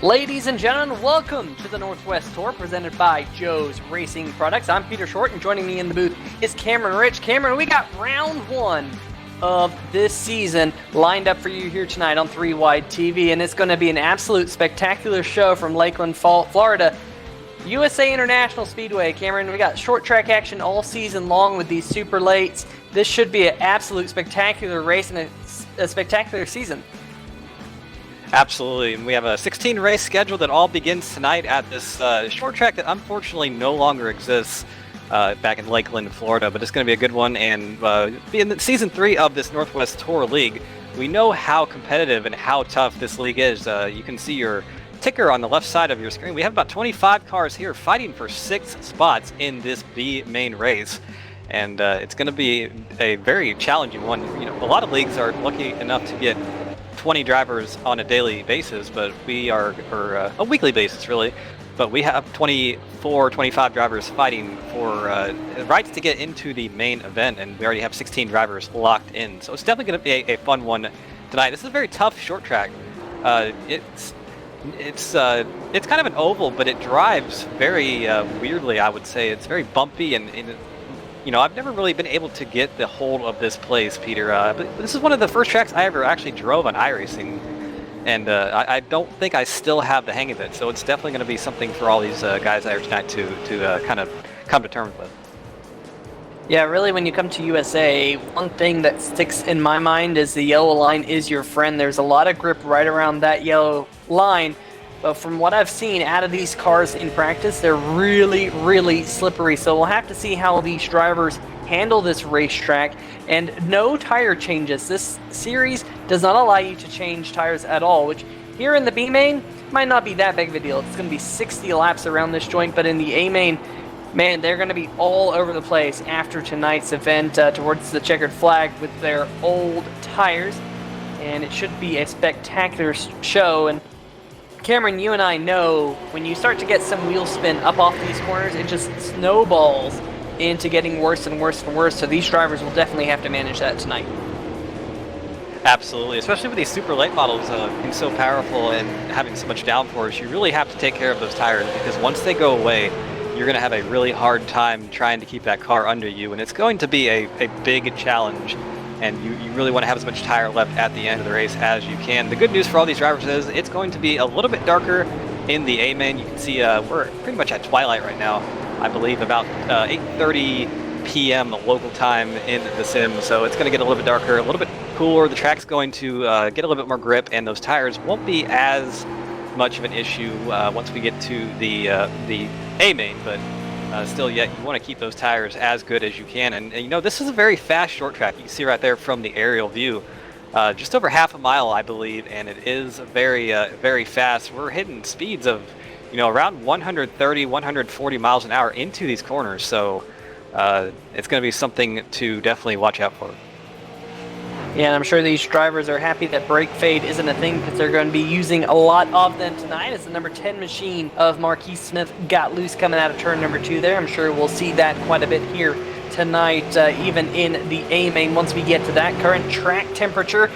Ladies and gentlemen, welcome to the NorthWest Tour presented by Joe's Racing Products. I'm Peter Short, and joining me in the booth is Cameron Rich. Cameron, we got round one of this season lined up for you here tonight on 3 Wide TV, and it's going to be an absolute spectacular show from Lakeland, Florida. USA International Speedway. Cameron, we got short track action all season long with these super lates. This should be an absolute spectacular race and a spectacular season. Absolutely, and we have a 16 race schedule that all begins tonight at this short track that unfortunately no longer exists back in Lakeland, Florida, but it's going to be a good one, and in season 3 of this NorthWest Tour League, we know how competitive and how tough this league is. You can see your ticker on the left side of your screen. We have about 25 cars here fighting for 6 spots in this B main race, and it's going to be a very challenging one. You know, a lot of leagues are lucky enough to get 20 drivers on a daily basis, but we are, or a weekly basis really, but we have 24, 25 drivers fighting for rights to get into the main event, and we already have 16 drivers locked in. So it's definitely going to be a fun one tonight. This is a very tough short track. It's kind of an oval, but it drives very weirdly, I would say. It's very bumpy, and you know, I've never really been able to get the hold of this place, Peter. But this is one of the first tracks I ever actually drove on iRacing, and I don't think I still have the hang of it. So it's definitely going to be something for all these guys out here tonight to kind of come to terms with. Yeah, really, when you come to USA, one thing that sticks in my mind is the yellow line is your friend. There's a lot of grip right around that yellow line, but from what I've seen out of these cars in practice, they're really, really slippery. So we'll have to see how these drivers handle this racetrack. And no tire changes. This series does not allow you to change tires at all, which here in the B main might not be that big of a deal. It's going to be 60 laps around this joint, but in the A main, man, they're going to be all over the place after tonight's event towards the checkered flag with their old tires. And it should be a spectacular show. And Cameron, you and I know when you start to get some wheel spin up off these corners, it just snowballs into getting worse and worse and worse. So these drivers will definitely have to manage that tonight. Absolutely, especially with these super late models being so powerful and having so much downforce, you really have to take care of those tires, because once they go away, you're going to have a really hard time trying to keep that car under you, and it's going to be a big challenge, and you really want to have as much tire left at the end of the race as you can. The good news for all these drivers is it's going to be a little bit darker in the A main. You can see we're pretty much at twilight right now, I believe about 8:30 p.m. local time in the sim, so it's going to get a little bit darker, a little bit cooler. The track's going to get a little bit more grip, and those tires won't be as much of an issue once we get to the A main, but still yet you want to keep those tires as good as you can. And you know, this is a very fast short track. You can see right there from the aerial view, just over half a mile, I believe, and it is very very fast. We're hitting speeds of, you know, around 130, 140 miles an hour into these corners, so it's going to be something to definitely watch out for. Yeah, and I'm sure these drivers are happy that brake fade isn't a thing, because they're going to be using a lot of them tonight, as the number 10 machine of Marquise Smith got loose coming out of turn number 2 there. I'm sure we'll see that quite a bit here tonight, even in the A main. Once we get to that, current track temperature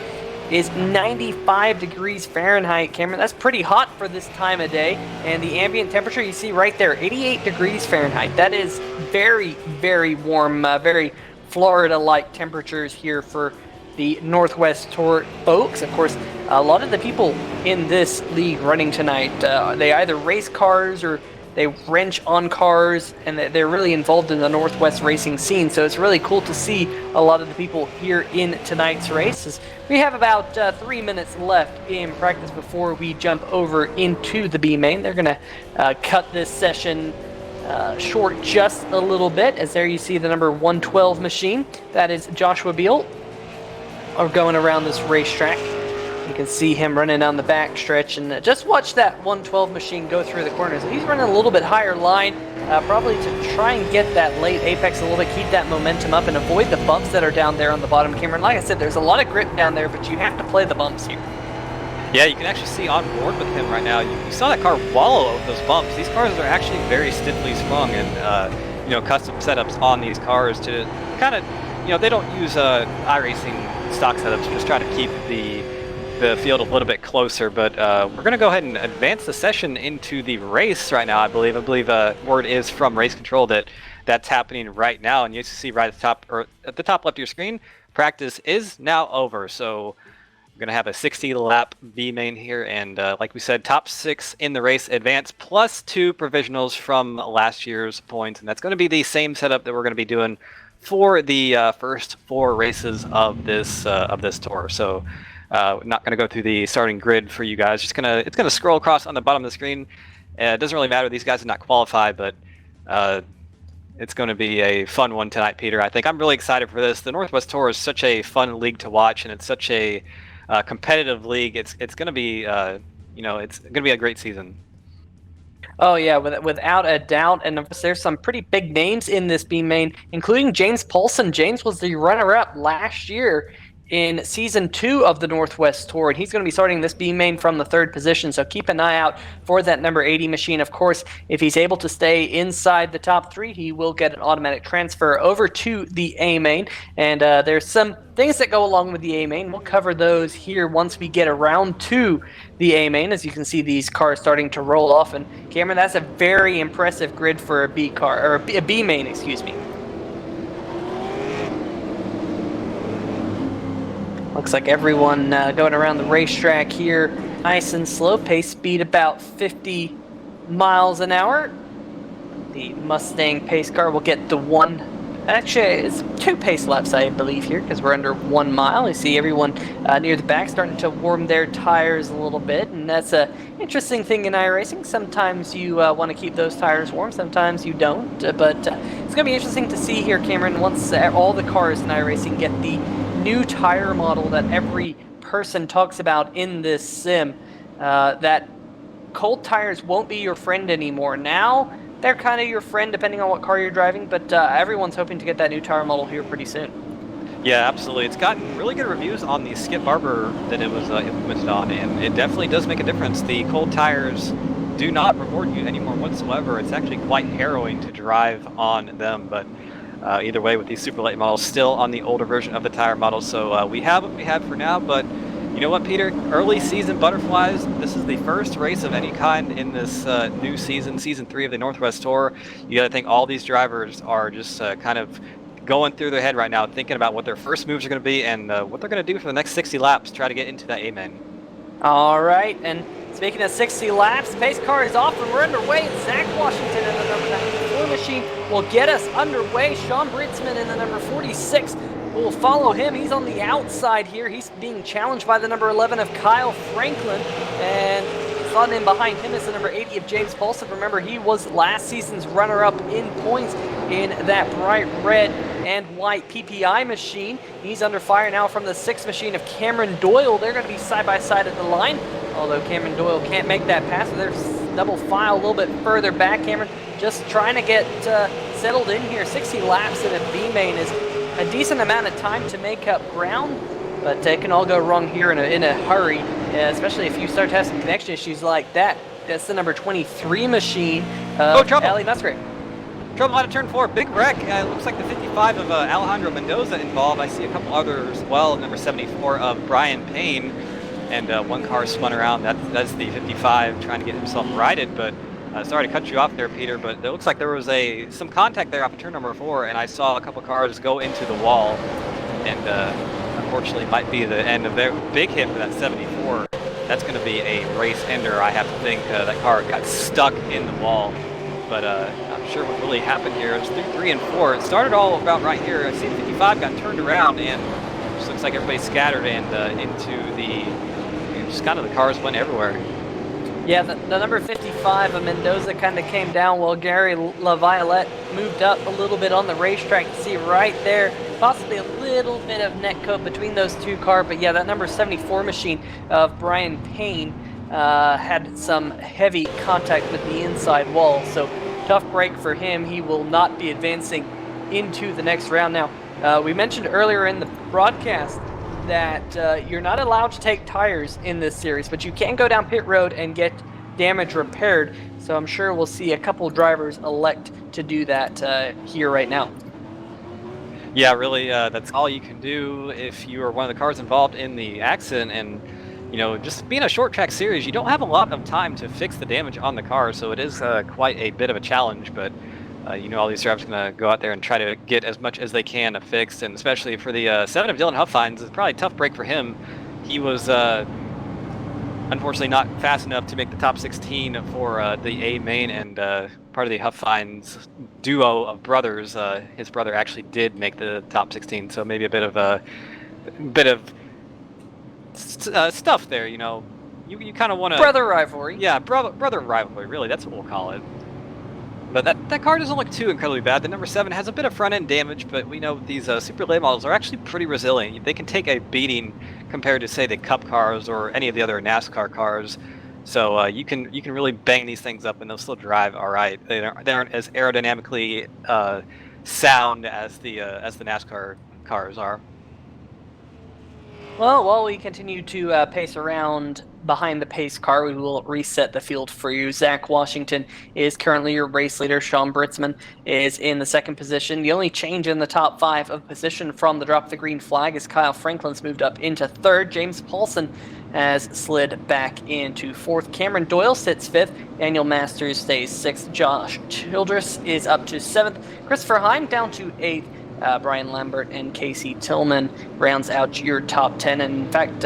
is 95 degrees Fahrenheit, Cameron. That's pretty hot for this time of day. And the ambient temperature you see right there, 88 degrees Fahrenheit. That is very, very warm, very Florida-like temperatures here for the NorthWest Tour folks. Of course, a lot of the people in this league running tonight, they either race cars or they wrench on cars, and they're really involved in the NorthWest racing scene. So it's really cool to see a lot of the people here in tonight's races. We have about 3 minutes left in practice before we jump over into the B main. They're going to cut this session short just a little bit, as there you see the number 112 machine. That is Joshua Beal, are going around this racetrack. You can see him running down the back stretch, and just watch that 112 machine go through the corners. He's running a little bit higher line, probably to try and get that late apex a little bit, keep that momentum up and avoid the bumps that are down there on the bottom, Cameron. Like I said, there's a lot of grip down there, but you have to play the bumps here. Yeah, you can actually see on board with him right now. You saw that car wallow over those bumps. These cars are actually very stiffly sprung, and you know, custom setups on these cars to kind of, you know, they don't use iRacing stock setups, just try to keep the the field a little bit closer, but we're going to go ahead and advance the session into the race right now, I believe. Word is from race control that that's happening right now, and you see right at the top, or at the top left of your screen, practice is now over. So we're going to have a 60-lap B main here, and like we said, top 6 in the race advance, plus 2 provisionals from last year's points, and that's going to be the same setup that we're going to be doing for the first 4 races of this tour. So not going to go through the starting grid for you guys. It's gonna scroll across on the bottom of the screen. It doesn't really matter. These guys did not qualify, but it's going to be a fun one tonight, Peter. I think I'm really excited for this. The Northwest Tour is such a fun league to watch, and it's such a competitive league. It's going to be it's going to be a great season. Oh yeah, without a doubt, and of course there's some pretty big names in this B main, including James Paulson. James was the runner-up last year in Season 2 of the Northwest Tour, and he's going to be starting this B main from the 3rd position, so keep an eye out for that number 80 machine. Of course, if he's able to stay inside the top 3, he will get an automatic transfer over to the A main, and there's some things that go along with the A main. We'll cover those here once we get around to the A main. As you can see, these cars starting to roll off, and Cameron, that's a very impressive grid for a B car, or a B main, excuse me. Looks like everyone going around the racetrack here, nice and slow, pace speed about 50 miles an hour. The Mustang pace car will get the it's 2 pace laps, I believe, here, because we're under 1 mile. You see everyone near the back starting to warm their tires a little bit, and that's an interesting thing in iRacing. Sometimes you want to keep those tires warm, sometimes you don't, but it's going to be interesting to see here, Cameron, once all the cars in iRacing get the new tire model that every person talks about in this sim, that cold tires won't be your friend anymore. Now they're kind of your friend depending on what car you're driving, but everyone's hoping to get that new tire model here pretty soon. Yeah, absolutely. It's gotten really good reviews on the Skip Barber that it was implemented on, and it definitely does make a difference. The cold tires do not reward you anymore whatsoever. It's actually quite harrowing to drive on them, but either way, with these super late models still on the older version of the tire model. So we have what we have for now, but you know what, Peter? Early season butterflies. This is the first race of any kind in this new season, Season 3 of the Northwest Tour. You got to think all these drivers are just kind of going through their head right now, thinking about what their first moves are going to be and what they're going to do for the next 60 laps, try to get into that A-main. All right, and speaking of 60 laps, pace car is off and we're underway. Zach Washington in the number 94 machine will get us underway. Sean Britzman in the number 46 will follow him. He's on the outside here. He's being challenged by the number 11 of Kyle Franklin, and slotting in behind him is the number 80 of James Paulson. Remember, he was last season's runner-up in points in that bright red and white PPI machine. He's under fire now from the 6th machine of Cameron Doyle. They're going to be side-by-side at the line, although Cameron Doyle can't make that pass. So they're double file a little bit further back. Cameron just trying to get settled in here. 60 laps in a B-main is a decent amount of time to make up ground, but it can all go wrong here in a hurry, especially if you start to have some connection issues like that. That's the number 23 machine of Ali Musgrave. Trouble out of turn 4, big wreck. It looks like the 55 of Alejandro Mendoza involved. I see a couple others as well. Number 74 of Brian Payne, and one car spun around. That's the 55 trying to get himself righted, but sorry to cut you off there, Peter, but it looks like there was some contact there off of turn number 4, and I saw a couple cars go into the wall, and unfortunately might be the end of their big hit for that 74. That's going to be a race ender, I have to think. That car got stuck in the wall, but I'm sure what really happened here is through 3 and 4. It started all about right here. I see the 55 got turned around, and it just looks like everybody scattered and into the, just kind of the cars went everywhere. Yeah, the number 55 of Mendoza kind of came down while Gary LaViolette moved up a little bit on the racetrack. You see right there, possibly a little bit of net coat between those two cars. But yeah, that number 74 machine of Brian Payne had some heavy contact with the inside wall. So tough break for him. He will not be advancing into the next round. Now, we mentioned earlier in the broadcast that you're not allowed to take tires in this series, but you can go down pit road and get damage repaired. So I'm sure we'll see a couple drivers elect to do that here right now. Yeah, really, that's all you can do if you are one of the cars involved in the accident. And you know, just being a short track series, you don't have a lot of time to fix the damage on the car, so it is quite a bit of a challenge, but you know, all these drivers are going to go out there and try to get as much as they can fixed, and especially for the 7 of Dylan Huffines, it's probably a tough break for him. He was unfortunately not fast enough to make the top 16 for the A main, and part of the Huffines duo of brothers, his brother actually did make the top 16, so maybe a bit of stuff there, you know. You kind of want to... Brother rivalry. Yeah, brother rivalry, really, that's what we'll call it. But that car doesn't look too incredibly bad. The number 7 has a bit of front-end damage, but we know these super late models are actually pretty resilient. They can take a beating compared to, say, the Cup cars or any of the other NASCAR cars. So you can really bang these things up and they'll still drive all right. They aren't as aerodynamically sound as the NASCAR cars are. Well, while we continue to pace around behind the pace car, we will reset the field for you. Zach Washington is currently your race leader. Sean Britzman is in the second position. The only change in the top 5 of position from the drop the green flag is Kyle Franklin's moved up into 3rd. James Paulson has slid back into 4th. Cameron Doyle sits 5th. Daniel Masters stays 6th. Josh Childress is up to 7th. Christopher Heim down to 8th. Brian Lambert and Casey Tillman rounds out your top 10. And in fact,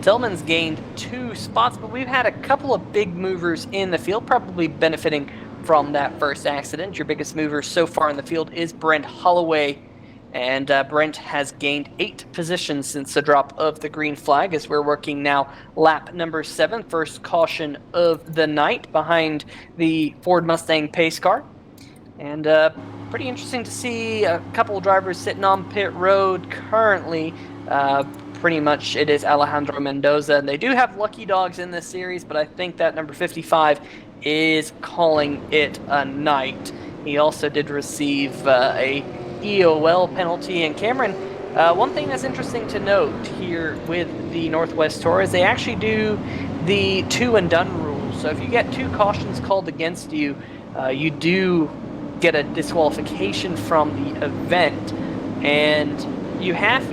Tillman's gained 2 spots, but we've had a couple of big movers in the field, probably benefiting from that first accident. Your biggest mover so far in the field is Brent Holloway, and Brent has gained 8 positions since the drop of the green flag, as we're working now lap number 7, first caution of the night behind the Ford Mustang pace car. And pretty interesting to see a couple of drivers sitting on pit road currently. Pretty much it is Alejandro Mendoza. And they do have lucky dogs in this series, but I think that number 55 is calling it a night. He also did receive a EOL penalty. And Cameron, one thing that's interesting to note here with the NorthWest Tour is they actually do the 2 and done rule. So if you get 2 cautions called against you, you do get a disqualification from the event, and you have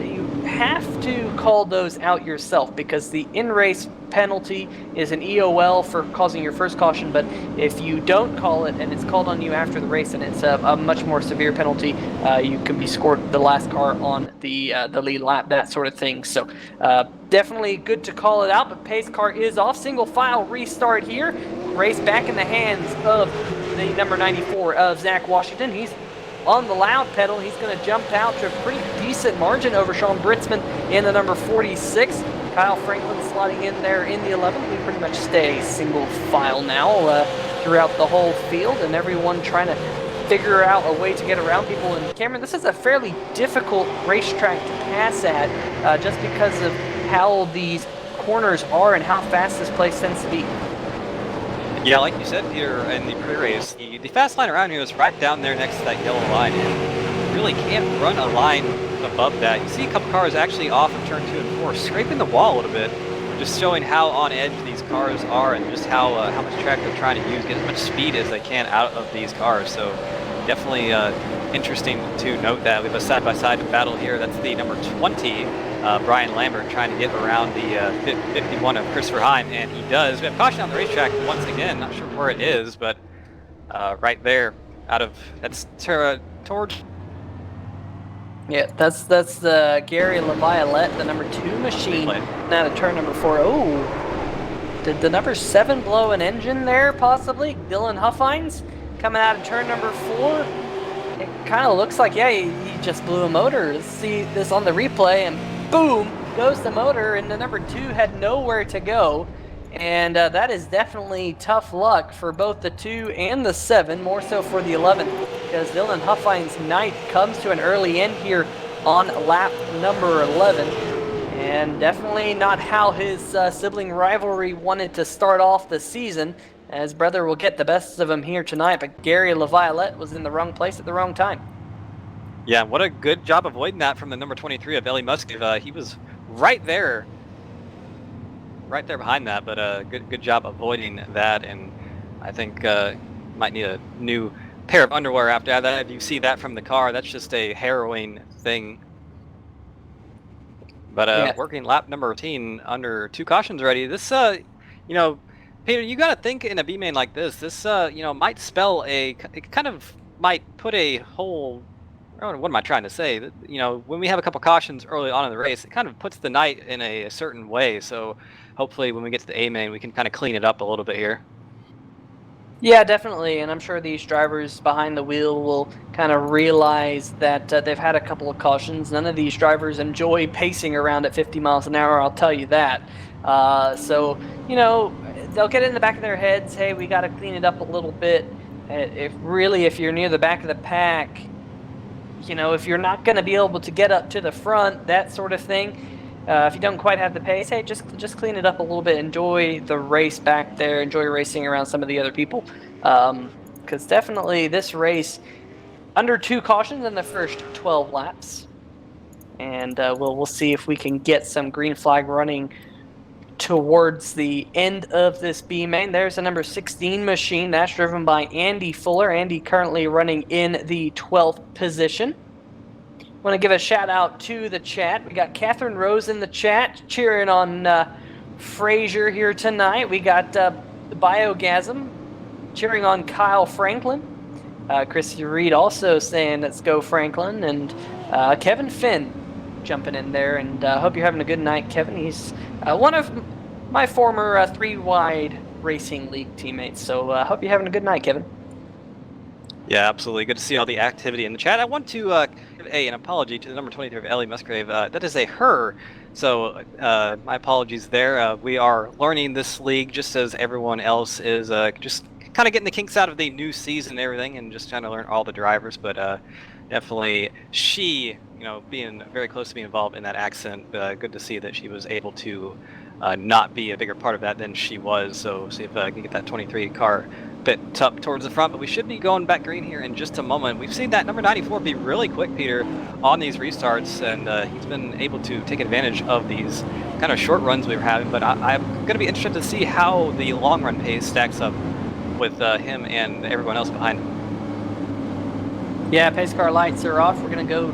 to call those out yourself, because the in-race penalty is an EOL for causing your first caution, but if you don't call it and it's called on you after the race, and it's a much more severe penalty, you can be scored the last car on the lead lap, that sort of thing. So definitely good to call it out, but pace car is off. Single file restart here. Race back in the hands of the number 94 of Zach Washington. He's on the loud pedal. He's going to jump out to a pretty decent margin over Sean Britzman in the number 46. Kyle Franklin sliding in there in the 11th. We pretty much stay single file now throughout the whole field, and everyone trying to figure out a way to get around people. And Cameron, this is a fairly difficult racetrack to pass at just because of how these corners are and how fast this place tends to be. Yeah, like you said here in the pre-race, the fast line around here is right down there next to that yellow line, and you really can't run a line above that. You see a couple cars actually off of turn 2 and 4, scraping the wall a little bit, just showing how on edge these cars are and just how much track they're trying to use, get as much speed as they can out of these cars. So definitely interesting to note that. We have a side-by-side battle here. That's the number 20, Brian Lambert, trying to get around the 51 of Christopher Heim, and he does. We have caution on the racetrack once again. Not sure where it is, but right there, that's towards. Yeah, that's the Gary LaViolette, the number 2 machine, now to turn number 4. Oh, did the number 7 blow an engine there, possibly? Dylan Huffines coming out of turn number 4. It kind of looks like, yeah, he just blew a motor. Let's see this on the replay, and boom, goes the motor, and the number 2 had nowhere to go. And that is definitely tough luck for both the 2 and the 7, more so for the 11, because Dylan Huffine's night comes to an early end here on lap number 11. And definitely not how his sibling rivalry wanted to start off the season, as brother will get the best of him here tonight, but Gary LaViolette was in the wrong place at the wrong time. Yeah, what a good job avoiding that from the number 23 of Ellie Musgrave. He was right there behind that, but good job avoiding that, and I think might need a new pair of underwear after that. If you see that from the car, that's just a harrowing thing. But Yeah. working lap number 18 under 2 cautions already. This, you know, Peter, you got to think in a B main like this. This, you know, might spell it kind of might put a whole. What am I trying to say? You know, when we have a couple cautions early on in the race, it kind of puts the night in a certain way. So hopefully, when we get to the A main, we can kind of clean it up a little bit here. Yeah, definitely, and I'm sure these drivers behind the wheel will kind of realize that they've had a couple of cautions. None of these drivers enjoy pacing around at 50 miles an hour, I'll tell you that. So, you know, they'll get it in the back of their heads, hey, we got to clean it up a little bit. If you're near the back of the pack, you know, if you're not going to be able to get up to the front, that sort of thing, if you don't quite have the pace, hey, just clean it up a little bit. Enjoy the race back there. Enjoy racing around some of the other people. Because definitely this race, under 2 cautions in the first 12 laps. And we'll see if we can get some green flag running towards the end of this B main. There's a number 16 machine. That's driven by Andy Fuller. Andy currently running in the 12th position. Want to give a shout out to the chat. We got Catherine Rose in the chat cheering on Frazier here tonight. We got Biogasm cheering on Kyle Franklin. Chrissy Reed also saying let's go Franklin. And Kevin Finn jumping in there. And hope you're having a good night, Kevin. He's one of my former 3-wide racing league teammates. So hope you're having a good night, Kevin. Yeah, absolutely. Good to see all the activity in the chat. I want to give an apology to the number 23 of Ellie Musgrave. That is a her, so my apologies there. We are learning this league just as everyone else is, just kind of getting the kinks out of the new season and everything, and just trying to learn all the drivers. But definitely she, you know, being very close to being involved in that accident, good to see that she was able to not be a bigger part of that than she was. So see if I can get that 23 car bit up towards the front, but we should be going back green here in just a moment. We've seen that number 94 be really quick, Peter, on these restarts, and he's been able to take advantage of these kind of short runs we were having, but I'm going to be interested to see how the long run pace stacks up with him and everyone else behind him. Yeah, pace car lights are off. We're going to go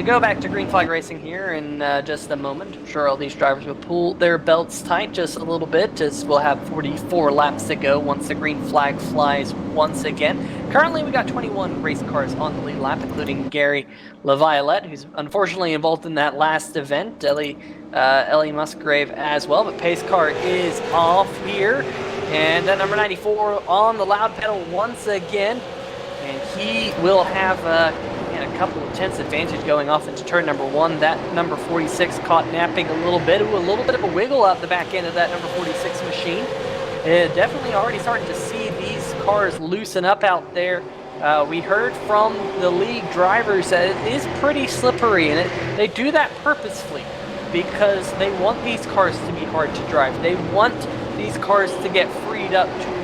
go back to green flag racing here in just a moment. I'm sure all these drivers will pull their belts tight just a little bit, as we'll have 44 laps to go once the green flag flies once again. Currently, we got 21 race cars on the lead lap, including Gary LaViolette, who's unfortunately involved in that last event, Ellie Musgrave as well, but pace car is off here, and number 94 on the loud pedal once again, and he will have a couple of tenths advantage going off into turn number 1. That number 46 caught napping a little bit. Ooh, a little bit of a wiggle out the back end of that number 46 machine. Definitely already starting to see these cars loosen up out there. We heard from the league drivers that it is pretty slippery, and they do that purposefully because they want these cars to be hard to drive. They want these cars to get freed up to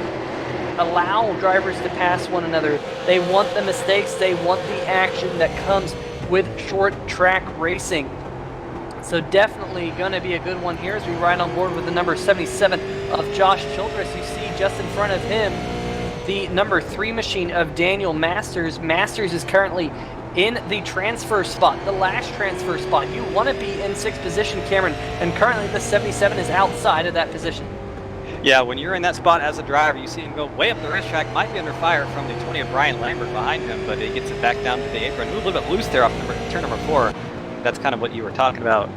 allow drivers to pass one another. They want the mistakes, they want the action that comes with short track racing. So definitely going to be a good one here as we ride on board with the number 77 of Josh Childress. You see just in front of him the number 3 machine of Daniel Masters. Masters is currently in the transfer spot, the last transfer spot. You want to be in 6th position, Cameron, and currently the 77 is outside of that position. Yeah, when you're in that spot as a driver, you see him go way up the racetrack, might be under fire from the 20 of Brian Lambert behind him, but he gets it back down to the apron. Moved a little bit loose there off turn number 4. That's kind of what you were talking about,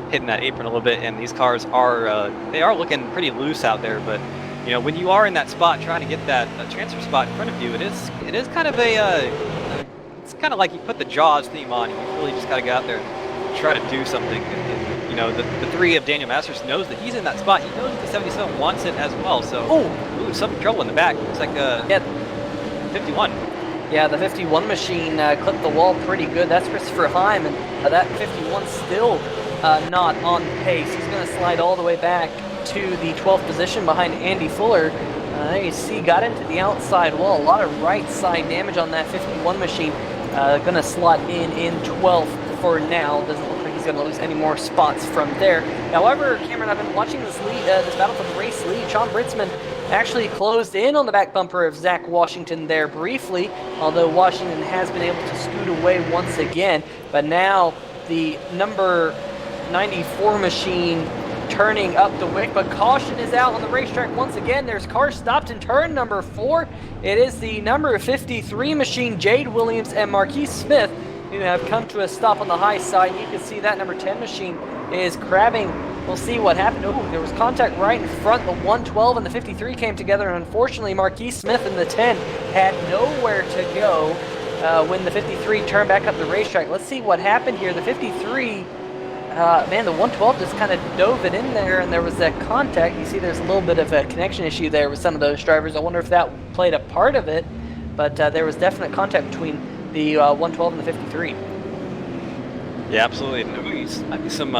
hitting that apron a little bit, and these cars are, they are looking pretty loose out there, but you know, when you are in that spot trying to get that transfer spot in front of you, it is kind of it's kind of like you put the Jaws theme on, and you really just got to get out there and try to do something. And you know, the 3 of Daniel Masters knows that he's in that spot. He knows that the 77 wants it as well. So, some trouble in the back. Looks like 51. Yeah, the 51 machine clipped the wall pretty good. That's Christopher Heim, and that 51 still not on pace. He's going to slide all the way back to the 12th position behind Andy Fuller. There you see, got into the outside wall. A lot of right side damage on that 51 machine. Going to slot in 12th for now. Doesn't look like he's going to lose any more spots from there. However, Cameron, I've been watching this battle for the race lead. Sean Britzman actually closed in on the back bumper of Zach Washington there briefly, although Washington has been able to scoot away once again. But now the number 94 machine turning up the wick, but caution is out on the racetrack once again. There's cars stopped in turn number 4. It is the number 53 machine, Jade Williams and Marquise Smith, who have come to a stop on the high side. You can see that number 10 machine is crabbing. We'll see what happened. Oh, there was contact right in front. The 112 and the 53 came together, and unfortunately Marquise Smith and the 10 had nowhere to go when the 53 turned back up the racetrack. Let's see what happened here. The 53, man, the 112 just kind of dove it in there, and there was that contact. You see there's a little bit of a connection issue there with some of those drivers. I wonder if that played a part of it, but there was definite contact between the 112 and the 53. Yeah, absolutely. Might be some,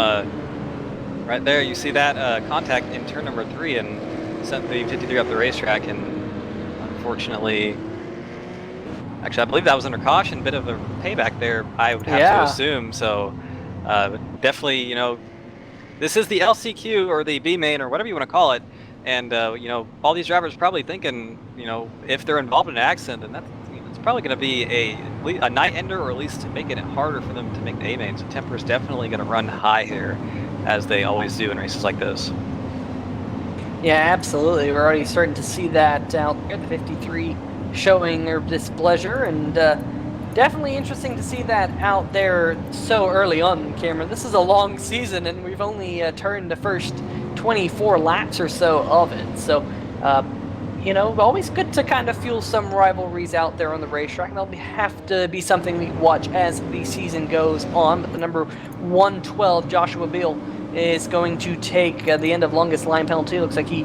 right there, you see that contact in turn number 3 and sent the 53 up the racetrack, and unfortunately, actually I believe that was under caution, bit of a payback there, I would have to assume, so definitely, you know, this is the LCQ or the B main or whatever you want to call it, and you know, all these drivers probably thinking, you know, if they're involved in an accident, then that's, you know, it's probably going to be a night ender, or at least to make it harder for them to make the A main. So temper is definitely going to run high here, as they always do in races like this. Yeah, absolutely. We're already starting to see that out there. The 53 showing their displeasure, and definitely interesting to see that out there so early on, Cameron. This is a long season, and we've only turned the first 24 laps or so of it. So, you know, always good to kind of fuel some rivalries out there on the racetrack. And that'll have to be something we watch as the season goes on. But the number 112, Joshua Beal, is going to take the end of longest line penalty. Looks like he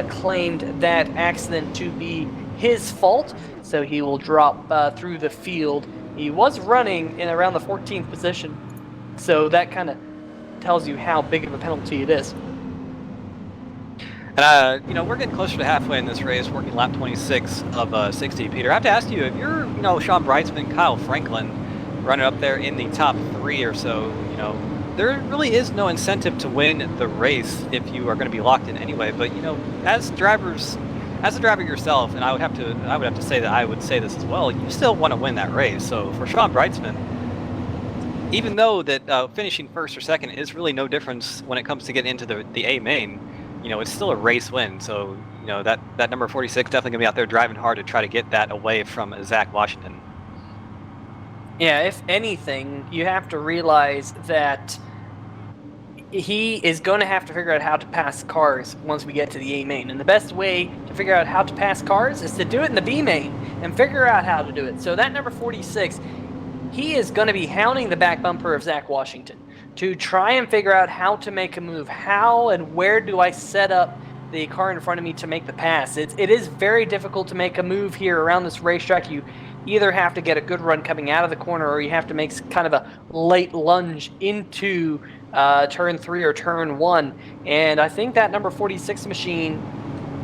claimed that accident to be his fault, so he will drop through the field. He was running in around the 14th position, so that kind of tells you how big of a penalty it is. And you know, we're getting closer to halfway in this race, working lap 26 of 60. Peter, I have to ask you, if you're, you know, Sean Brightsman, Kyle Franklin, running up there in the top 3 or so, you know, there really is no incentive to win the race if you are going to be locked in anyway. But, you know, as drivers, as a driver yourself, and I would have to say that I would say this as well, you still want to win that race. So for Sean Brightsman, even though that finishing first or second is really no difference when it comes to getting into the A main, you know, it's still a race win. So, you know, that number 46 definitely going to be out there driving hard to try to get that away from Zach Washington. Yeah, if anything, you have to realize that he is going to have to figure out how to pass cars once we get to the A main. And the best way to figure out how to pass cars is to do it in the B main and figure out how to do it. So that number 46, he is going to be hounding the back bumper of Zach Washington to try and figure out how to make a move. How and where do I set up the car in front of me to make the pass? It is very difficult to make a move here around this racetrack. You either have to get a good run coming out of the corner, or you have to make kind of a late lunge into turn 3 or turn 1. And I think that number 46 machine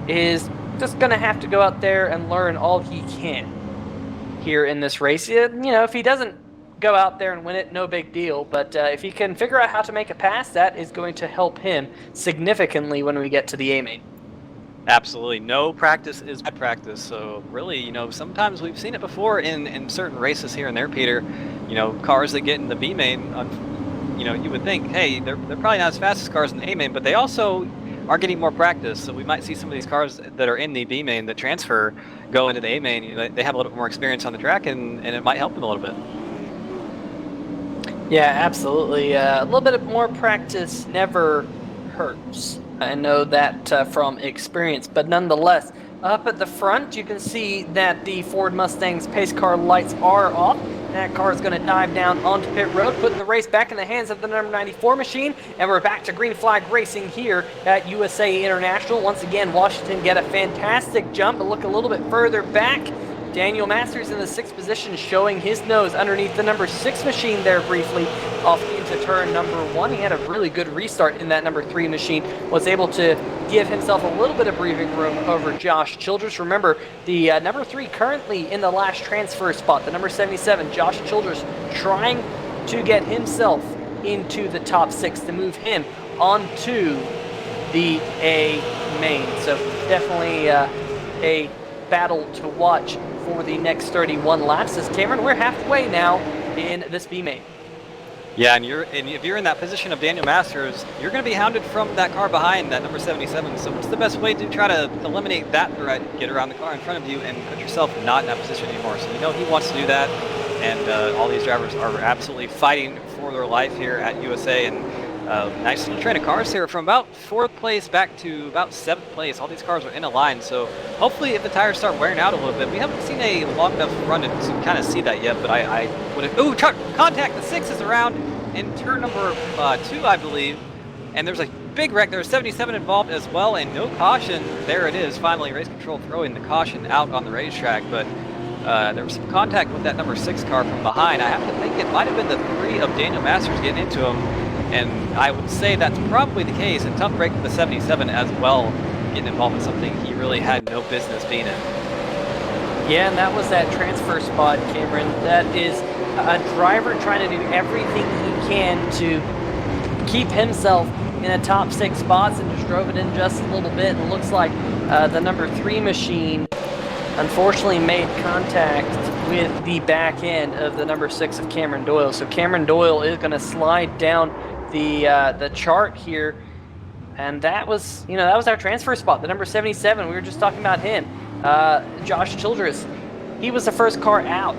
is just going to have to go out there and learn all he can here in this race. You know, if he doesn't go out there and win it, no big deal. But if he can figure out how to make a pass, that is going to help him significantly when we get to the A main. Absolutely. No practice is bad practice. So really, you know, sometimes we've seen it before in certain races here and there, Peter. You know, cars that get in the B main, you know, you would think, hey, they're probably not as fast as cars in the A main, but they also are getting more practice. So we might see some of these cars that are in the B main that transfer go into the A main. You know, they have a little bit more experience on the track, and it might help them a little bit. Yeah, absolutely. A little bit more practice never hurts. I know that from experience, but nonetheless, up at the front, you can see that the Ford Mustang's pace car lights are off. That car is going to dive down onto pit road, putting the race back in the hands of the number 94 machine, and we're back to green flag racing here at USA International. Once again, Washington get a fantastic jump, but look a little bit further back. Daniel Masters in the 6th position, showing his nose underneath the number 6 machine there briefly off into turn number 1. He had a really good restart in that number 3 machine, was able to give himself a little bit of breathing room over Josh Childress. Remember, the number 3 currently in the last transfer spot, the number 77, Josh Childress, trying to get himself into the top 6 to move him onto the A main. So definitely a battle to watch for the next 31 laps. As Cameron, we're halfway now in this B main. Yeah, and if you're in that position of Daniel Masters, you're going to be hounded from that car behind, that number 77. So what's the best way to try to eliminate that threat? Get around the car in front of you and put yourself not in that position anymore. So you know he wants to do that, and all these drivers are absolutely fighting for their life here at USA. And nice little train of cars here from about 4th place back to about 7th place. All these cars are in a line, so hopefully if the tires start wearing out a little bit, we haven't seen a long enough run to kind of see that yet, but I would have... Ooh, contact! The 6 is around in turn number 2, I believe, and there's a big wreck. There's 77 involved as well, and no caution. There it is, finally, race control throwing the caution out on the racetrack, but there was some contact with that number 6 car from behind. I have to think it might have been the 3 of Daniel Masters getting into him. And I would say that's probably the case. And tough break with the 77 as well, getting involved in something he really had no business being in. Yeah, and that was that transfer spot, Cameron. That is a driver trying to do everything he can to keep himself in the top 6 spots, and just drove it in just a little bit. And it looks like the number 3 machine unfortunately made contact with the back end of the number 6 of Cameron Doyle. So Cameron Doyle is going to slide down the chart here, and that was our transfer spot, the number 77. We were just talking about him, Josh Childress. He was the first car out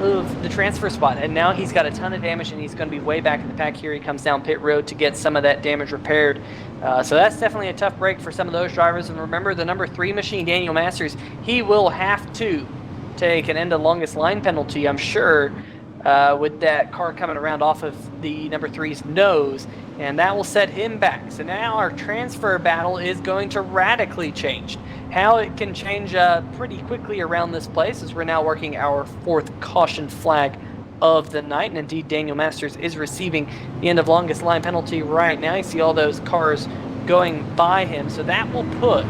of the transfer spot, and now he's got a ton of damage, and he's going to be way back in the pack here. He comes down pit road to get some of that damage repaired. So that's definitely a tough break for some of those drivers. And remember, the number 3 machine, Daniel Masters, he will have to take an end of longest line penalty, I'm sure, with that car coming around off of the number 3's nose, and that will set him back. So now our transfer battle is going to radically change. How it can change pretty quickly around this place, as we're now working our 4th caution flag of the night, and indeed Daniel Masters is receiving the end of longest line penalty right now. You see all those cars going by him, so that will put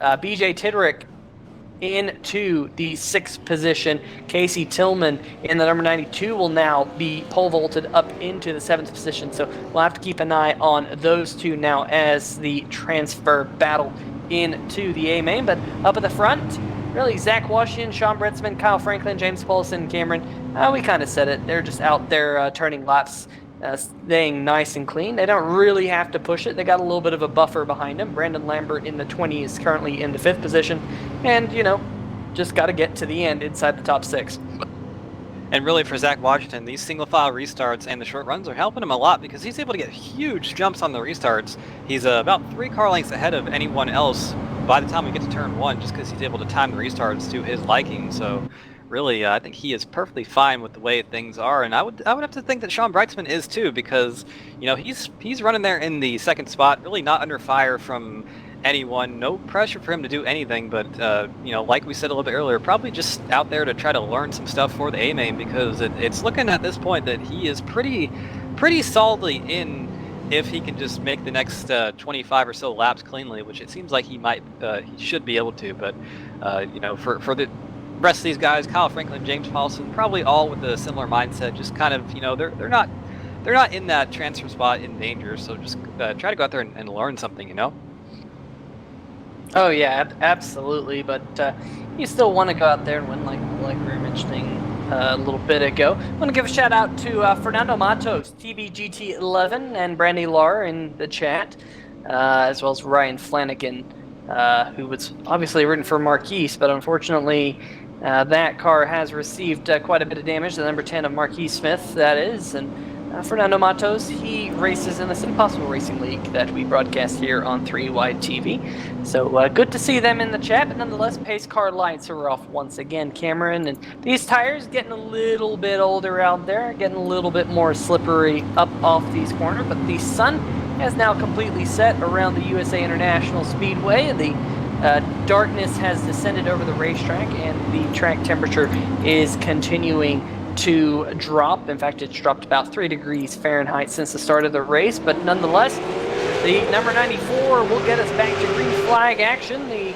BJ Tidrick into the 6th position. Casey Tillman in the number 92 will now be pole vaulted up into the 7th position. So we'll have to keep an eye on those two now as the transfer battle into the A main. But up at the front, really, Zach Washington, Sean Bretzman, Kyle Franklin, James Paulson, Cameron. We kind of said it. They're just out there turning laps, staying nice and clean. They don't really have to push it. They got a little bit of a buffer behind them. Brandon Lambert in the 20 is currently in the 5th position. And, just got to get to the end inside the top 6. And really for Zach Washington, these single file restarts and the short runs are helping him a lot, because he's able to get huge jumps on the restarts. He's about 3 car lengths ahead of anyone else by the time we get to turn 1, just because he's able to time the restarts to his liking. So really, I think he is perfectly fine with the way things are, and I would have to think that Sean Breitzman is too, because he's running there in the 2nd spot, really not under fire from anyone, no pressure for him to do anything, but like we said a little bit earlier, probably just out there to try to learn some stuff for the A main, because it's looking at this point that he is pretty solidly in, if he can just make the next 25 or so laps cleanly, which it seems like he should be able to. But for the rest of these guys, Kyle Franklin, James Paulson, probably all with a similar mindset, just kind of, they're not in that transfer spot in danger, so just try to go out there and learn something, Oh yeah, absolutely. But you still want to go out there and win, like we were mentioning a little bit ago. I want to give a shout out to Fernando Matos, TBGT11, and Brandy Lar in the chat, as well as Ryan Flanagan, who was obviously rooting for Marquise, but unfortunately that car has received quite a bit of damage. The number 10 of Marquise Smith, that is, and Fernando Matos, he races in the Impossible Racing League that we broadcast here on 3Wide TV. So good to see them in the chat, but nonetheless, pace car lights are off once again, Cameron. And these tires getting a little bit older out there, getting a little bit more slippery up off these corners, but the sun has now completely set around the USA International Speedway. The darkness has descended over the racetrack, and the track temperature is continuing to drop. In fact, it's dropped about 3 degrees Fahrenheit since the start of the race, but nonetheless, the number 94 will get us back to green flag action. The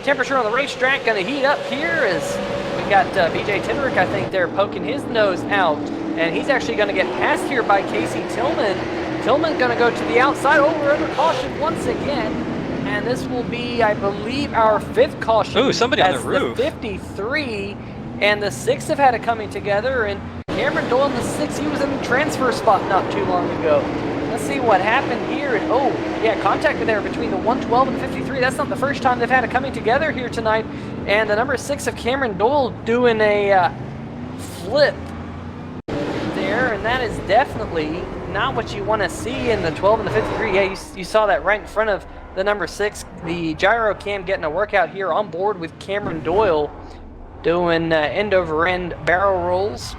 temperature on the racetrack going to heat up here as we got BJ Tidrick, I think, there poking his nose out, and he's actually going to get passed here by Casey Tillman. Tillman's going to go to the outside. Oh, we're under caution once again, and this will be, I believe, our 5th caution. Ooh, somebody on the roof. The 53 and the 6 have had it coming together, and Cameron Doyle in the 6, he was in the transfer spot not too long ago. Let's see what happened here. And, oh, yeah, contact there between the 112 and the 53. That's not the first time they've had it coming together here tonight. And the number 6 of Cameron Doyle doing a flip there, and that is definitely not what you want to see in the 12 and the 53. Yeah, you saw that right in front of the number 6. The gyro cam getting a workout here on board with Cameron Doyle doing end-over-end barrel rolls.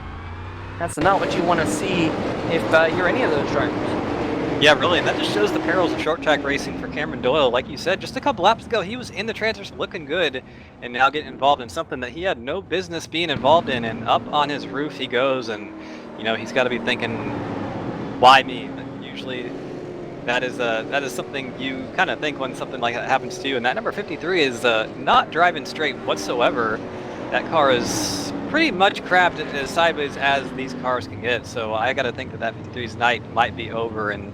That's not what you want to see if you're any of those drivers. Yeah, really, and that just shows the perils of short track racing for Cameron Doyle. Like you said, just a couple laps ago, he was in the transfers looking good, and now getting involved in something that he had no business being involved in, and up on his roof he goes, and, you know, he's got to be thinking, why me? But usually that is something you kind of think when something like that happens to you, and that number 53 is not driving straight whatsoever. That car is pretty much crabbed as sideways as these cars can get, so I got to think that 53's night might be over, and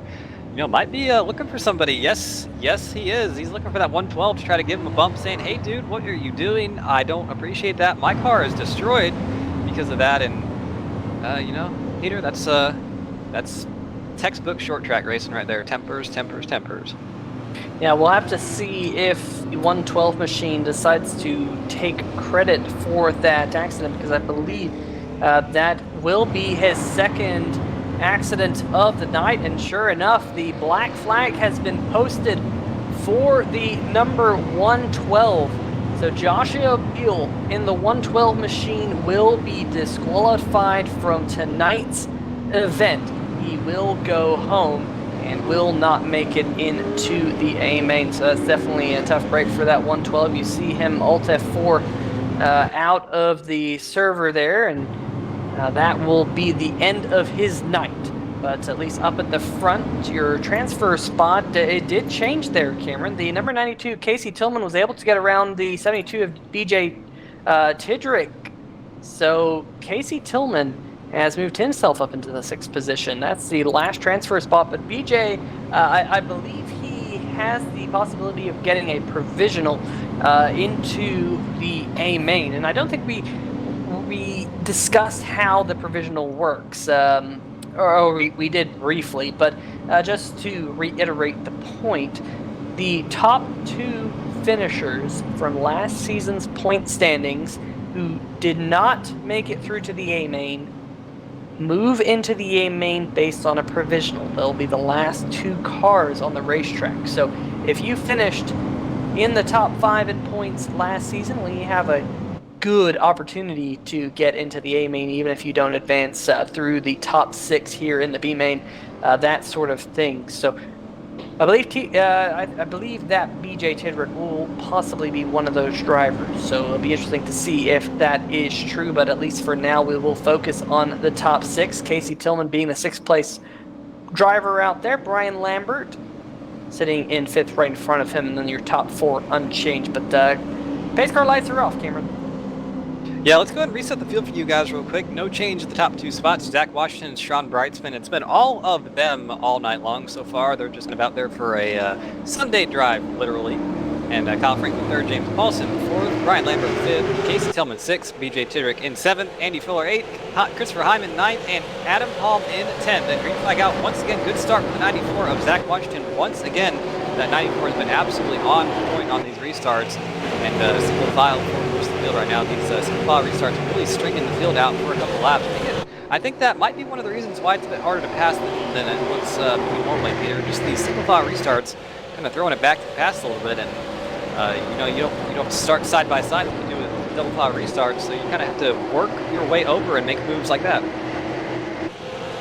you know, might be looking for somebody. Yes, he is. He's looking for that 112 to try to give him a bump, saying, hey dude, what are you doing? I don't appreciate that. My car is destroyed because of that. And you know, Peter, that's textbook short track racing right there. Tempers. Yeah, we'll have to see if the 112 machine decides to take credit for that accident, because I believe that will be his second accident of the night. And sure enough, the black flag has been posted for the number 112. So Joshua Beal in the 112 machine will be disqualified from tonight's event. He will go home and will not make it into the A main. So that's definitely a tough break for that 112. You see him Alt F4 out of the server there, and that will be the end of his night. But at least up at the front, your transfer spot, it did change there, Cameron. The number 92, Casey Tillman, was able to get around the 72 of BJ Tidrick. So Casey Tillman has moved himself up into the 6th position. That's the last transfer spot. But BJ, I believe he has the possibility of getting a provisional into the A main. And I don't think we discussed how the provisional works, or we did briefly, but just to reiterate the point, the top 2 finishers from last season's point standings who did not make it through to the A main move into the A main based on a provisional. They'll be the last 2 cars on the racetrack. So if you finished in the top 5 in points last season, well, you have a good opportunity to get into the A main, even if you don't advance through the top 6 here in the B main, that sort of thing. So I believe that BJ Tidrick will possibly be one of those drivers. So it'll be interesting to see if that is true. But at least for now, we will focus on the top 6. Casey Tillman being the 6th place driver out there. Brian Lambert sitting in 5th right in front of him, and then your top 4 unchanged. But pace car lights are off, Cameron. Yeah, let's go ahead and reset the field for you guys real quick. No change at the top 2 spots. Zach Washington and Sean Brightsman. It's been all of them all night long so far. They're just about there for a Sunday drive, literally. And Kyle Franklin 3rd, James Paulson 4th, Brian Lambert 5th, Casey Tillman 6th, BJ Tidrick in 7th, Andy Fuller 8th, Christopher Hyman 9th, and Adam Palm in 10th. And green flag out once again. Good start for the 94 of Zach Washington. Once again, that 94 has been absolutely on point on these restarts. And single file for the field right now. These single file restarts really stringing the field out for a couple laps. I think that might be one of the reasons why it's a bit harder to pass than it looks normally, Peter. Just these single file restarts, kind of throwing it back to the pass a little bit, and you know, you don't start side by side when you do a double file restart, so you kind of have to work your way over and make moves like that.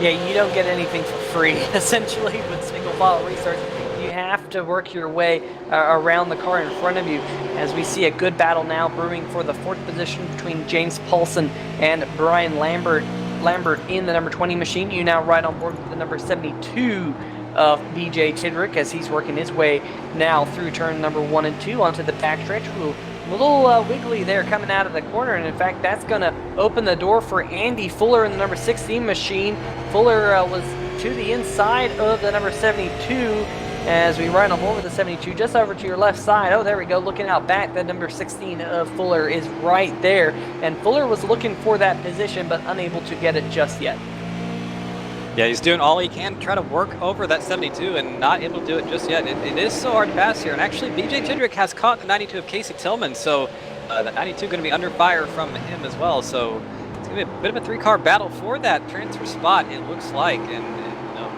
Yeah, you don't get anything for free essentially with single file restarts. You have to work your way around the car in front of you, as we see a good battle now brewing for the 4th position between James Paulson and Brian Lambert in the number 20 machine. You now ride on board with the number 72 of BJ Tidrick as he's working his way now through turn number 1 and 2 onto the backstretch. A little wiggly there coming out of the corner, and in fact that's going to open the door for Andy Fuller in the number 16 machine. Fuller was to the inside of the number 72. as we run over the 72, just over to your left side. Oh, there we go, looking out back. That number 16 of Fuller is right there, and Fuller was looking for that position, but unable to get it just yet. Yeah, he's doing all he can to try to work over that 72 and not able to do it just yet. It is so hard to pass here, and actually BJ Tidrick has caught the 92 of Casey Tillman, so that 92 going to be under fire from him as well, so it's going to be a bit of a three-car battle for that transfer spot, it looks like, and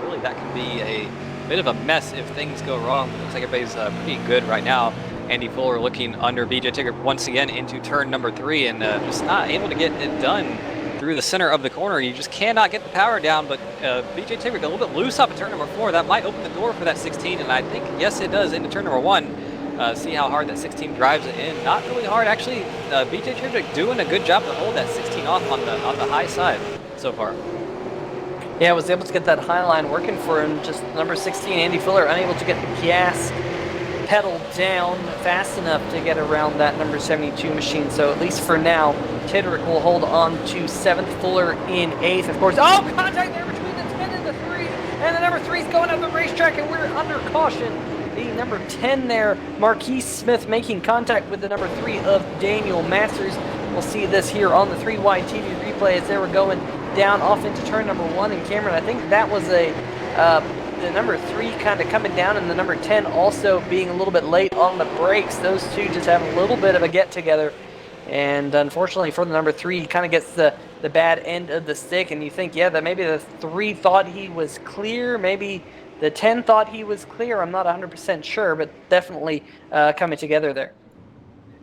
really that can be a bit of a mess if things go wrong. It looks like everybody's pretty good right now. Andy Fuller looking under BJ Tidrick once again into turn number 3 and just not able to get it done through the center of the corner. You just cannot get the power down, but BJ Tidrick a little bit loose off of turn number 4. That might open the door for that 16, and I think, yes, it does, into turn number 1. See how hard that 16 drives it in. Not really hard, actually. BJ Tidrick doing a good job to hold that 16 off on the high side so far. Yeah, was able to get that high line working for him. Just number 16, Andy Fuller, unable to get the gas pedal down fast enough to get around that number 72 machine. So at least for now, Tidrick will hold on to 7th, Fuller in 8th. Of course, oh, contact there between the 10 and the 3. And the number 3 is going up the racetrack, and we're under caution. The number 10 there, Marquise Smith, making contact with the number 3 of Daniel Masters. We'll see this here on the 3 wide TV replay as they were going down off into turn number 1. And Cameron, I think that was the number 3 kind of coming down, and the number 10 also being a little bit late on the brakes. Those two just have a little bit of a get together, and unfortunately for the number 3, he kind of gets the bad end of the stick. And you think, yeah, that maybe the 3 thought he was clear, maybe the 10 thought he was clear. I'm not 100% sure, but definitely coming together there.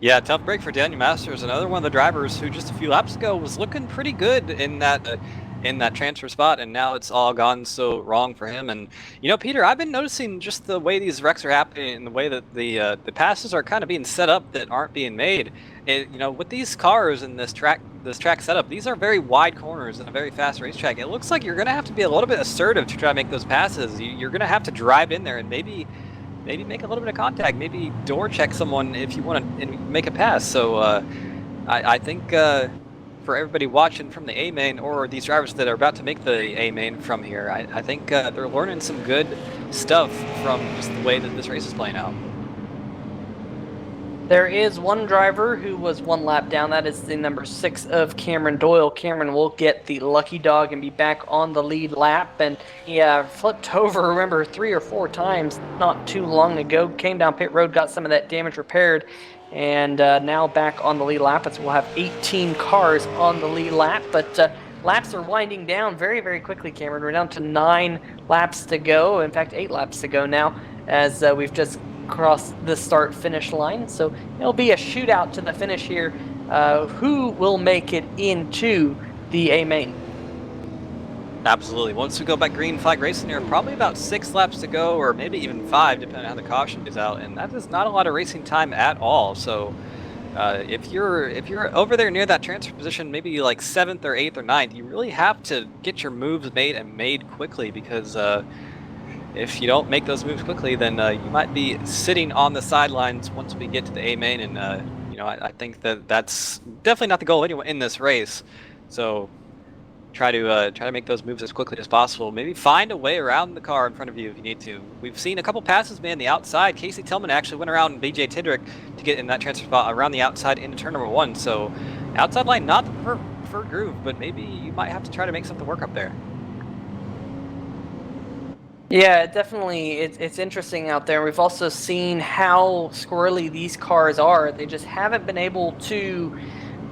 Yeah, tough break for Daniel Masters, another one of the drivers who just a few laps ago was looking pretty good in that transfer spot, and now it's all gone so wrong for him. And Peter, I've been noticing just the way these wrecks are happening and the way that the passes are kind of being set up that aren't being made. With these cars and this track setup, these are very wide corners and a very fast racetrack. It looks like you're going to have to be a little bit assertive to try to make those passes. You're going to have to drive in there and maybe make a little bit of contact, maybe door check someone if you want to make a pass. So I think for everybody watching from the A-main, or these drivers that are about to make the A-main from here, I think they're learning some good stuff from just the way that this race is playing out. There is one driver who was 1 lap down. That is the number 6 of Cameron Doyle. Cameron will get the lucky dog and be back on the lead lap. And he flipped over, remember, 3 or 4 times not too long ago. Came down pit road, got some of that damage repaired, and now back on the lead lap. We'll have 18 cars on the lead lap, but laps are winding down very, very quickly, Cameron. We're down to 9 laps to go. In fact, 8 laps to go now, as we've just cross the start-finish line. So it'll be a shootout to the finish here. Who will make it into the A-main? Absolutely. Once we go back green flag racing here, probably about 6 laps to go, or maybe even 5, depending on how the caution is out, and that is not a lot of racing time at all. So if you're over there near that transfer position, maybe like 7th or 8th or 9th, you really have to get your moves made, and made quickly, because if you don't make those moves quickly, then you might be sitting on the sidelines once we get to the A-main, and I think that's definitely not the goal anyway in this race. So try to make those moves as quickly as possible. Maybe find a way around the car in front of you if you need to. We've seen a couple passes made on the outside. Casey Tillman actually went around BJ Tidrick to get in that transfer spot around the outside into turn number 1. So outside line, not the preferred groove, but maybe you might have to try to make something work up there. Yeah, definitely. It's interesting out there. We've also seen how squirrely these cars are. They just haven't been able to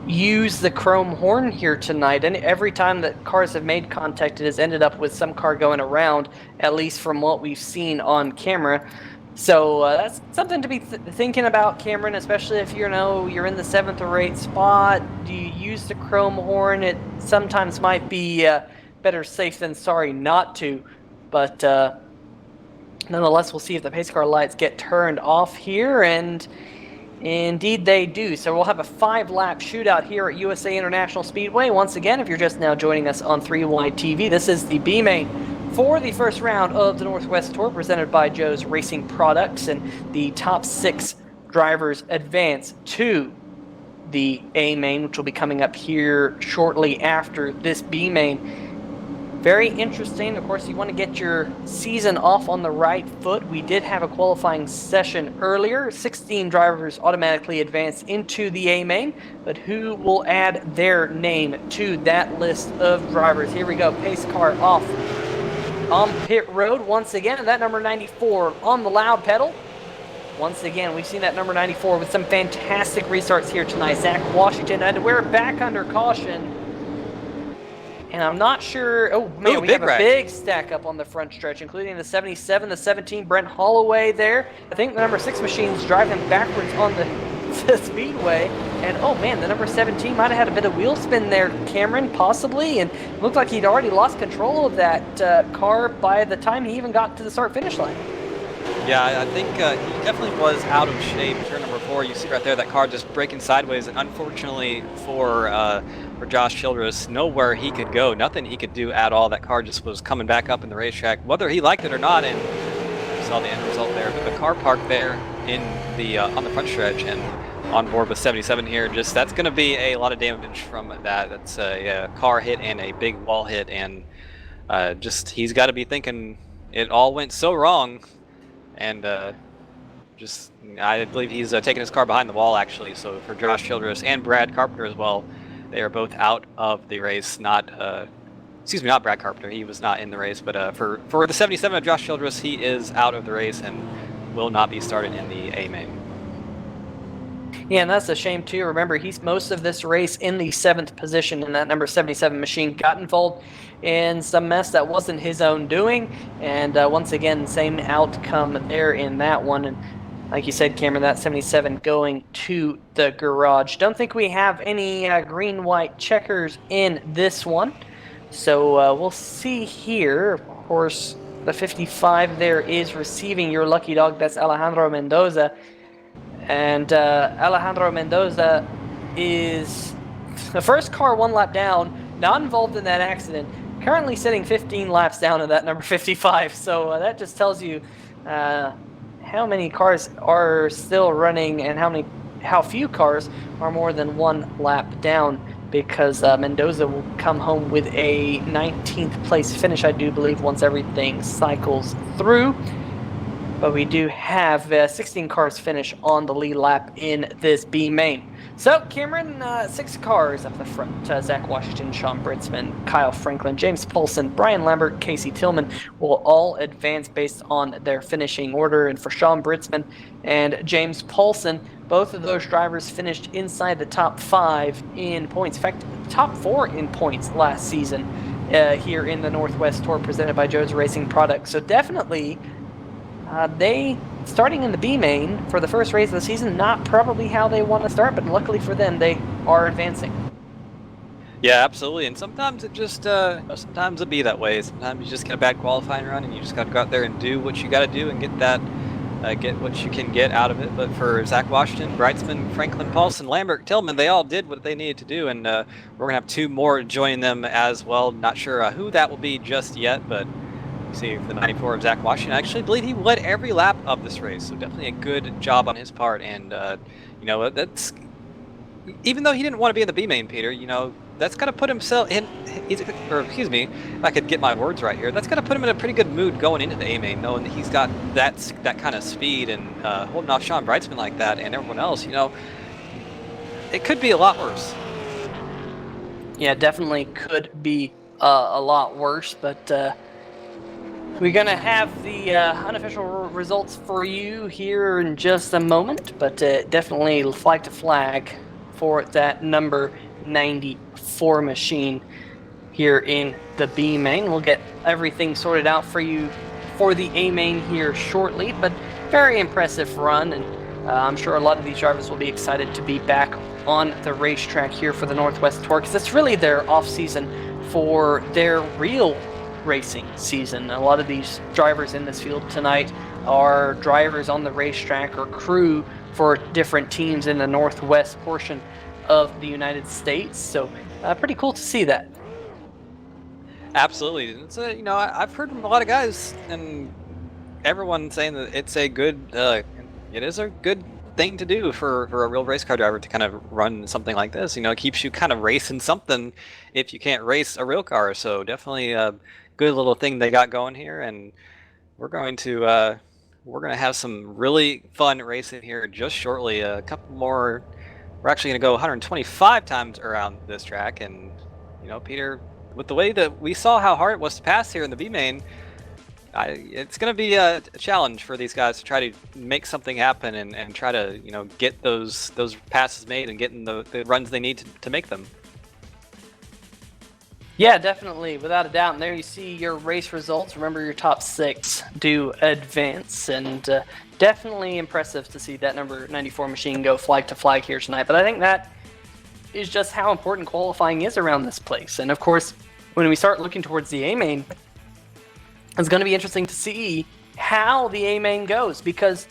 use the chrome horn here tonight. And every time that cars have made contact, it has ended up with some car going around, at least from what we've seen on camera. So that's something to be thinking about, Cameron, especially if you're in the 7th or 8th spot. Do you use the chrome horn? It sometimes might be better safe than sorry not to. But nonetheless, we'll see if the pace car lights get turned off here, and indeed they do. So we'll have a 5-lap shootout here at USA International Speedway. Once again, if you're just now joining us on 3 Wide TV, this is the B-main for the first round of the Northwest Tour, presented by Joe's Racing Products, and the top 6 drivers advance to the A-main, which will be coming up here shortly after this B-main. Very interesting. Of course, you want to get your season off on the right foot. We did have a qualifying session earlier. 16 drivers automatically advance into the A main, but who will add their name to that list of drivers? Here we go. Pace car off on pit road once again, and that number 94 on the loud pedal. Once again, we've seen that number 94 with some fantastic restarts here tonight. Zach Washington, and we're back under caution. And I'm not sure. Oh, man, we have a big stack up on the front stretch, including the 77, the 17, Brent Holloway there. I think the number 6 machine's driving backwards on the speedway. And, oh, man, the number 17 might have had a bit of wheel spin there, Cameron, possibly. And it looked like he'd already lost control of that car by the time he even got to the start-finish line. Yeah, I think he definitely was out of shape. Turn number 4, you see right there, that car just braking sideways. And unfortunately for Josh Childress, nowhere he could go, nothing he could do at all. That car just was coming back up in the racetrack, whether he liked it or not. And you saw the end result there. But the car parked there in the on the front stretch and on board with 77 here. Just that's going to be a lot of damage from that. That's a car hit and a big wall hit, and just he's got to be thinking it all went so wrong. And I believe he's taking his car behind the wall, actually. So for Josh Childress and Brad Carpenter as well, they are both out of the race. Not Brad Carpenter. He was not in the race. But for the 77 of Josh Childress, he is out of the race and will not be started in the A main. Yeah, and that's a shame too. Remember, he's most of this race in the 7th position, and that number 77 machine got involved in some mess that wasn't his own doing. And once again, same outcome there in that one. And like you said, Cameron, that 77 going to the garage. Don't think we have any green-white checkers in this one. So we'll see here. Of course, the 55 there is receiving your lucky dog. That's Alejandro Mendoza. And Alejandro Mendoza is the first car 1 lap down, not involved in that accident, currently sitting 15 laps down to that number 55. So that just tells you how many cars are still running and how few cars are more than 1 lap down, because Mendoza will come home with a 19th place finish, I do believe, once everything cycles through. But we do have 16 cars finish on the lead lap in this B main. So, Cameron, 6 cars up the front. Zach Washington, Sean Britzman, Kyle Franklin, James Paulson, Brian Lambert, Casey Tillman will all advance based on their finishing order. And for Sean Britzman and James Paulson, both of those drivers finished inside the top 5 in points. In fact, top 4 in points last season here in the NorthWest Tour presented by Joe's Racing Products. So definitely they, starting in the B main for the first race of the season, not probably how they want to start, but luckily for them, they are advancing. Yeah, absolutely. And sometimes it just, sometimes it be that way. Sometimes you just get a bad qualifying run and you just got to go out there and do what you got to do and get that, get what you can get out of it. But for Zach Washington, Breitzman, Franklin, Paulson, Lambert, Tillman, they all did what they needed to do. And we're going to have 2 more join them as well. Not sure who that will be just yet, but see the 94 of Zach Washington. I actually believe he led every lap of this race, so definitely a good job on his part. And you know, that's, even though he didn't want to be in the B main, Peter, you know, that's got to put himself in. Or excuse me, if I could get my words right here, that's got to put him in a pretty good mood going into the A main, knowing that he's got that kind of speed and holding off Sean Breitzman like that and everyone else. You know, it could be a lot worse. Yeah, definitely could be a lot worse, but. We're going to have the unofficial results for you here in just a moment, but definitely flag to flag for that number 94 machine here in the B main. We'll get everything sorted out for you for the A main here shortly, but very impressive run, and I'm sure a lot of these drivers will be excited to be back on the racetrack here for the NorthWest Tour, because it's really their off-season for their real racing season. A lot of these drivers in this field tonight are drivers on the racetrack or crew for different teams in the Northwest portion of the United States. So pretty cool to see that. Absolutely. It's you know, I've heard from a lot of guys and everyone saying that it's a good, it is a good thing to do for a real race car driver to kind of run something like this. You know, it keeps you kind of racing something if you can't race a real car. So definitely a good little thing they got going here, and we're going to have some really fun racing here just shortly. A couple more. We're actually going to go 125 times around this track, and you know, Peter, with the way that we saw how hard it was to pass here in the B main, it's going to be a challenge for these guys to try to make something happen and try to, you know, get those passes made and getting the runs they need to make them. Yeah, definitely, without a doubt. And there you see your race results. Remember, your top 6 do advance, and definitely impressive to see that number 94 machine go flag to flag here tonight. But I think that is just how important qualifying is around this place. And of course, when we start looking towards the A-main, it's going to be interesting to see how the A-main goes, because,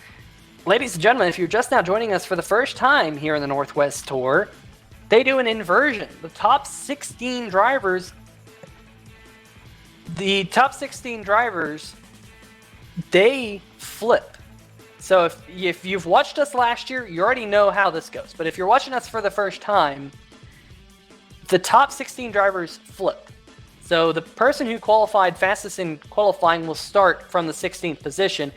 ladies and gentlemen, if you're just now joining us for the first time here in the Northwest Tour, they do an inversion. The top 16 drivers, they flip. So if you've watched us last year, you already know how this goes. But if you're watching us for the first time, the top 16 drivers flip. So the person who qualified fastest in qualifying will start from the 16th position.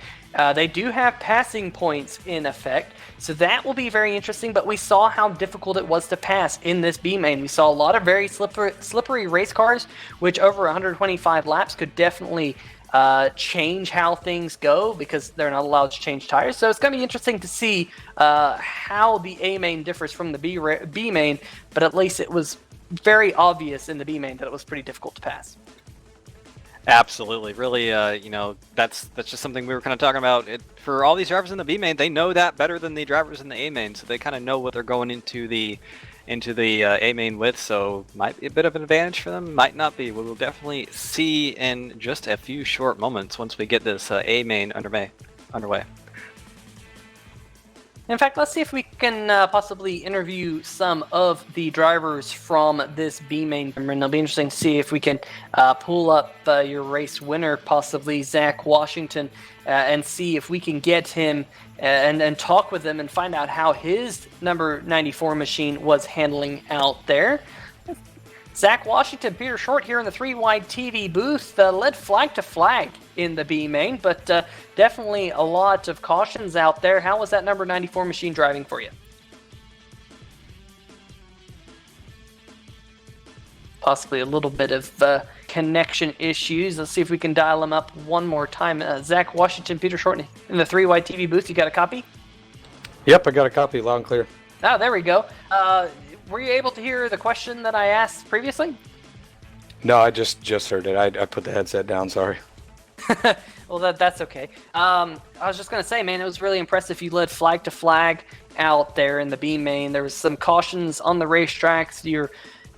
They do have passing points in effect, so that will be very interesting. But we saw how difficult it was to pass in this B main. We saw a lot of very slippery race cars, which over 125 laps could definitely change how things go, because they're not allowed to change tires. So it's going to be interesting to see how the A main differs from the B main, but at least it was very obvious in the B main that it was pretty difficult to pass. Absolutely, really, you know, that's just something we were kind of talking about. For all these drivers in the B main, they know that better than the drivers in the A main, so they kind of know what they're going into the A main with. So might be a bit of an advantage for them, might not be. We will definitely see in just a few short moments once we get this A main underway. In fact, let's see if we can possibly interview some of the drivers from this B main. And it'll be interesting to see if we can pull up your race winner, possibly Zach Washington, and see if we can get him and talk with him and find out how his number 94 machine was handling out there. Zach Washington, Peter Short here in the 3-wide TV booth, led flag to flag in the B main, but definitely a lot of cautions out there. How was that number 94 machine driving for you? Possibly a little bit of connection issues. Let's see if we can dial him up one more time. Zach Washington, Peter Short in the 3-wide TV booth. You got a copy? Yep, I got a copy, loud and clear. Oh, there we go. Were you able to hear the question that I asked previously? No, I just heard it. I put the headset down, sorry. Well, that's okay. I was just going to say, man, it was really impressive. You led flag to flag out there in the B main. There was some cautions on the racetracks. You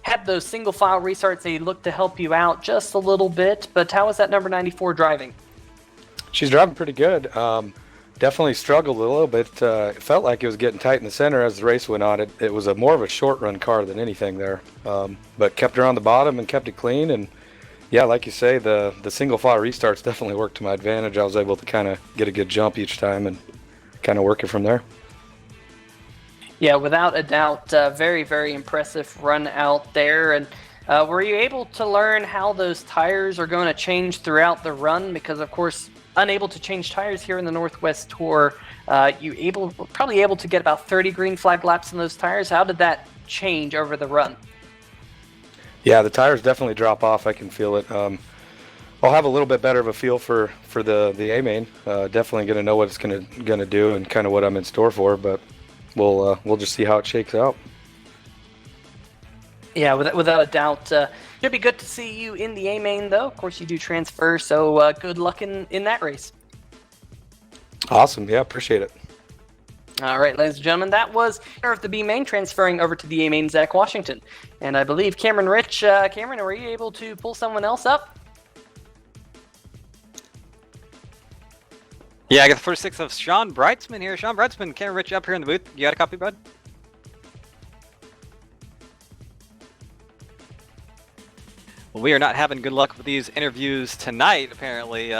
had those single file restarts. They looked to help you out just a little bit. But how was that number 94 driving? She's driving pretty good. Definitely struggled a little bit. It felt like it was getting tight in the center as the race went on. It was more of a short run car than anything there. But kept her on the bottom and kept it clean. And yeah, like you say, the single file restarts definitely worked to my advantage. I was able to kind of get a good jump each time and kind of work it from there. Yeah, without a doubt, very, very impressive run out there. And were you able to learn how those tires are going to change throughout the run? Because, of course, unable to change tires here in the Northwest Tour, probably able to get about 30 green flag laps in those tires. How did that change over the run? Yeah, the tires definitely drop off. I can feel it. I'll have a little bit better of a feel for the A main. Definitely going to know what it's going to do and kind of what I'm in store for. But we'll just see how it shakes out. Yeah, without a doubt. Should be good to see you in the A main, though. Of course, you do transfer, so good luck in that race. Awesome. Yeah, appreciate it. All right, ladies and gentlemen, that was of the B main transferring over to the A main, Zach Washington. And I believe Cameron Rich. Cameron, were you able to pull someone else up? Yeah, I got the first 6 of Sean Breitzman here. Sean Breitzman, Cameron Rich up here in the booth. You got a copy, bud? Well, we are not having good luck with these interviews tonight, apparently.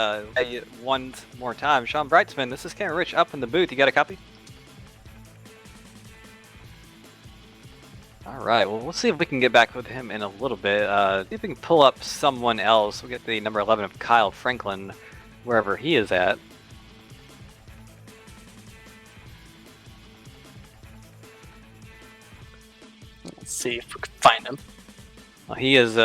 One more time. Sean Breitzman, this is Cameron Rich up in the booth. You got a copy? All right, well, we'll see if we can get back with him in a little bit. See if we can pull up someone else. We'll get the number 11 of Kyle Franklin, wherever he is at. Let's see if we can find him. Well, he is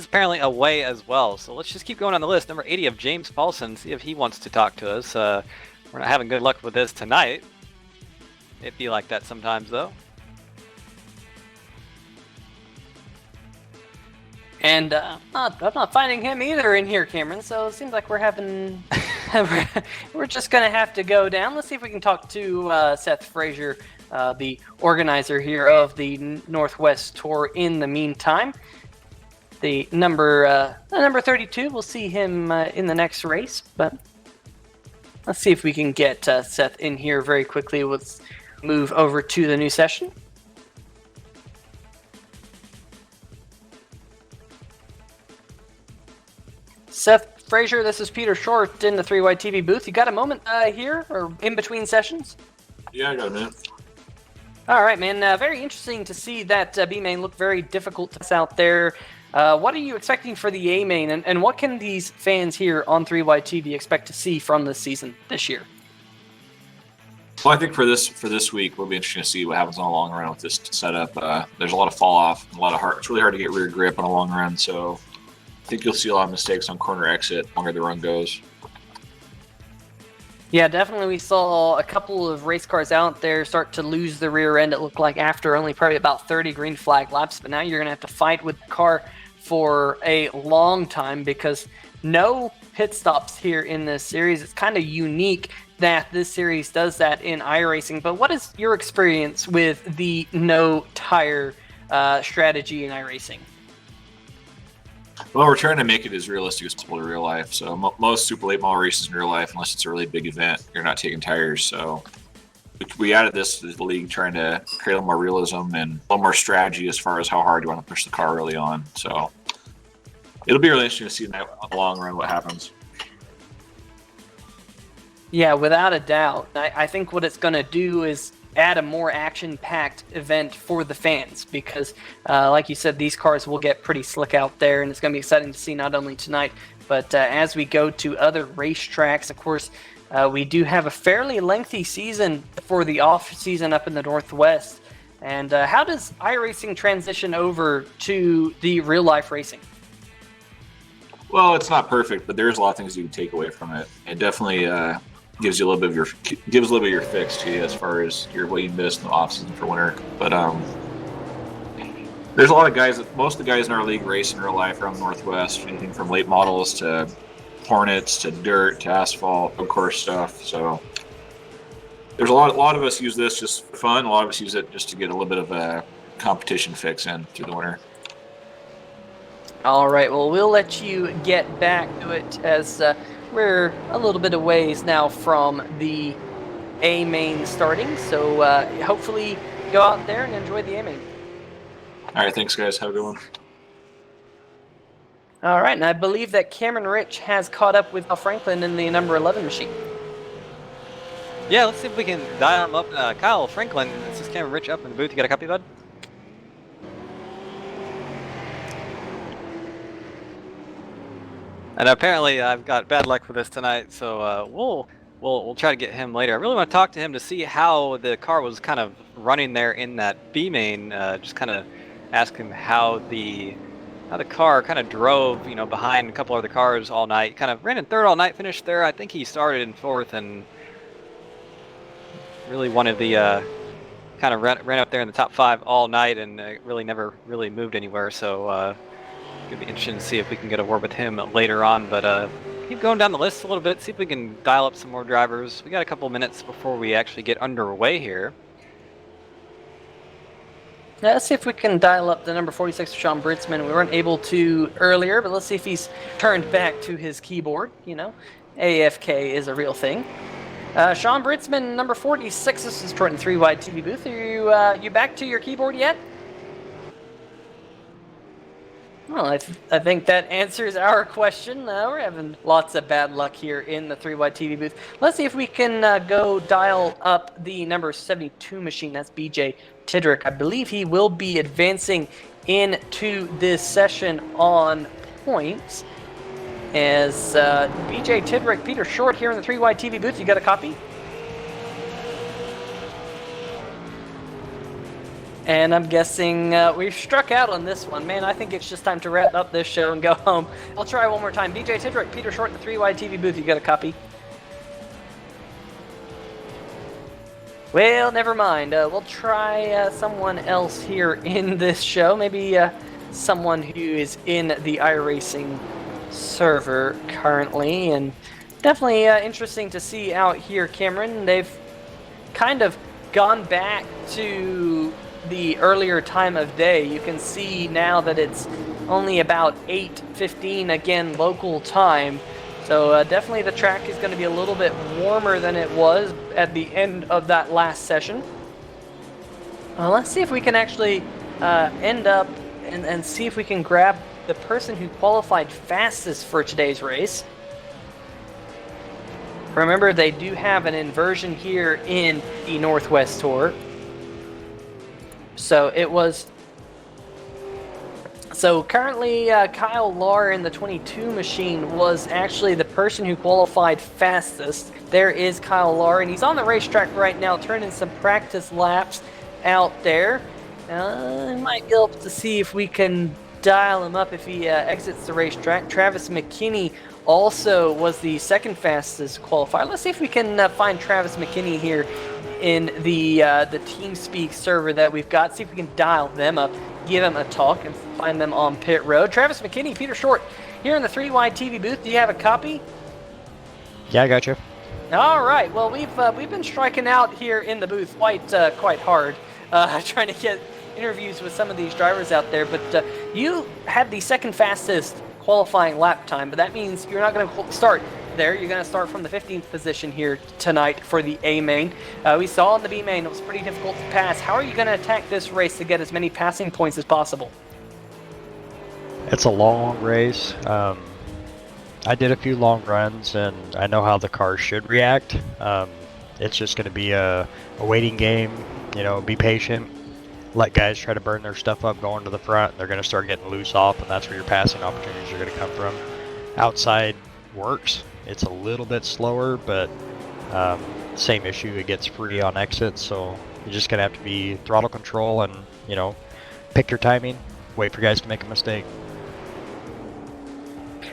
apparently away as well, so let's just keep going on the list. Number 80 of James Paulson, see if he wants to talk to us. We're not having good luck with this tonight. It'd be like that sometimes, though. And I'm not finding him either in here, Cameron. So it seems like we're having, we're just gonna have to go down. Let's see if we can talk to Seth Frazier, the organizer here of the NorthWest Tour. In the meantime, the number 32, we'll see him in the next race. But let's see if we can get Seth in here very quickly. Let's move over to the new session. Seth Frazier, this is Peter Short in the 3Y TV booth. You got a moment here, or in between sessions? Yeah, I got a minute. All right, man. Very interesting to see that B main look very difficult to pass out there. What are you expecting for the A main, and what can these fans here on 3Y TV expect to see from this season this year? Well, I think for this week, we'll be interesting to see what happens on a long run with this setup. There's a lot of fall off, a lot of hard. It's really hard to get rear grip on a long run, so I think you'll see a lot of mistakes on corner exit the longer the run goes. Yeah, definitely. We saw a couple of race cars out there start to lose the rear end, it looked like, after only probably about 30 green flag laps. But now you're going to have to fight with the car for a long time because no pit stops here in this series. It's kind of unique that this series does that in iRacing. But what is your experience with the no tire strategy in iRacing? Well, we're trying to make it as realistic as possible to real life. So most super late model races in real life, unless it's a really big event, you're not taking tires. So we added this to the league, trying to create a little more realism and a little more strategy as far as how hard you want to push the car early on. So it'll be really interesting to see in the long run what happens. Yeah, without a doubt. I think what it's going to do is add a more action-packed event for the fans because, like you said, these cars will get pretty slick out there, and it's going to be exciting to see not only tonight, but as we go to other racetracks. Of course, we do have a fairly lengthy season for the off-season up in the Northwest. And how does iRacing transition over to the real-life racing? Well, it's not perfect, but there's a lot of things you can take away from it. It definitely gives you a little bit of your fix to you as far as what you missed in the off season for winter. But there's a lot of guys. Most of the guys in our league race in real life around the Northwest. Anything from late models to Hornets to dirt to asphalt, of course, stuff. So there's a lot of us use this just for fun. A lot of us use it just to get a little bit of a competition fix in through the winter. All right, well, we'll let you get back to it as we're a little bit of ways now from the A main starting. So hopefully go out there and enjoy the A main. All right, thanks, guys. Have a good one. All right, and I believe that Cameron Rich has caught up with Kyle Franklin in the number 11 machine. Yeah, let's see if we can dial him up. Kyle Franklin, this is Cameron Rich up in the booth. You got a copy, bud? And apparently I've got bad luck with this tonight, so we'll try to get him later. I really want to talk to him to see how the car was kind of running there in that B main. Just kind of ask him how the car kind of drove, behind a couple other cars all night. Kind of ran in third all night, finished there. I think he started in fourth and really wanted the kind of ran up there in the top 5 all night and really never really moved anywhere. So. It'll be interesting to see if we can get a word with him later on, but keep going down the list a little bit, see if we can dial up some more drivers. We got a couple minutes before we actually get underway here. Yeah, let's see if we can dial up the number 46 of Sean Britzman. We weren't able to earlier, but let's see if he's turned back to his keyboard. AFK is a real thing. Sean Britzman, number 46, this is Troyton 3Y TV booth. Are you back to your keyboard yet? Well, I think that answers our question. We're having lots of bad luck here in the 3-wide TV booth. Let's see if we can go dial up the number 72 machine. That's BJ Tidrick. I believe he will be advancing into this session on points. As BJ Tidrick, Peter Short here in the 3-wide TV booth. You got a copy? And I'm guessing we've struck out on this one. Man, I think it's just time to wrap up this show and go home. I'll try one more time. BJ Tidrick, Peter Short in the 3-wide TV booth. You got a copy? Well, never mind. We'll try someone else here in this show. Maybe someone who is in the iRacing server currently. And definitely interesting to see out here, Cameron. They've kind of gone back to the earlier time of day. You can see now that it's only about 8:15 again local time. So definitely the track is going to be a little bit warmer than it was at the end of that last session. Let's see if we can actually end up and see if we can grab the person who qualified fastest for today's race. Remember, they do have an inversion here in the NorthWest Tour. So it was... So currently, Kyle Lahr in the 22 machine was actually the person who qualified fastest. There is Kyle Lahr, and he's on the racetrack right now, turning some practice laps out there. I might be able to see if we can dial him up if he exits the racetrack. Travis McKinney also was the second fastest qualifier. Let's see if we can find Travis McKinney here in the TeamSpeak server that we've got. See if we can dial them up, give them a talk, and find them on pit road. Travis McKinney, Peter Short, here in the 3-wide TV booth. Do you have a copy? Yeah, I got you. All right. Well, we've been striking out here in the booth quite hard, trying to get interviews with some of these drivers out there. But you had the second fastest qualifying lap time, but that means you're not going to start there. You're going to start from the 15th position here tonight for the A main. We saw in the B main it was pretty difficult to pass. How are you going to attack this race to get as many passing points as possible? It's a long race. I did a few long runs, and I know how the cars should react. It's just going to be a waiting game. You know, be patient. Let guys try to burn their stuff up going to the front. They're going to start getting loose off, and that's where your passing opportunities are going to come from. Outside works. It's a little bit slower, but same issue. It gets free on exit, so you're just going to have to be throttle control and, you know, pick your timing, wait for guys to make a mistake.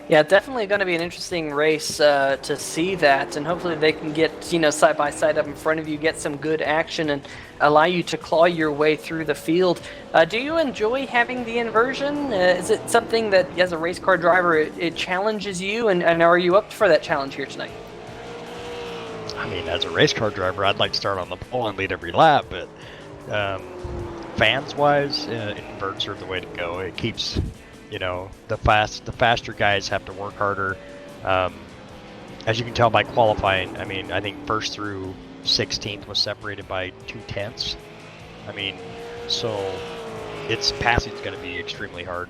Yeah, definitely going to be an interesting race to see that, and hopefully they can get, you know, side by side up in front of you, get some good action, and allow you to claw your way through the field. Do you enjoy having the inversion? Is it something that, as a race car driver, it challenges you, and are you up for that challenge here tonight? I mean, as a race car driver, I'd like to start on the pole and lead every lap, but fans-wise, inverts are the way to go. It keeps... You know, the faster guys have to work harder. As you can tell by qualifying, I mean, I think first through 16th was separated by 2/10. I mean, so passing's going to be extremely hard.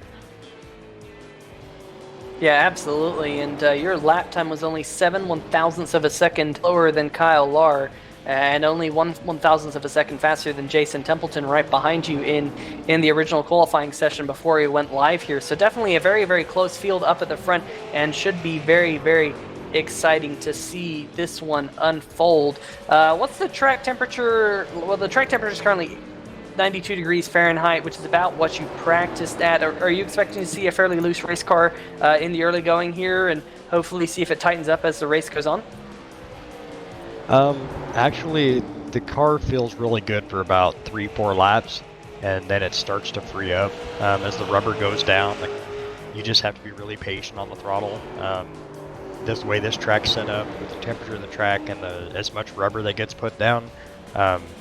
Yeah, absolutely. And your lap time was only 7/1000ths of a second lower than Kyle Lahr, and only 1/1000th of a second faster than Jason Templeton right behind you in the original qualifying session before he went live here. So definitely a very, very close field up at the front, and should be very, very exciting to see this one unfold. What's the track temperature? Well, the track temperature is currently 92 degrees Fahrenheit, which is about what you practiced at. Are you expecting to see a fairly loose race car in the early going here, and hopefully see if it tightens up as the race goes on? Actually, the car feels really good for about 3-4 laps, and then it starts to free up as the rubber goes down. Like, you just have to be really patient on the throttle. The way this track's set up, with the temperature of the track and as much rubber that gets put down,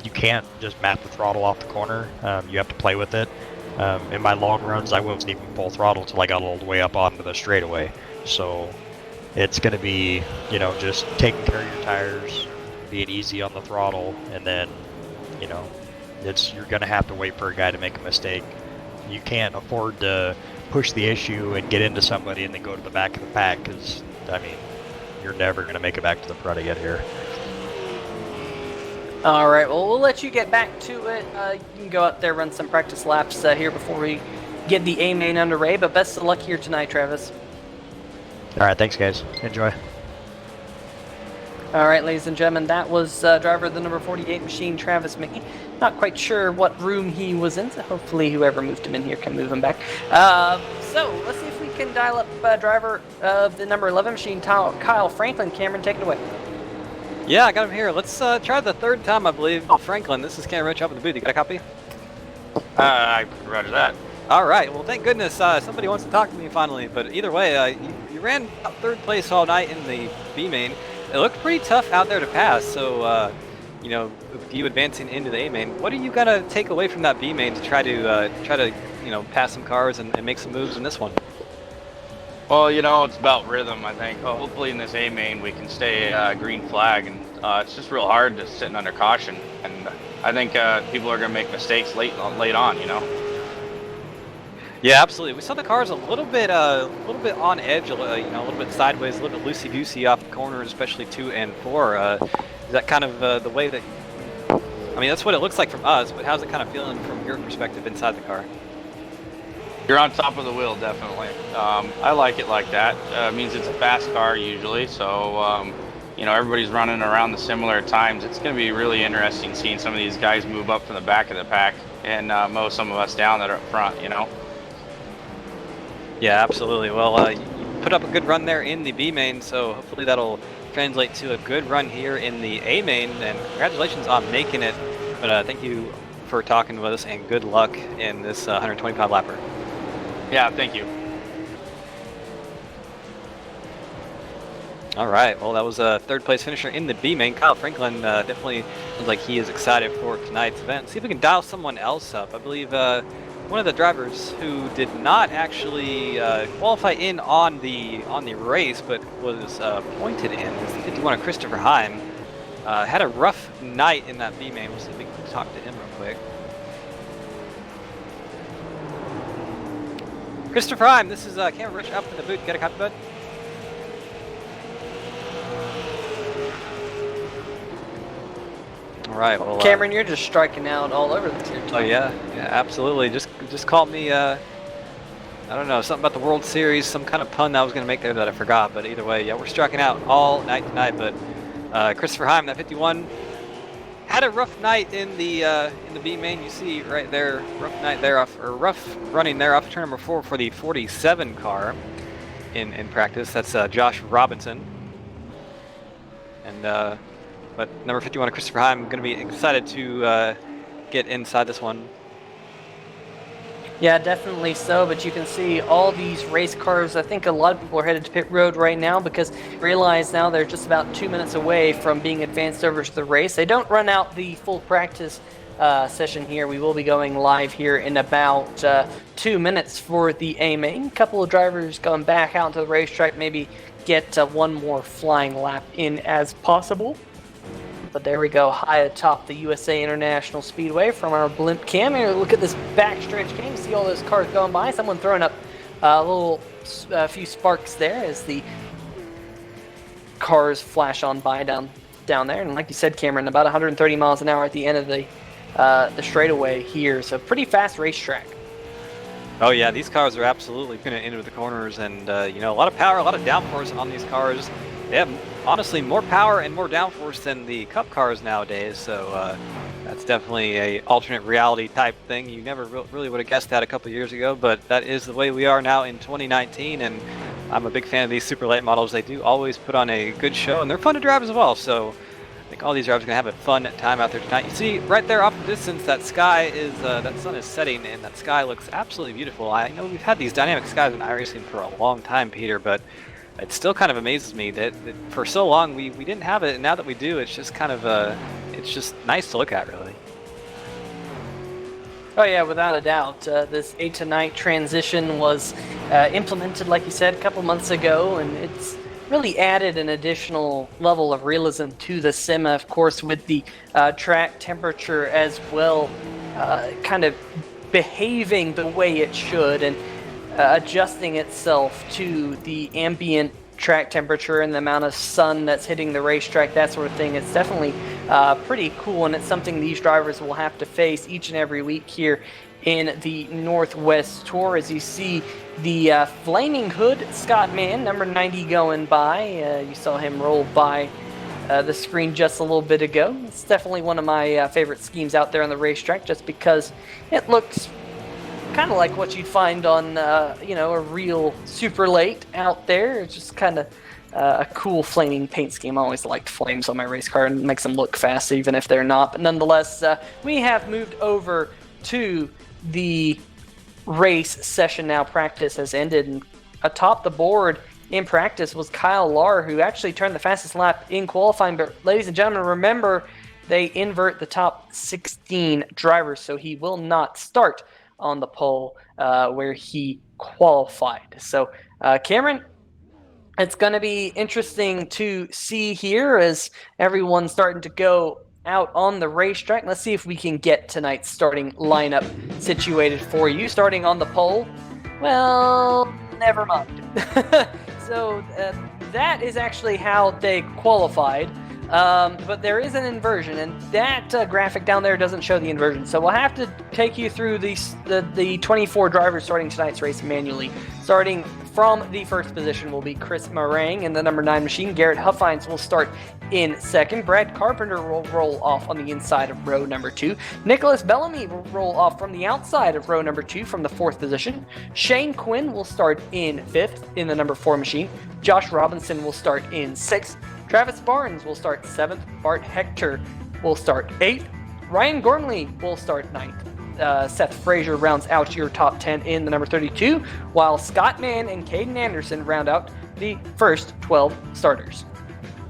you can't just map the throttle off the corner. You have to play with it. In my long runs, I wasn't even full throttle until I got all the way up onto the straightaway. So it's going to be, you know, just taking care of your tires, being easy on the throttle, and then, you know, you're going to have to wait for a guy to make a mistake. You can't afford to push the issue and get into somebody and then go to the back of the pack, because, I mean, you're never going to make it back to the front again here. All right, well, we'll let you get back to it. You can go out there, run some practice laps here before we get the A main underway, but best of luck here tonight, Travis. All right, thanks, guys. Enjoy. All right, ladies and gentlemen, that was driver of the number 48 machine, Travis Mckinney. Not quite sure what room he was in, so hopefully whoever moved him in here can move him back. So let's see if we can dial up driver of the number 11 machine, Kyle Franklin. Cameron, take it away. Yeah, I got him here. Let's try the third time, I believe. Franklin, this is Cameron Rich up in the booth. You got a copy? Roger that. All right. Well, thank goodness somebody wants to talk to me finally. But either way, you ran about third place all night in the B main. It looked pretty tough out there to pass. So, you know, with you advancing into the A main, what are you gonna take away from that B main to try to you know, pass some cars and make some moves in this one? Well, you know, it's about rhythm, I think. Hopefully in this A main we can stay green flag, and it's just real hard to sitting under caution. And I think people are gonna make mistakes late on, you know. Yeah, absolutely. We saw the cars a little bit on edge, you know, a little bit sideways, a little bit loosey-goosey off the corners, especially 2 and 4. Is that kind of the way that? I mean, that's what it looks like from us. But how's it kind of feeling from your perspective inside the car? You're on top of the wheel, definitely. I like it like that. It means it's a fast car usually, so you know, everybody's running around the similar times. It's going to be really interesting seeing some of these guys move up from the back of the pack and mow some of us down that are up front, you know. Yeah, absolutely. Well, you put up a good run there in the B main, so hopefully that'll translate to a good run here in the A main. And congratulations on making it. But thank you for talking with us, and good luck in this 125 lapper. Yeah, thank you. All right. Well, that was a third place finisher in the B main. Kyle Franklin definitely looks like he is excited for tonight's event. See if we can dial someone else up. I believe one of the drivers who did not actually qualify in on the race, but was pointed in, is the 51 of Christopher Heim. Had a rough night in that B main. We'll see if we can talk to him real quick. Christopher Heim, this is Cameron Rich up in the booth. Get a copy, bud? All right. Well, Cameron, you're just striking out all over the tier. Oh yeah, absolutely. Just call me. I don't know, something about the World Series, some kind of pun that I was going to make there that I forgot. But either way, yeah, we're striking out all night tonight. But Christopher Heim, that 51, had a rough night in the B main. You see right there, rough night there rough running there off turn number 4 for the 47 car in practice. That's Josh Robinson. And but number 51, Christopher Heim, going to be excited to get inside this one. Yeah, definitely so, but you can see all these race cars. I think a lot of people are headed to pit road right now because realize now they're just about 2 minutes away from being advanced over to the race. They don't run out the full practice session here. We will be going live here in about 2 minutes for the A main. A couple of drivers going back out to the racetrack, maybe get one more flying lap in as possible. But there we go, high atop the USA International Speedway from our blimp cam. Here, look at this backstretch cam. You see all those cars going by. Someone throwing up a few sparks there as the cars flash on by down there. And like you said, Cameron, about 130 miles an hour at the end of the straightaway here. So pretty fast racetrack. Oh yeah, these cars are absolutely going to enter the corners, and you know, a lot of power, a lot of downforce on these cars. They have honestly more power and more downforce than the Cup cars nowadays, so that's definitely a alternate reality type thing. You never really would have guessed that a couple years ago, but that is the way we are now in 2019, and I'm a big fan of these super late models. They do always put on a good show, and they're fun to drive as well, so I think all these drivers are going to have a fun time out there tonight. You see right there off the distance, that sky is, that sun is setting, and that sky looks absolutely beautiful. I know we've had these dynamic skies in iRacing for a long time, Peter, but it still kind of amazes me that for so long we didn't have it, and now that we do, it's just kind of it's just nice to look at, really. Oh yeah, without a doubt. This 8 to night transition was implemented, like you said, a couple months ago, and it's really added an additional level of realism to the sim, of course, with the track temperature as well, kind of behaving the way it should. And adjusting itself to the ambient track temperature and the amount of sun that's hitting the racetrack, that sort of thing. It's definitely pretty cool, and it's something these drivers will have to face each and every week here in the NorthWest Tour. As you see the Flaming Hood Scott Mann, number 90, going by. You saw him roll by the screen just a little bit ago. It's definitely one of my favorite schemes out there on the racetrack, just because it looks kind of like what you'd find on, a real super late out there. It's just kind of a cool flaming paint scheme. I always liked flames on my race car, and it makes them look fast even if they're not. But nonetheless, we have moved over to the race session now. Practice has ended, and atop the board in practice was Kyle Lahr, who actually turned the fastest lap in qualifying. But ladies and gentlemen, remember, they invert the top 16 drivers, so he will not start on the pole where he qualified. So Cameron, it's going to be interesting to see here as everyone's starting to go out on the racetrack. Let's see if we can get tonight's starting lineup situated for you. Starting on the pole, well, never mind. So that is actually how they qualified. But there is an inversion, and that graphic down there doesn't show the inversion. So we'll have to take you through the 24 drivers starting tonight's race manually. Starting from the first position will be Chris Marang in the number 9 machine. Garrett Huffines will start in second. Brad Carpenter will roll off on the inside of row number 2. Nicholas Bellamy will roll off from the outside of row number 2 from the 4th position. Shane Quinn will start in 5th in the number 4 machine. Josh Robinson will start in 6th. Travis Barnes will start 7th. Bart Hector will start 8th. Ryan Gormley will start 9th. Seth Frazier rounds out your top 10 in the number 32, while Scott Mann and Caden Anderson round out the first 12 starters.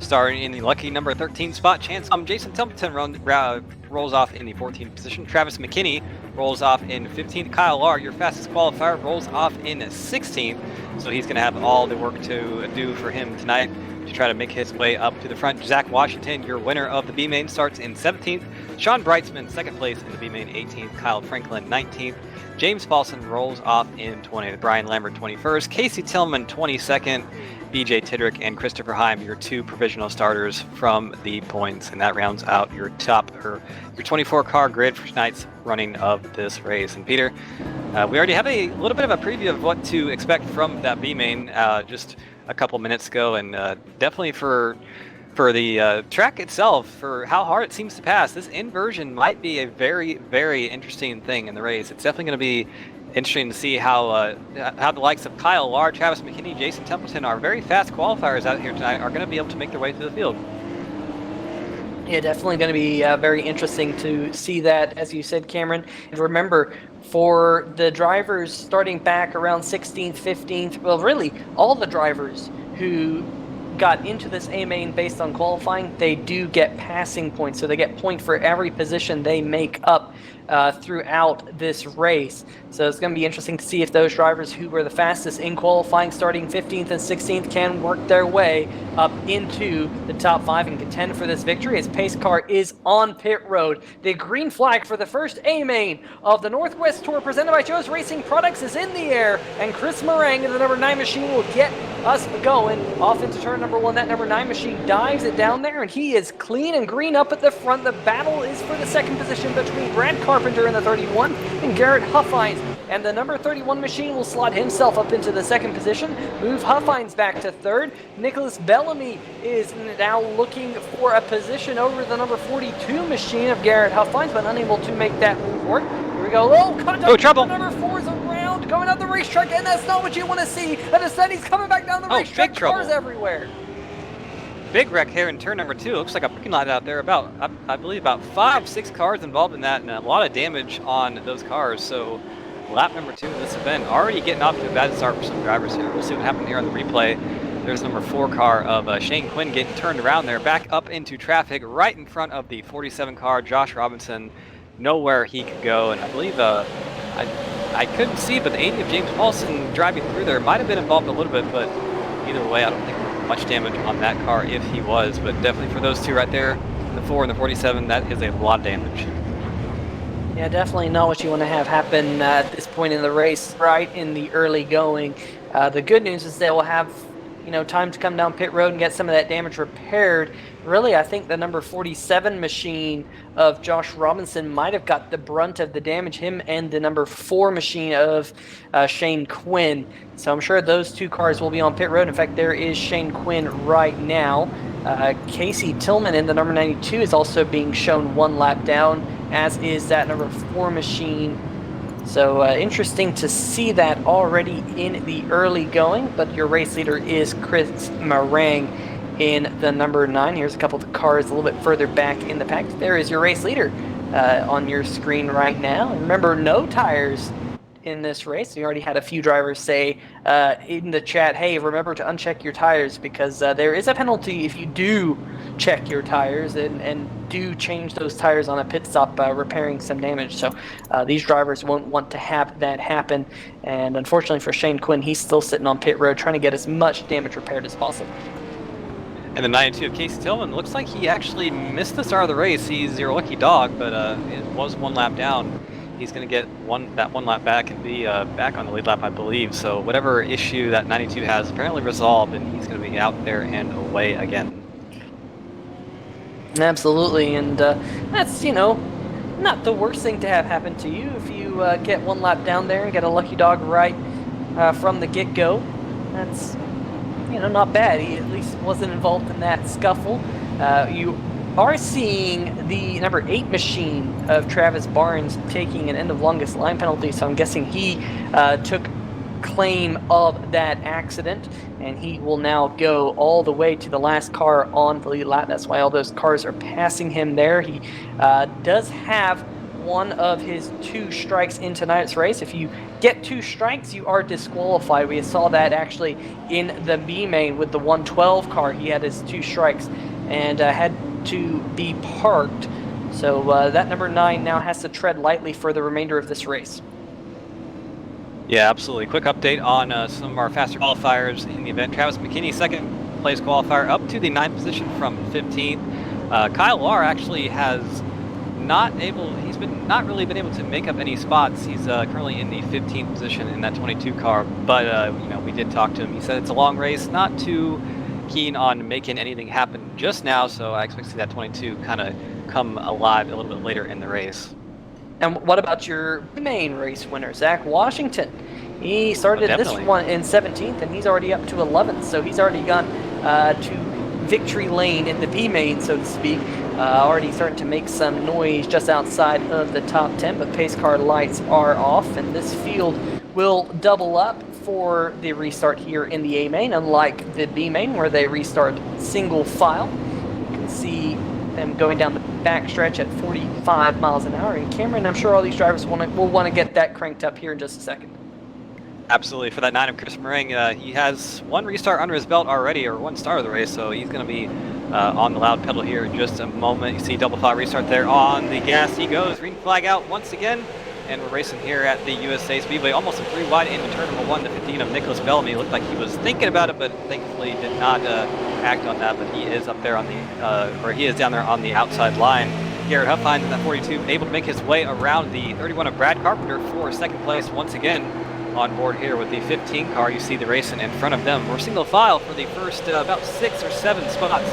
Starting in the lucky number 13 spot, Jason Templeton rolls off in the 14th position. Travis McKinney rolls off in 15th. Kyle Lahr, your fastest qualifier, rolls off in 16th. So he's going to have all the work to do for him tonight to try to make his way up to the front. Zach Washington, your winner of the B-Main, starts in 17th. Sean Brightsman, second place in the B-Main, 18th. Kyle Franklin, 19th. James Paulson rolls off in 20th. Brian Lambert, 21st. Casey Tillman, 22nd. BJ Tidrick and Christopher Heim, your 2 provisional starters from the points, and that rounds out your your 24-car grid for tonight's running of this race. And Peter, we already have a little bit of a preview of what to expect from that B-Main just a couple minutes ago, and definitely for the track itself, for how hard it seems to pass, this inversion might be a very, very interesting thing in the race. It's definitely going to be interesting to see how the likes of Kyle Lahr, Travis McKinney, Jason Templeton, our very fast qualifiers out here tonight, are going to be able to make their way through the field. Yeah, definitely going to be very interesting to see that, as you said, Cameron. And remember, for the drivers starting back around 16th, 15th, well, really, all the drivers who got into this A-Main based on qualifying, they do get passing points. So they get point for every position they make up throughout this race. So it's going to be interesting to see if those drivers who were the fastest in qualifying starting 15th and 16th can work their way up into the top 5 and contend for this victory, as pace car is on pit road. The green flag for the first A-Main of the NorthWest Tour presented by Joe's Racing Products is in the air, and Chris Marang in the number 9 machine will get us going off into turn number 1. That number 9 machine dives it down there, and he is clean and green up at the front. The battle is for the second position between Brad Carpenter in the 31 and Garrett Huffines, and the number 31 machine will slot himself up into the second position, move Huffines back to third. Nicholas Bellamy is now looking for a position over the number 42 machine of Garrett Huffines, but unable to make that move work. Here we go. Oh, contact. Oh, trouble. Number 4 is around, going up the racetrack, and that's not what you want to see. And instead he's coming back down the racetrack. Big trouble. Cars everywhere. Big wreck here in turn number 2. Looks like a parking lot out there. I believe about 5-6 cars involved in that, and a lot of damage on those cars. So lap number 2 of this event already getting off to a bad start for some drivers here. We'll see what happened here on the replay. There's number 4 car of Shane Quinn getting turned around there, back up into traffic right in front of the 47 car, Josh Robinson. Nowhere he could go, and I believe I couldn't see, but the 80 of James Paulson driving through there might have been involved a little bit, but either way, I don't think much damage on that car if he was, but definitely for those two right there, the 4 and the 47, that is a lot of damage. Yeah, definitely not what you want to have happen at this point in the race, right in the early going. The good news is they will have, time to come down pit road and get some of that damage repaired. Really, I think the number 47 machine of Josh Robinson might have got the brunt of the damage, him and the number 4 machine of Shane Quinn. So I'm sure those two cars will be on pit road. In fact, there is Shane Quinn right now. Casey Tillman in the number 92 is also being shown 1 lap down, as is that number 4 machine. So interesting to see that already in the early going, but your race leader is Chris Marang in the number 9. Here's a couple of the cars a little bit further back in the pack. There is your race leader on your screen right now. And remember, no tires in this race. We already had a few drivers say in the chat, hey, remember to uncheck your tires, because there is a penalty if you do check your tires and do change those tires on a pit stop, repairing some damage. So these drivers won't want to have that happen. And unfortunately for Shane Quinn, he's still sitting on pit road trying to get as much damage repaired as possible. And the 92 of Casey Tillman looks like he actually missed the start of the race. He's your lucky dog, but it was 1 lap down. He's going to get that 1 lap back and be back on the lead lap, I believe. So whatever issue that 92 has apparently resolved, and he's going to be out there and away again. Absolutely, and that's, not the worst thing to have happen to you. If you get 1 lap down there and get a lucky dog right from the get-go, that's, not bad. He at least wasn't involved in that scuffle. You are seeing the number 8 machine of Travis Barnes taking an end of longest line penalty, so I'm guessing he took claim of that accident, and he will now go all the way to the last car on the lead lap. That's why all those cars are passing him there. He does have 1 of his 2 strikes in tonight's race. If you get 2 strikes, you are disqualified. We saw that actually in the B main with the 112 car. He had his 2 strikes and had to be parked. So that number 9 now has to tread lightly for the remainder of this race. Yeah, absolutely. Quick update on some of our faster qualifiers in the event. Travis Mckinney, 2nd place qualifier, up to the 9th position from 15th. Kyle Larr actually has not really been able to make up any spots. He's currently in the 15th position in that 22 car, but we did talk to him. He said it's a long race, not too keen on making anything happen just now, so I expect to see that 22 kind of come alive a little bit later in the race. And what about your main race winner, Zach Washington? He started this one in 17th, and he's already up to 11th, so he's already gone to victory lane in the B main, so to speak. Already starting to make some noise just outside of the top 10, but pace car lights are off, and this field will double up for the restart here in the A main, unlike the B main where they restart single file. You can see them going down the backstretch at 45 miles an hour. And Cameron, I'm sure all these drivers will want to get that cranked up here in just a second. Absolutely. For that 9 of Chris Marang, he has 1 restart under his belt already, or 1 start of the race, so he's going to be on the loud pedal here in just a moment. You see double file restart there on the gas. He goes. Green flag out once again. And we're racing here at the USA Speedway, almost a 3 wide into turn number 1, the 15 of Nicholas Bellamy. Looked like he was thinking about it, but thankfully did not act on that. But he is up there on the, he is down there on the outside line. Garrett Huffines in that 42, able to make his way around the 31 of Brad Carpenter for 2nd place once again on board here with the 15 car. You see the racing in front of them. We're single file for the first about 6 or 7 spots.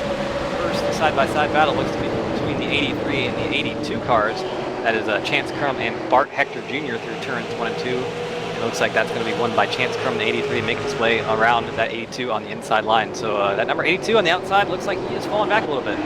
First side-by-side battle looks to be between the 83 and the 82 cars. That is Chance Crum and Bart Hector Jr. through turns 1 and 2. It looks like that's going to be won by Chance Crum, the 83, making his way around that 82 on the inside line. So that number 82 on the outside looks like he is falling back a little bit.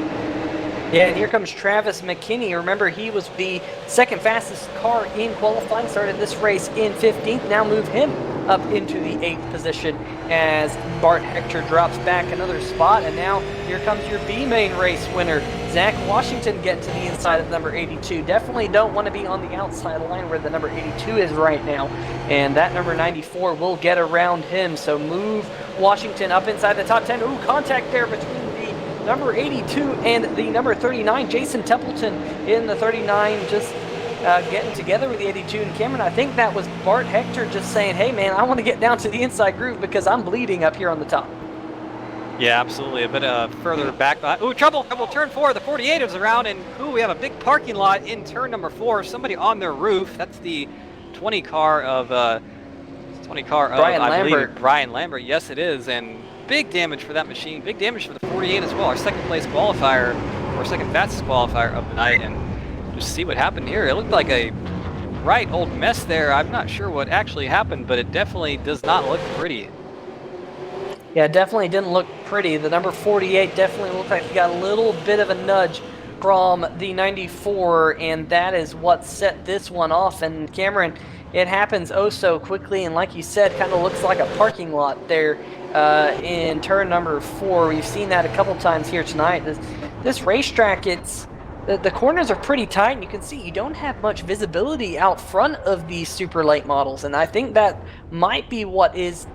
Yeah, and here comes Travis Mckinney. Remember, he was the 2nd fastest car in qualifying, started this race in 15th. Now move him up into the 8th position as Bart Hector drops back another spot. And now here comes your B main race winner, Zach Washington, getting to the inside of number 82. Definitely don't want to be on the outside line where the number 82 is right now. And that number 94 will get around him. So move Washington up inside the top 10. Ooh, contact there between number 82 and the number 39, Jason Templeton in the 39, just getting together with the 82. And Cameron, I think that was Bart Hector just saying, hey man, I want to get down to the inside groove because I'm bleeding up here on the top. Yeah, absolutely. A bit further back. Ooh, trouble! Trouble! Turn 4. The 48 is around, and ooh, we have a big parking lot in turn number 4. Somebody on their roof. That's the 20 car of Brian I Lambert. believe Brian Lambert. Yes, it is, and big damage for that machine. Big damage for the 48 as well. Our second place qualifier, or second fastest qualifier of the night, and just see what happened here. It looked like a right old mess there. I'm not sure what actually happened, but it definitely does not look pretty. Yeah, definitely didn't look pretty. The number 48 definitely looked like he got a little bit of a nudge from the 94, and that is what set this one off. And Cameron, it happens oh so quickly, and like you said, kind of looks like a parking lot there in turn number 4. We've seen that a couple times here tonight. This racetrack, the corners are pretty tight, and you can see you don't have much visibility out front of these super late models, and I think that might be what is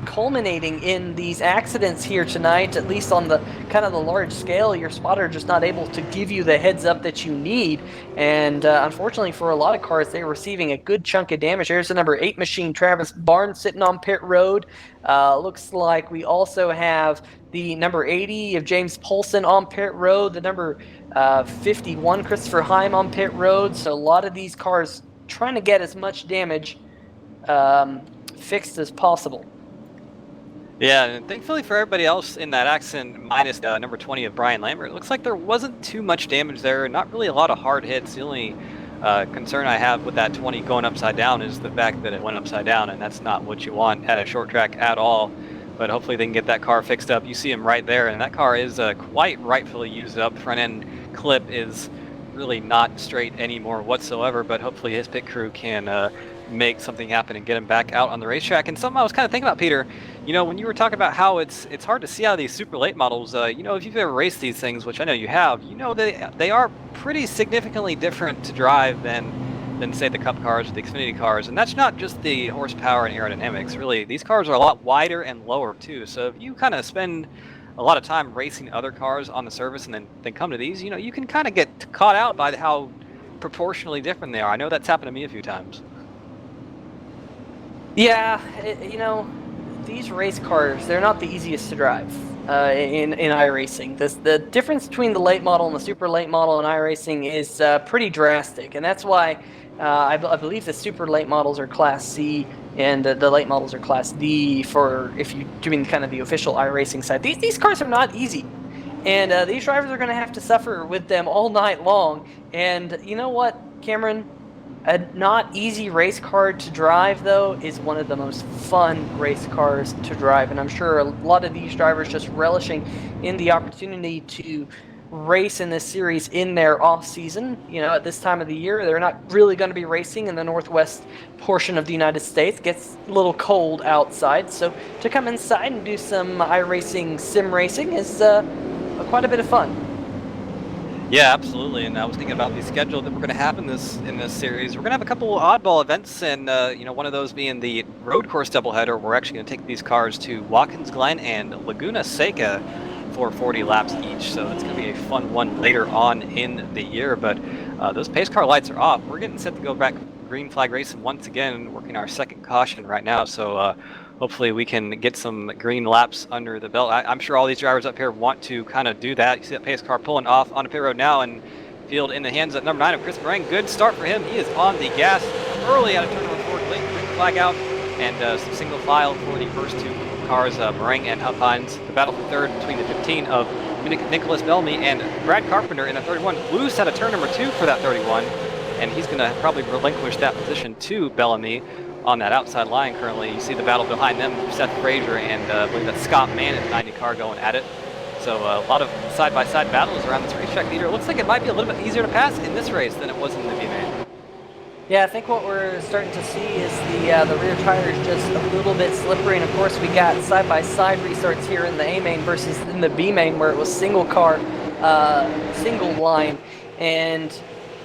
culminating in these accidents here tonight, at least on the kind of the large scale. Your spotter just not able to give you the heads up that you need, and unfortunately for a lot of cars, they're receiving a good chunk of damage. There's the number 8 machine, Travis Barnes, sitting on pit road. Looks like we also have the number 80 of James Paulson on pit road, the number 51 Christopher Heim on pit road. So a lot of these cars trying to get as much damage fixed as possible. Yeah, and thankfully for everybody else in that accident, minus number 20 of Brian Lambert, it looks like there wasn't too much damage there. Not really a lot of hard hits. The only concern I have with that 20 going upside down is the fact that it went upside down, and that's not what you want at a short track at all. But hopefully they can get that car fixed up. You see him right there, and that car is quite rightfully used up. Front end clip is really not straight anymore whatsoever, but hopefully his pit crew can make something happen and get him back out on the racetrack. And something I was kind of thinking about, Peter, you know, when you were talking about how it's hard to see how these super late models, you know, if you've ever raced these things, which I know you have, you know they are pretty significantly different to drive than say the Cup cars or the Xfinity cars. And that's not just the horsepower and aerodynamics. Really, these cars are a lot wider and lower too. So if you kind of spend a lot of time racing other cars on the surface and then come to these, you know, you can kind of get caught out by how proportionally different they are. I know that's happened to me a few times. Yeah, you know, these race cars, they're not the easiest to drive in iRacing. The difference between the late model and the super late model in iRacing is pretty drastic, and that's why I believe the super late models are Class C and the late models are Class D for if you're doing kind of the official iRacing side. These cars are not easy, and these drivers are going to have to suffer with them all night long. And you know what, Cameron? A not easy race car to drive, though, is one of the most fun race cars to drive. And I'm sure a lot of these drivers just relishing in the opportunity to race in this series in their off season. You know, at this time of the year, they're not really going to be racing in the northwest portion of the United States. It gets a little cold outside. So to come inside and do some iRacing sim racing is quite a bit of fun. Yeah, absolutely. And I was thinking about the schedule that we're going to have in this series. We're going to have a couple oddball events, and you know, one of those being the road course doubleheader. We're actually going to take these cars to Watkins Glen and Laguna Seca for 40 laps each. So it's going to be a fun one later on in the year. But those pace car lights are off. We're getting set to go back green flag racing once again, working our second caution right now. So hopefully we can get some green laps under the belt. I'm sure all these drivers up here want to kind of do that. You see that pace car pulling off on the pit road now, and field in the hands of number 9 of Chris Moraine. Good start for him. He is on the gas early out of turn number 4. Late green flag out, and some single file for the first two cars, Moraine and Huff Hines. The battle for third between the 15 of Nicholas Bellamy and Brad Carpenter in the 31. Loose out of turn number 2 for that 31, and he's going to probably relinquish that position to Bellamy on that outside line currently. You see the battle behind them, Seth Frazier and I believe that's Scott Mann in the 90 car going at it. So a lot of side-by-side battles around this racetrack leader. It looks like it might be a little bit easier to pass in this race than it was in the B-main. Yeah, I think what we're starting to see is the rear tires just a little bit slippery, and of course we got side-by-side restarts here in the A-main versus in the B-main where it was single car, single line, and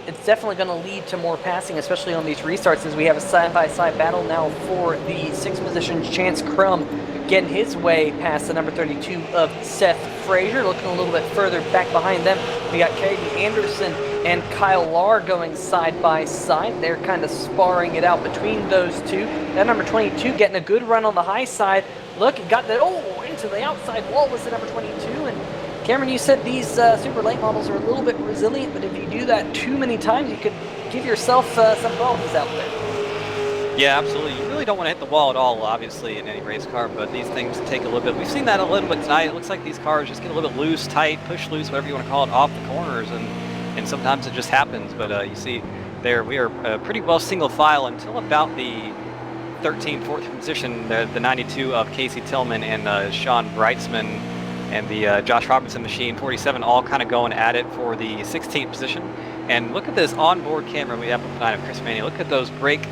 it's definitely going to lead to more passing, especially on these restarts, as we have a side-by-side battle now for the 6th position. Chance Crum getting his way past the number 32 of Seth Frazier. Looking a little bit further back behind them, we got Caden Anderson and Kyle Lahr going side by side. They're kind of sparring it out between those two. That number 22 getting a good run on the high side. Look, it got that, into the outside wall was the number 22. And Cameron, you said these super late models are a little bit resilient, but if you do that too many times, you could give yourself some problems out there. Yeah, absolutely. You really don't want to hit the wall at all, obviously, in any race car, but these things take a little bit. We've seen that a little bit tonight. It looks like these cars just get a little bit loose, tight, push loose, whatever you want to call it, off the corners, and sometimes it just happens. But you see there, we are pretty well single file until about the 13th, 14th position, the 92 of Casey Tillman and Sean Breitzman and the Josh Robertson machine, 47, all kind of going at it for the 16th position. And look at this onboard camera we have tonight of Chris Manny. Look at those brake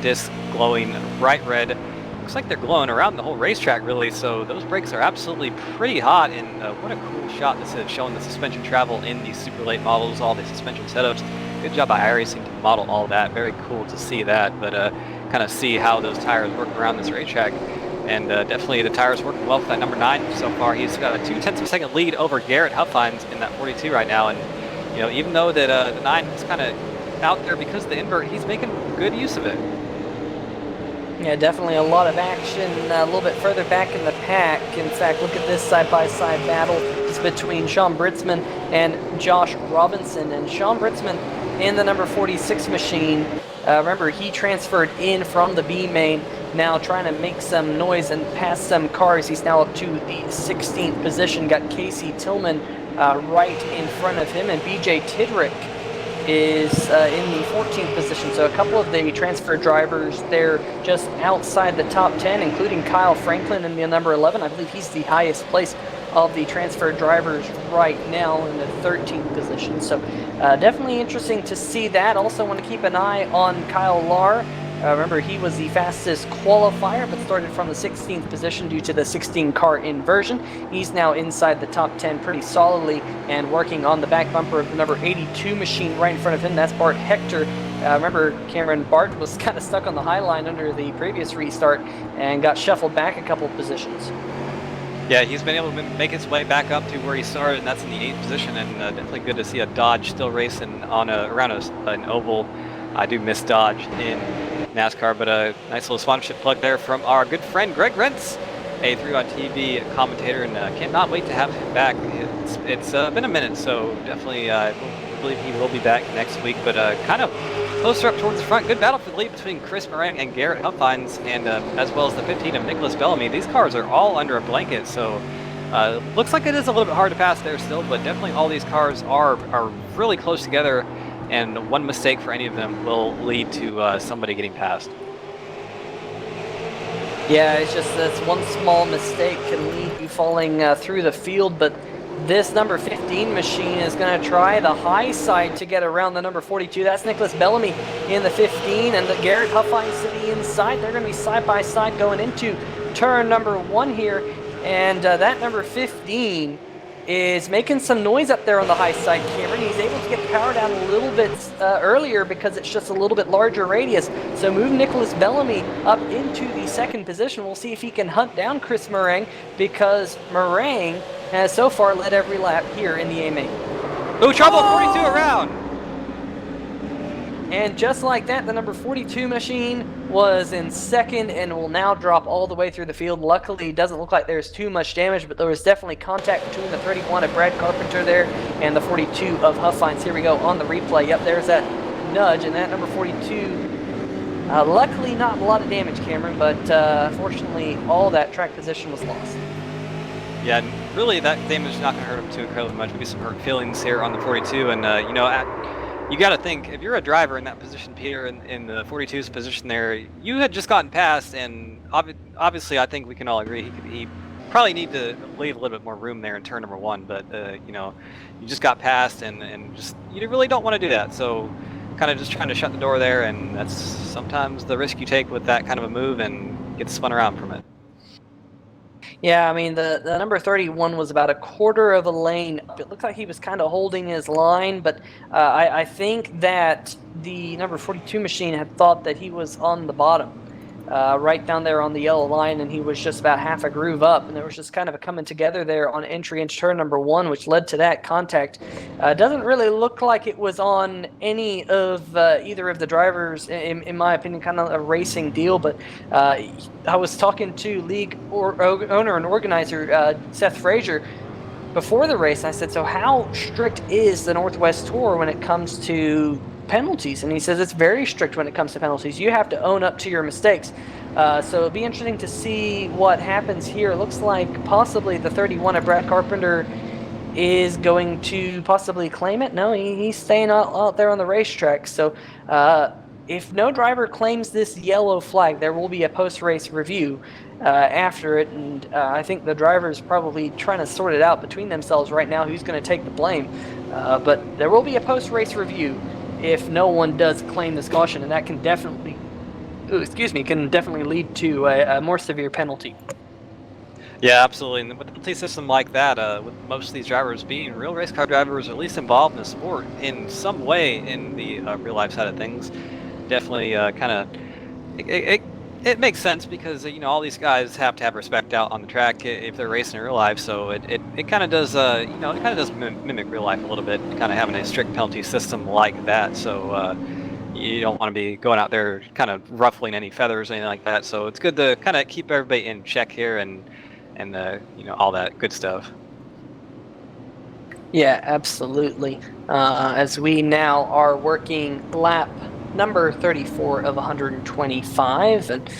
discs glowing bright red. Looks like they're glowing around the whole racetrack, really, so those brakes are absolutely pretty hot. And what a cool shot this is, showing the suspension travel in these super late models, all the suspension setups. Good job by iRacing to model all that. Very cool to see that, but kind of see how those tires work around this racetrack. And definitely the tires working well for that number 9 so far. He's got a 0.2 of a second lead over Garrett Huffines in that 42 right now. And you know, even though that the 9 is kind of out there because of the invert, he's making good use of it. Yeah, definitely a lot of action a little bit further back in the pack. In fact, look at this side-by-side battle. It's between Sean Britzman and Josh Robinson. And Sean Britzman in the number 46 machine. Remember, he transferred in from the B main, now trying to make some noise and pass some cars. He's now up to the 16th position. Got Casey Tillman right in front of him, and BJ Tidrick is in the 14th position. So a couple of the transfer drivers there just outside the top 10, including Kyle Franklin in the number 11. I believe he's the highest place of the transfer drivers right now in the 13th position. So definitely interesting to see that. Also want to keep an eye on Kyle Lahr. Remember, he was the fastest qualifier, but started from the 16th position due to the 16-car inversion. He's now inside the top 10 pretty solidly and working on the back bumper of the number 82 machine right in front of him. That's Bart Hector. Remember, Cameron, Bart was kind of stuck on the high line under the previous restart and got shuffled back a couple of positions. Yeah, he's been able to make his way back up to where he started, and that's in the 8th position. And definitely good to see a Dodge still racing on around an oval. I do miss Dodge in NASCAR, but a nice little sponsorship plug there from our good friend Greg Rentz, a 3 on TV commentator, and cannot wait to have him back. It's been a minute, so definitely I believe he will be back next week, but kind of closer up towards the front. Good battle for the lead between Chris Moran and Garrett Huffines, and as well as the 15 of Nicholas Bellamy. These cars are all under a blanket, so looks like it is a little bit hard to pass there still, but definitely all these cars are really close together, and one mistake for any of them will lead to somebody getting passed. Yeah, it's just that's one small mistake can lead you falling through the field, but this number 15 machine is going to try the high side to get around the number 42. That's Nicholas Bellamy in the 15, and the Garrett Huffines to the inside. They're going to be side by side going into turn number 1 here, and that number 15 is making some noise up there on the high side, Cameron. He's able to get the power down a little bit earlier because it's just a little bit larger radius. So move Nicholas Bellamy up into the 2nd position. We'll see if he can hunt down Chris Meringue, because Meringue has so far led every lap here in the A-Main. Ooh, trouble, 42 around! And just like that, the number 42 machine was in 2nd and will now drop all the way through the field. Luckily, it doesn't look like there's too much damage, but there was definitely contact between the 31 of Brad Carpenter there and the 42 of Huffines. Here we go on the replay. Yep, there's that nudge, and that number 42, luckily not a lot of damage, Cameron, but unfortunately all that track position was lost. Yeah, and really that damage is not going to hurt him too incredibly much. Maybe some hurt feelings here on the 42, and you know, you got to think, if you're a driver in that position, Peter, in the 42's position there, you had just gotten past, and obviously I think we can all agree he probably need to leave a little bit more room there in turn number 1, but you know, you just got past, and just you really don't want to do that. So kind of just trying to shut the door there, and that's sometimes the risk you take with that kind of a move and get spun around from it. Yeah, I mean, the number 31 was about a quarter of a lane. It looked like he was kind of holding his line, but I think that the number 42 machine had thought that he was on the bottom. right down there on the yellow line, and he was just about half a groove up, and there was just kind of a coming together there on entry into turn number 1, which led to that contact. Doesn't really look like it was on any of either of the drivers, in my opinion, kind of a racing deal, but I was talking to league owner and organizer Seth Frazier before the race, and I said, so how strict is the Northwest Tour when it comes to penalties? And he says it's very strict when it comes to penalties. You have to own up to your mistakes. So it'll be interesting to see what happens here. It looks like possibly the 31 of Brad Carpenter is going to possibly claim it. No, he's staying out there on the racetrack. So if no driver claims this yellow flag, there will be a post-race review after it, and I think the driver's probably trying to sort it out between themselves right now who's going to take the blame. But there will be a post-race review if no one does claim this caution, and that can definitely, lead to a more severe penalty. Yeah, absolutely. And with a penalty system like that, with most of these drivers being real race car drivers, or at least involved in the sport in some way in the real life side of things, definitely kind of it makes sense, because all these guys have to have respect out on the track if they're racing in real life. So it kind of does it kind of does mimic real life a little bit, kind of having a strict penalty system like that. So you don't want to be going out there kind of ruffling any feathers or anything like that. So it's good to kind of keep everybody in check here and all that good stuff. Yeah, absolutely. As we now are working lap number 34 of 125, and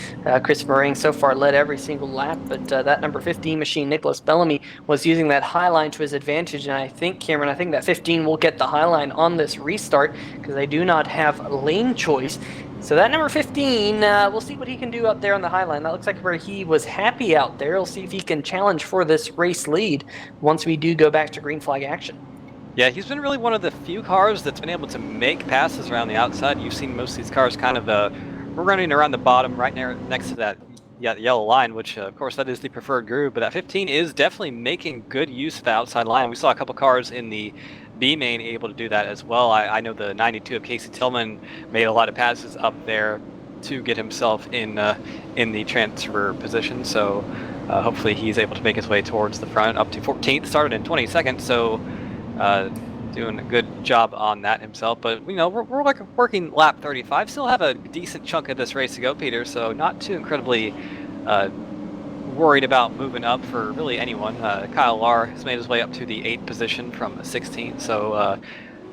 Chris Moraine so far led every single lap, but that number 15 machine, Nicholas Bellamy, was using that high line to his advantage, and I think, Cameron, that 15 will get the high line on this restart, because they do not have lane choice. So that number 15, we'll see what he can do up there on the high line. That looks like where he was happy out there. We'll see if he can challenge for this race lead once we do go back to green flag action. Yeah, he's been really one of the few cars that's been able to make passes around the outside. You've seen most of these cars kind of running around the bottom right next to that yellow line, which of course that is the preferred groove, but that 15 is definitely making good use of the outside line. We saw a couple cars in the B main able to do that as well. I know the 92 of Casey Tillman made a lot of passes up there to get himself in the transfer position, so hopefully he's able to make his way towards the front up to 14th, started in 22nd, so doing a good job on that himself. But we're working lap 35, still have a decent chunk of this race to go, Peter, so not too incredibly worried about moving up for really anyone. Kyle Lahr has made his way up to the 8th position from the 16th, so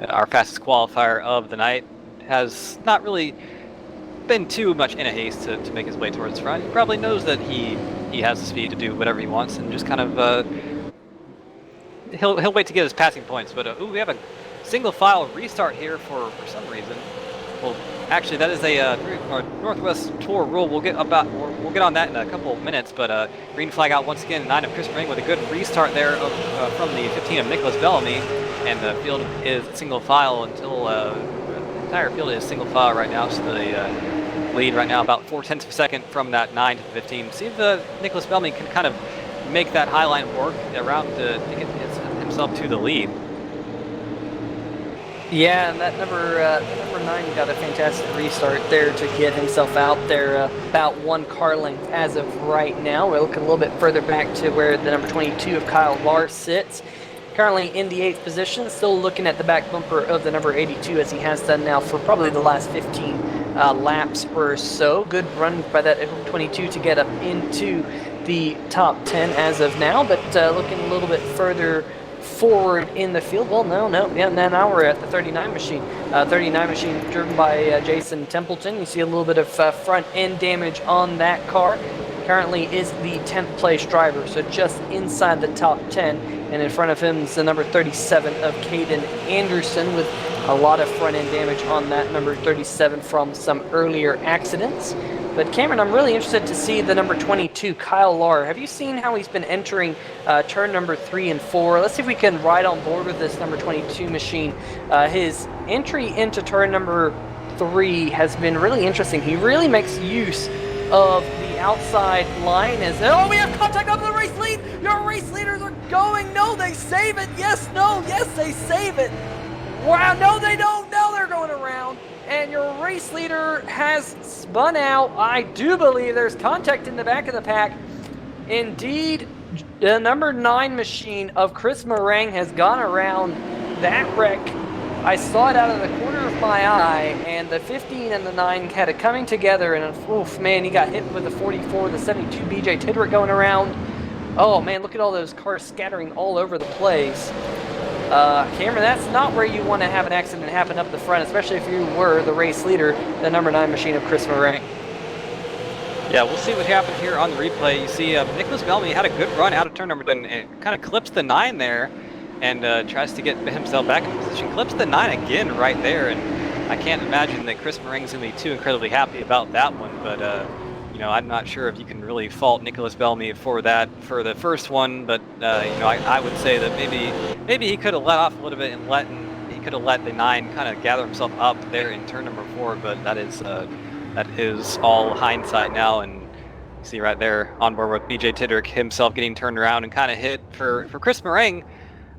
our fastest qualifier of the night has not really been too much in a haste to make his way towards the front. He probably knows that he has the speed to do whatever he wants, and just kind of he'll wait to get his passing points. But we have a single file restart here for some reason. Well, actually, that is a Northwest Tour rule. We'll get on that in a couple of minutes. But green flag out once again. 9 of Chris Moraine with a good restart there from the 15 of Nicholas Bellamy, and the field is single file until the entire field is single file right now. So the lead right now about 0.4 of a second from that 9 to 15. See if Nicholas Bellamy can kind of make that high line work around to get himself to the lead. Yeah, and that number 9 got a fantastic restart there to get himself out there about 1 car length as of right now. We're looking a little bit further back to where the number 22 of Kyle Lahr sits. Currently in the 8th position, still looking at the back bumper of the number 82, as he has done now for probably the last 15 laps or so. Good run by that 22 to get up into the top 10 as of now, but looking a little bit further forward in the field. Well, now we're at the 39 machine. 39 machine driven by Jason Templeton. You see a little bit of front end damage on that car. Currently is the 10th place driver, so just inside the top 10. And in front of him is the number 37 of Caden Anderson, with a lot of front end damage on that number 37 from some earlier accidents. But Cameron, I'm really interested to see the number 22, Kyle Lahr. Have you seen how he's been entering turn number 3 and 4? Let's see if we can ride on board with this number 22 machine. His entry into turn number 3 has been really interesting. He really makes use of the outside line as, oh, we have contact over the race lead. Your race leaders are going. No, they save it. Yes, no, yes, they save it. Wow, no, they don't. Now they're going around. and your race leader has spun out. I do believe there's contact in the back of the pack. Indeed, the number 9 machine of Chris Meringue has gone around that wreck. I saw it out of the corner of my eye, and the 15 and the 9 had it coming together, and oof, man, he got hit with the 44, the 72 BJ Tidrick going around. Oh man, look at all those cars scattering all over the place. Cameron, that's not where you want to have an accident happen up the front, especially if you were the race leader, the number 9 machine of Chris Meringue. Yeah, we'll see what happened here on the replay. You see Nicholas Bellamy had a good run out of turn number 10 and kind of clips the 9 there and tries to get himself back in position. Clips the 9 again right there, and I can't imagine that Chris Meringue's going to be too incredibly happy about that one, but you know, I'm not sure if you can really fault Nicholas Bellamy for that for the first one, but you know, I would say that maybe he could have let off a little bit and he could have let the 9 kind of gather himself up there in turn number 4, but that is all hindsight now, and you see right there on board with BJ Tidrick himself getting turned around and kind of hit for Chris Meringue.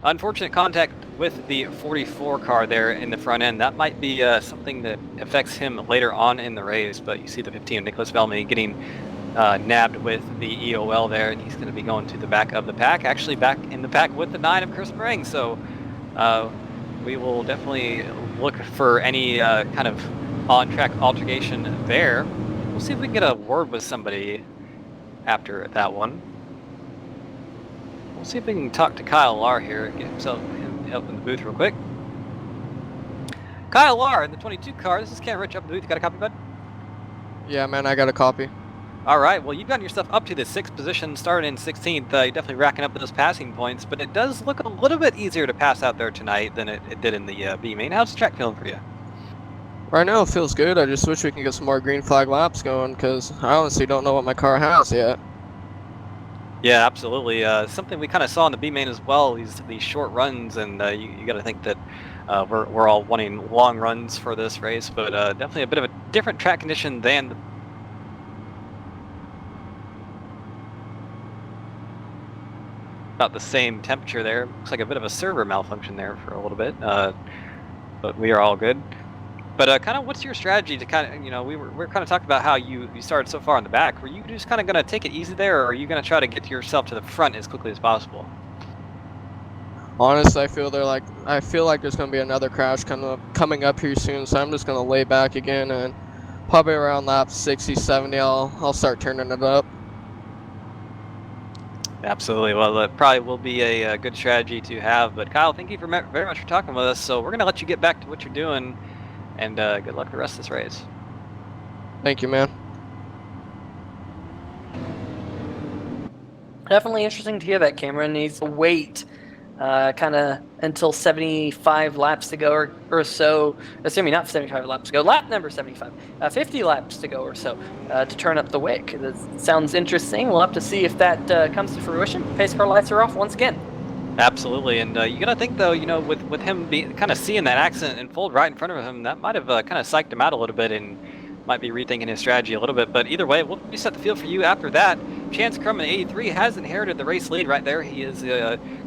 Unfortunate contact with the 44 car there in the front end. That might be something that affects him later on in the race, but you see the 15 Nicholas Bellamy getting nabbed with the EOL there, and he's going to be going to the back of the pack, actually back in the pack with the 9 of Chris Meringue. So we will definitely look for any kind of on-track altercation there. We'll see if we can get a word with somebody after that one. We'll see if we can talk to Kyle Lahr here, get himself up in the booth real quick. Kyle Lahr in the 22 car. This is Ken Rich up in the booth. You got a copy, bud? Yeah, man, I got a copy. All right. Well, you've gotten yourself up to the 6th position, started in 16th. You're definitely racking up those passing points, but it does look a little bit easier to pass out there tonight than it did in the B main. How's the track feeling for you? Right now, it feels good. I just wish we can get some more green flag laps going, because I honestly don't know what my car has yet. Yeah, absolutely. Something we kind of saw in the B main as well. These short runs, and you got to think that we're all wanting long runs for this race, but definitely a bit of a different track condition than about the same temperature there. Looks like a bit of a server malfunction there for a little bit, but we are all good. But kind of, what's your strategy to kind of, you know, we're kind of talking about how you started so far in the back. Were you just kind of going to take it easy there, or are you going to try to get yourself to the front as quickly as possible? Honestly, I feel like there's going to be another crash coming up here soon, so I'm just going to lay back again, and probably around lap 60, 70, I'll start turning it up. Absolutely. Well, that probably will be a good strategy to have. But Kyle, thank you very much for talking with us. So we're going to let you get back to what you're doing. And good luck the rest of this race. Thank you, man. Definitely interesting to hear that, Cameron. Needs to wait kind of until 75 laps to go or so. Assuming not 75 laps to go. Lap number 75. 50 laps to go or so to turn up the wick. That sounds interesting. We'll have to see if that comes to fruition. Pace car lights are off once again. Absolutely, and you gotta think though, you know, with him kind of seeing that accident unfold right in front of him, that might have kind of psyched him out a little bit and might be rethinking his strategy a little bit. But either way, we'll reset the field for you after that. Chance Crum in 83 has inherited the race lead right there. He is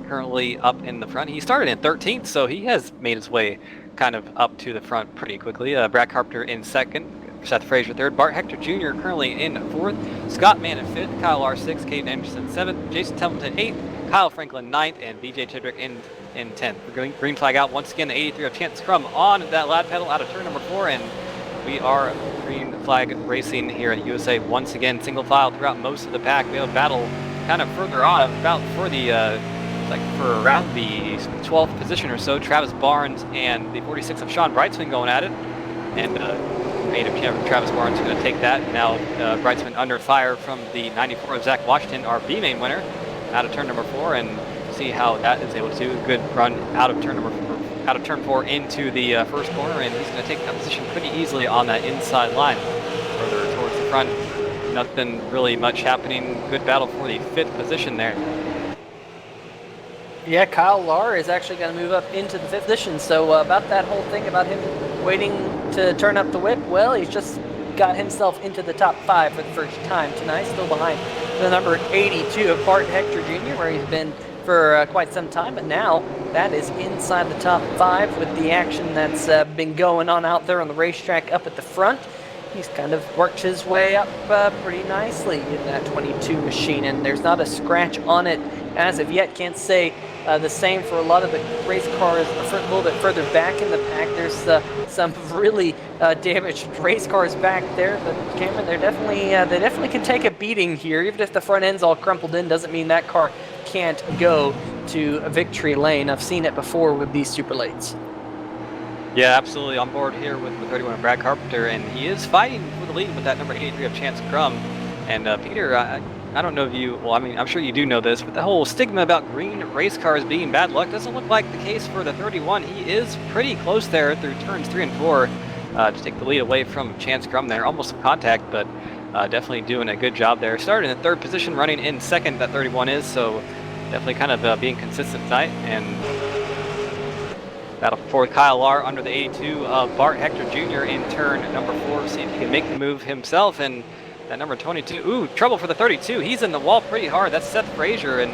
currently up in the front. He started in 13th, so he has made his way kind of up to the front pretty quickly. Brad Carpenter in 2nd, Seth Frazier 3rd, Bart Hector Jr. currently in 4th, Scott Mann in 5th, Kyle Lahr 6th, Caden Anderson 7th, Jason Templeton 8th, Kyle Franklin 9th, and BJ Tidrick in 10th. We're going green flag out once again. The 83 of Chance Crum on that lad pedal out of turn number 4, and we are green flag racing here at USA once again. Single file throughout most of the pack. We have a battle kind of further on, about for the for around the 12th position or so. Travis Barnes and the 46 of Sean Brightsman going at it, and 8 of Travis Barnes going to take that. Now Brightsman under fire from the 94 of Zach Washington, our B main winner, out of turn number 4, and see how that is able to do. Good run out of turn 4 into the first corner, and he's going to take that position pretty easily on that inside line. Further towards the front, nothing really much happening. Good battle for the 5th position there. Yeah, Kyle Lahr is actually going to move up into the 5th position. So about that whole thing about him waiting to turn up the whip, well, he's just got himself into the top 5 for the first time tonight, still behind the number 82 of Bart Hector Jr., where he's been for quite some time, but now that is inside the top 5 with the action that's been going on out there on the racetrack up at the front. He's kind of worked his way up pretty nicely in that 22 machine, and there's not a scratch on it as of yet. Can't say the same for a lot of the race cars a little bit further back in the pack. There's some really damaged race cars back there, but Cameron, they definitely can take a beating here. Even if the front end's all crumpled in, doesn't mean that car can't go to a victory lane. I've seen it before with these super lates. Yeah, absolutely on board here with the 31 of Brad Carpenter, and he is fighting for the lead with that number 83 of Chance Crum. And Peter, I don't know if you, well, I mean, I'm sure you do know this, but the whole stigma about green race cars being bad luck doesn't look like the case for the 31. He is pretty close there through turns 3 and 4 to take the lead away from Chance Crum there. Almost a contact, but definitely doing a good job there. Started in the 3rd position, running in 2nd, that 31 is, so definitely kind of being consistent tonight. And battle for Kyle Larr under the 82 of Bart Hector Jr. in turn number 4. See if he can make the move himself. And that number 22, ooh, trouble for the 32. He's in the wall pretty hard. That's Seth Frazier, and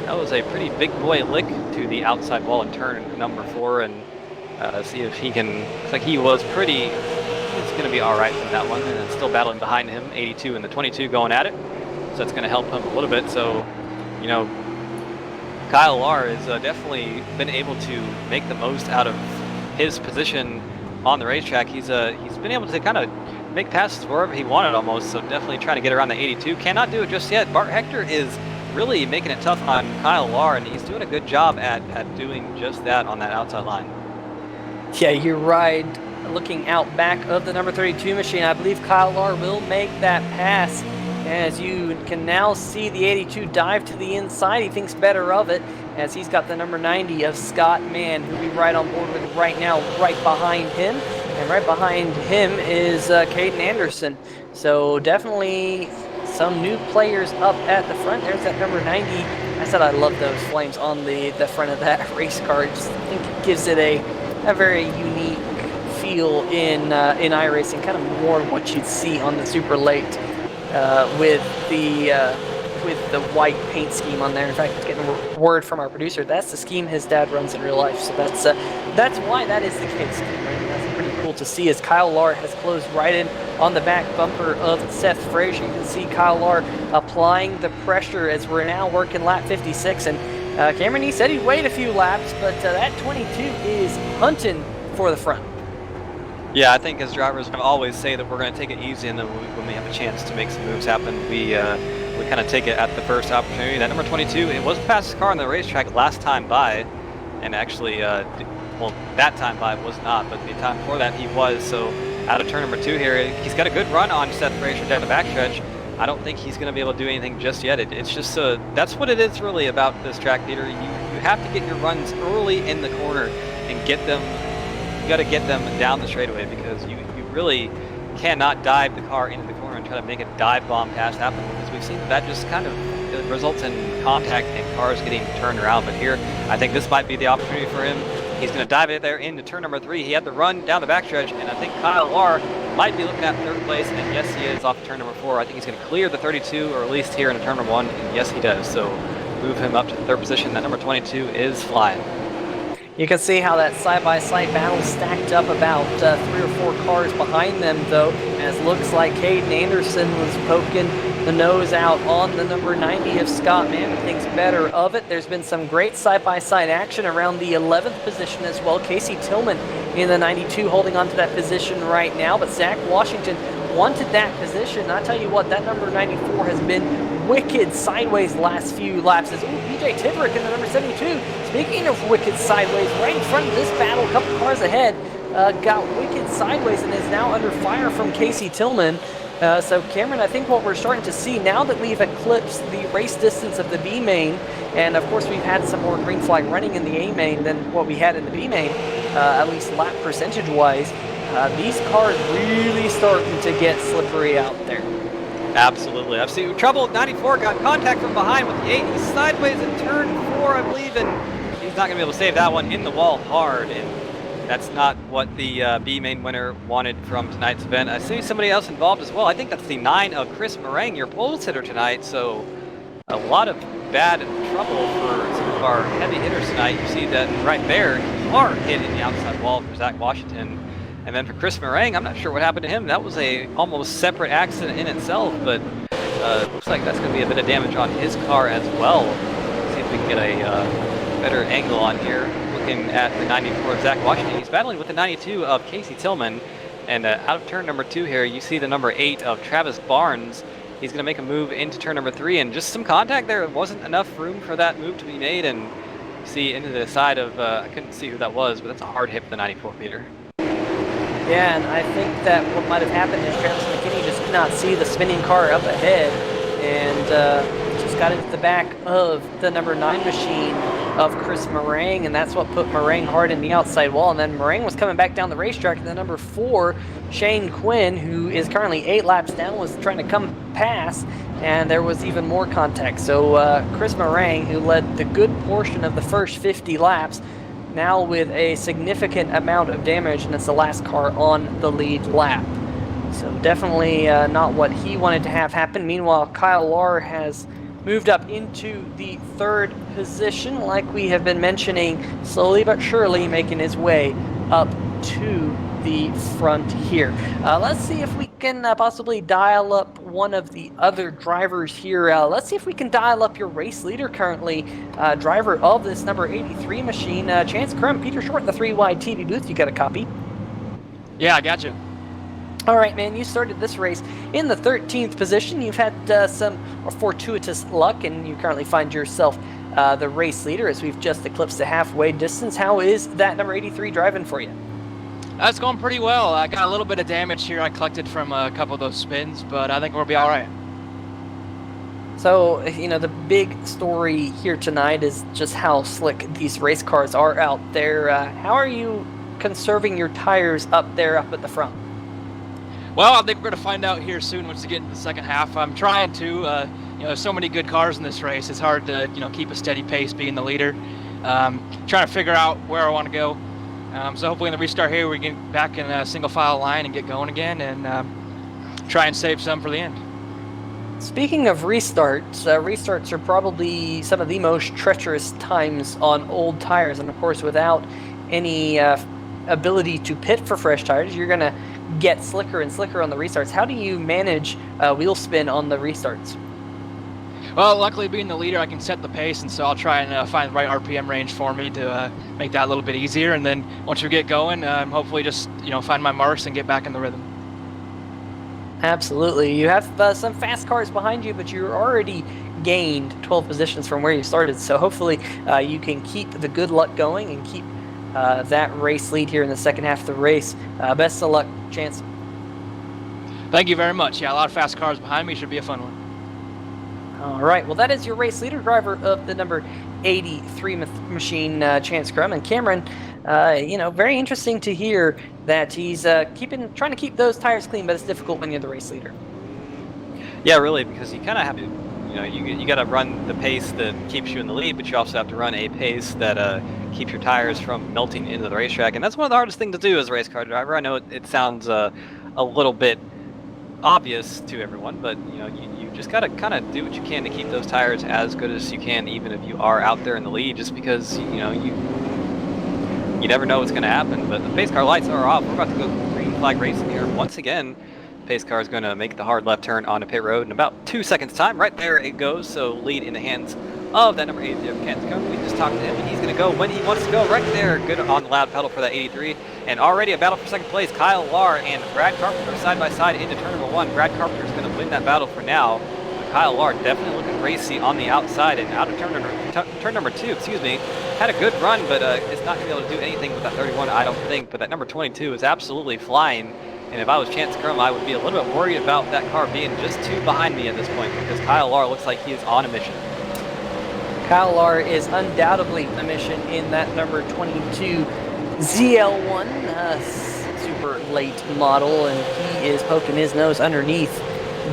that was a pretty big boy lick to the outside wall in turn number 4. And see if he can, looks like he was pretty, it's going to be all right from that one. And then still battling behind him, 82 and the 22 going at it. So that's going to help him a little bit. So, you know, Kyle Larr has definitely been able to make the most out of his position on the racetrack. He's been able to kind of make passes wherever he wanted almost, so definitely trying to get around the 82. Cannot do it just yet. Bart Hector is really making it tough on Kyle Larr, and he's doing a good job at doing just that on that outside line. Yeah, you're right. Looking out back of the number 32 machine, I believe Kyle Larr will make that pass. As you can now see the 82 dive to the inside, he thinks better of it as he's got the number 90 of Scott Mann, who we ride on board with right now, right behind him. And right behind him is Caden Anderson. So definitely some new players up at the front. There's that number 90. I said I love those flames on the front of that race car. I just think it gives it a very unique feel in iRacing, kind of more what you'd see on the Super Late. With the white paint scheme on there. In fact, getting a word from our producer, that's the scheme his dad runs in real life. So that's why that is the case. Right? That's pretty cool to see as Kyle Larr has closed right in on the back bumper of Seth Frazier. You can see Kyle Larr applying the pressure as we're now working lap 56. And Cameron, he said he'd wait a few laps, but that 22 is hunting for the front. Yeah, I think as drivers we always say that we're going to take it easy, and then when we have a chance to make some moves happen, we kind of take it at the first opportunity. That number 22, it was the fastest car on the racetrack last time by, and actually, well, that time by was not, but the time before that he was. So out of turn number 2 here, he's got a good run on Seth Frazier down the backstretch. I don't think he's going to be able to do anything just yet. It's just that's what it is really about this track, Peter. You have to get your runs early in the corner and get them. You got to get them down the straightaway, because you really cannot dive the car into the corner and try to make a dive bomb pass happen, because we've seen that just kind of results in contact and cars getting turned around. But here, I think this might be the opportunity for him. He's going to dive it there into turn number 3. He had the run down the backstretch, and I think Kyle Larr might be looking at 3rd place, and yes, he is off turn number 4. I think he's going to clear the 32, or at least here in turn number 1, and yes, he does. So move him up to the 3rd position. That number 22 is flying. You can see how that side-by-side battle stacked up about 3 or 4 cars behind them, though, as looks like Caden Anderson was poking the nose out on the number 90 of Scott Mann. Thinks better of it. There's been some great side-by-side action around the 11th position as well. Casey Tillman in the 92 holding on to that position right now, but Zach Washington wanted that position. I tell you what, that number 94 has been wicked sideways the last few laps. As BJ Tidrick in the number 72. Speaking of wicked sideways, right in front of this battle, a couple cars ahead, got wicked sideways and is now under fire from Casey Tillman. So Cameron, I think what we're starting to see now that we've eclipsed the race distance of the B main, and of course we've had some more green flag running in the A main than what we had in the B main, at least lap percentage wise, these cars really starting to get slippery out there. Absolutely. I've seen trouble. 94 got contact from behind with the 80 sideways in turn 4, I believe, and he's not going to be able to save that one in the wall hard, and that's not what the B main winner wanted from tonight's event. I see somebody else involved as well. I think that's the 9 of Chris Meringue, your pole sitter tonight, so a lot of bad trouble for some of our heavy hitters tonight. You see that right there, hard hit in the outside wall for Zach Washington. And then for Chris Meringue, I'm not sure what happened to him. That was a almost separate accident in itself, but looks like that's going to be a bit of damage on his car as well. Let's see if we can get a better angle on here. Looking at the 94 of Zach Washington, he's battling with the 92 of Casey Tillman. And out of turn number 2 here, you see the number 8 of Travis Barnes. He's going to make a move into turn number 3, and just some contact there. Wasn't enough room for that move to be made, and you see into the side of, I couldn't see who that was, but that's a hard hit for the 94 Peter. Yeah, and I think that what might have happened is Travis Mckinney just could not see the spinning car up ahead, and just got into the back of the number 9 machine of Chris Meringue, and that's what put Meringue hard in the outside wall. And then Meringue was coming back down the racetrack, and the number 4, Shane Quinn, who is currently 8 laps down, was trying to come past, and there was even more contact. So Chris Meringue, who led the good portion of the first 50 laps, now with a significant amount of damage, and it's the last car on the lead lap. So definitely not what he wanted to have happen. Meanwhile, Kyle Lahr has moved up into the 3rd position, like we have been mentioning, slowly but surely making his way up to the front here. Let's see if we can possibly dial up one of the other drivers here. Let's see if we can dial up your race leader currently, driver of this number 83 machine, Chance Crum. Peter Short, the 3 wide TV booth. You got a copy? Yeah, I got you. All right, man, you started this race in the 13th position. You've had some fortuitous luck, and you currently find yourself the race leader as we've just eclipsed the halfway distance. How is that number 83 driving for you? That's going pretty well. I got a little bit of damage here I collected from a couple of those spins, but I think we'll be all right. So, you know, the big story here tonight is just how slick these race cars are out there. How are you conserving your tires up there, up at the front? Well, I think we're going to find out here soon once we get into the second half. I'm trying to, you know, there's so many good cars in this race. It's hard to, you know, keep a steady pace being the leader. Trying to figure out where I want to go. So hopefully in the restart here we get back in a single file line and get going again, and try and save some for the end. Speaking of restarts, restarts are probably some of the most treacherous times on old tires, and of course without any ability to pit for fresh tires, you're going to get slicker and slicker on the restarts. How do you manage wheel spin on the restarts? Well, luckily being the leader, I can set the pace, and so I'll try and find the right RPM range for me to make that a little bit easier. And then once we get going, hopefully just, you know, find my marks and get back in the rhythm. Absolutely. You have some fast cars behind you, but you're already gained 12 positions from where you started. So hopefully you can keep the good luck going and keep that race lead here in the second half of the race. Best of luck, Chance. Thank you very much. Yeah, a lot of fast cars behind me. Should be a fun one. All right. Well, that is your race leader, driver of the number 83 machine, Chance Crum. And Cameron, you know, very interesting to hear that he's trying to keep those tires clean, but it's difficult when you're the race leader. Yeah, really, because you kind of have to, you know, you got to run the pace that keeps you in the lead, but you also have to run a pace that keeps your tires from melting into the racetrack, and that's one of the hardest things to do as a race car driver. I know it sounds a little bit obvious to everyone, but you know, you just got to kind of do what you can to keep those tires as good as you can, even if you are out there in the lead, just because, you know, you never know what's going to happen. But the pace car lights are off. We're about to go green flag racing here once again. Pace car is going to make the hard left turn onto pit road in about 2 seconds time. Right there it goes. So lead in the hands of that number 83 of Kent Cook. We just talked to him, and he's going to go when he wants to go. Right there, good on the loud pedal for that 83. And already a battle for second place. Kyle Lahr and Brad Carpenter side by side into turn number 1. Brad Carpenter is going to win that battle for now. But Kyle Lahr definitely looking racy on the outside and out of turn number 2. Excuse me. Had a good run, but it's not going to be able to do anything with that 31, I don't think. But that number 22 is absolutely flying. And if I was Chance Crum, I would be a little bit worried about that car being just 2 behind me at this point, because Kyle Lahr looks like he is on a mission. Kyle Lahr is undoubtedly a mission in that number 22 ZL1 super late model, and he is poking his nose underneath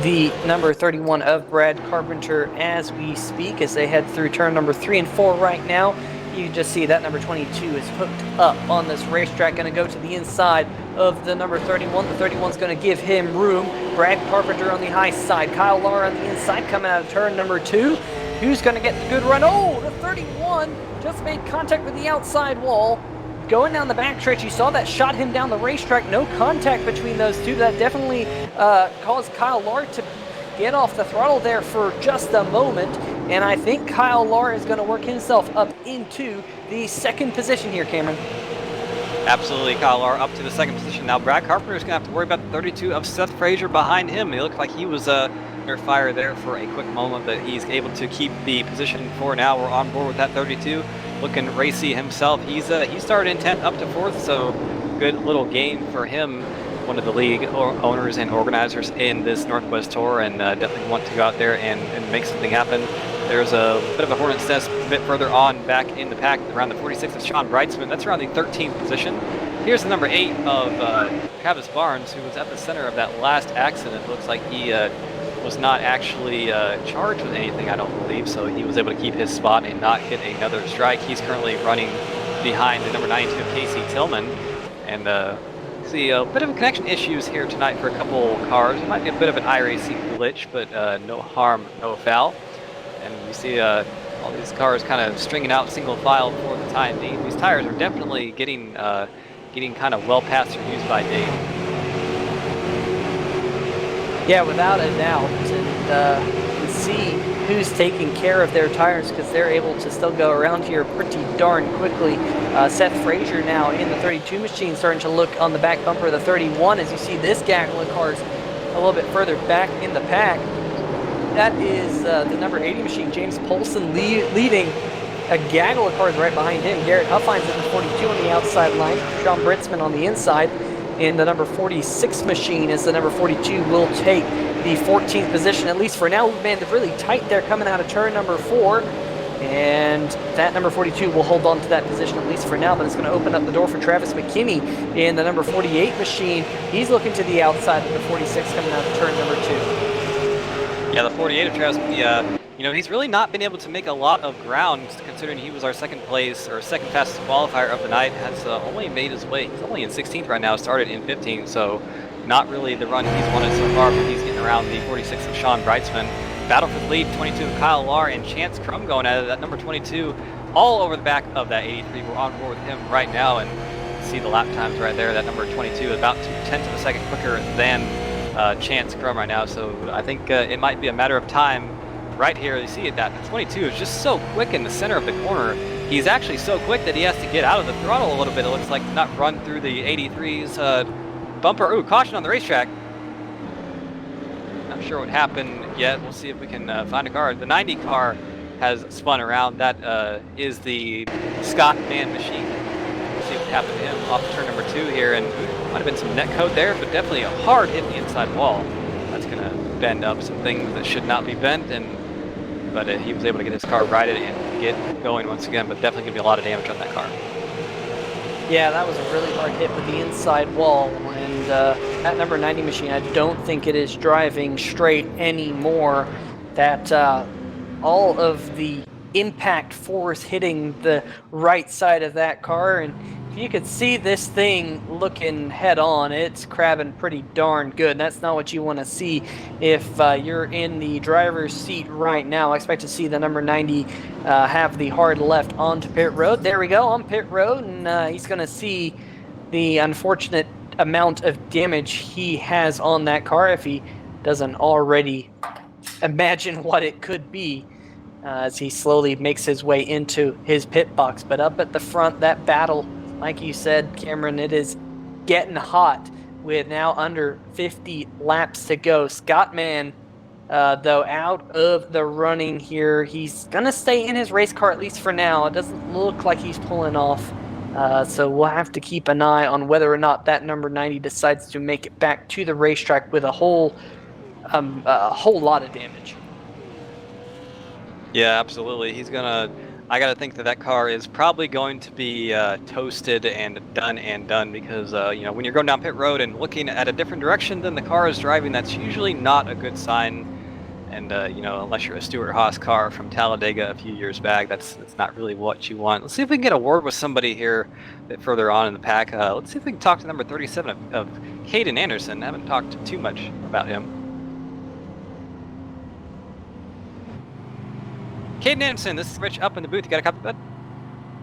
the number 31 of Brad Carpenter as we speak, as they head through turn number 3 and 4 right now. You can just see that number 22 is hooked up on this racetrack, going to go to the inside of the number 31. The 31 is going to give him room. Brad Carpenter on the high side, Kyle Lahr on the inside, coming out of turn number 2. Who's going to get the good run? Oh, the 31 just made contact with the outside wall. Going down the backstretch, you saw that shot him down the racetrack. No contact between those two. That definitely caused Kyle Larr to get off the throttle there for just a moment. And I think Kyle Larr is going to work himself up into the second position here, Cameron. Absolutely, Kyle Larr up to the second position. Now Brad Carpenter is going to have to worry about the 32 of Seth Frazier behind him. It looked like he was under fire there for a quick moment, but he's able to keep the position for now. We're on board with that 32. Looking racy himself. He started in 10th up to 4th, so good little gain for him. One of the league owners and organizers in this Northwest Tour, and definitely want to go out there and make something happen. There's a bit of a hornet's nest a bit further on back in the pack around the 46 of Sean Breitzman. That's around the 13th position. Here's the number 8 of Travis Barnes, who was at the center of that last accident. It looks like he was not actually charged with anything, I don't believe, so he was able to keep his spot and not hit another strike. He's currently running behind the number 92 of Casey Tillman, and see a bit of connection issues here tonight for a couple cars. It might be a bit of an iRacing glitch, but no harm, no foul. And you see all these cars kind of stringing out single file for the time being. These tires are definitely getting kind of well past their use by date. Yeah, without a doubt. And you can see who's taking care of their tires because they're able to still go around here pretty darn quickly. Seth Frazier now in the 32 machine starting to look on the back bumper of the 31 as you see this gaggle of cars a little bit further back in the pack. That is the number 80 machine, James Paulson leading a gaggle of cars right behind him. Garrett Huffines in the 42 on the outside line, Sean Britzman on the inside. In the number 46 machine as the number 42 will take the 14th position, at least for now. Man, they're really tight there coming out of turn number 4. And that number 42 will hold on to that position at least for now, but it's going to open up the door for Travis McKinney in the number 48 machine. He's looking to the outside of the 46 coming out of turn number 2. Yeah, the 48 of Travis, he's really not been able to make a lot of ground considering he was our second place or second fastest qualifier of the night. Has only made his way. He's only in 16th right now, started in 15th, so not really the run he's wanted so far, but he's getting around the 46 of Sean Breitzman. Battle for the lead, 22 of Kyle Larr and Chance Crum going at it. That number 22 all over the back of that 83. We're on board with him right now, and see the lap times right there. That number 22 about 2/10 of a second quicker than Chance Crum right now, so I think it might be a matter of time. Right here, you see it, that the 22 is just so quick in the center of the corner. He's actually so quick that he has to get out of the throttle a little bit. It looks like not run through the 83's bumper. Ooh, caution on the racetrack. Not sure what happened yet. We'll see if we can find a car. The 90 car has spun around. That is the Scott Man machine. We'll see what happened to him off turn number 2 here, and might have been some net code there, but definitely a hard hit in the inside wall. That's gonna bend up some things that should not be bent, but he was able to get his car righted and get going once again, but definitely gonna be a lot of damage on that car. Yeah, that was a really hard hit with the inside wall, and that number 90 machine, I don't think it is driving straight anymore. That all of the impact force hitting the right side of that car, and if you could see this thing looking head on, it's crabbing pretty darn good. And that's not what you want to see if you're in the driver's seat right now. I expect to see the number 90 have the hard left onto pit road. There we go, on pit road, and he's going to see the unfortunate amount of damage he has on that car if he doesn't already imagine what it could be. As he slowly makes his way into his pit box. But up at the front, that battle, like you said, Cameron, it is getting hot with now under 50 laps to go. Scott Mann, though, out of the running here. He's going to stay in his race car, at least for now. It doesn't look like he's pulling off. So we'll have to keep an eye on whether or not that number 90 decides to make it back to the racetrack with a whole lot of damage. Yeah, absolutely. I gotta think that car is probably going to be toasted and done because when you're going down pit road and looking at a different direction than the car is driving, that's usually not a good sign. And unless you're a Stuart Haas car from Talladega a few years back, that's not really what you want. Let's see if we can get a word with somebody here a bit further on in the pack. Let's see if we can talk to number 37 of Caden Anderson. I haven't talked too much about him. Caden Anderson, this is Rich up in the booth. You got a copy, bud?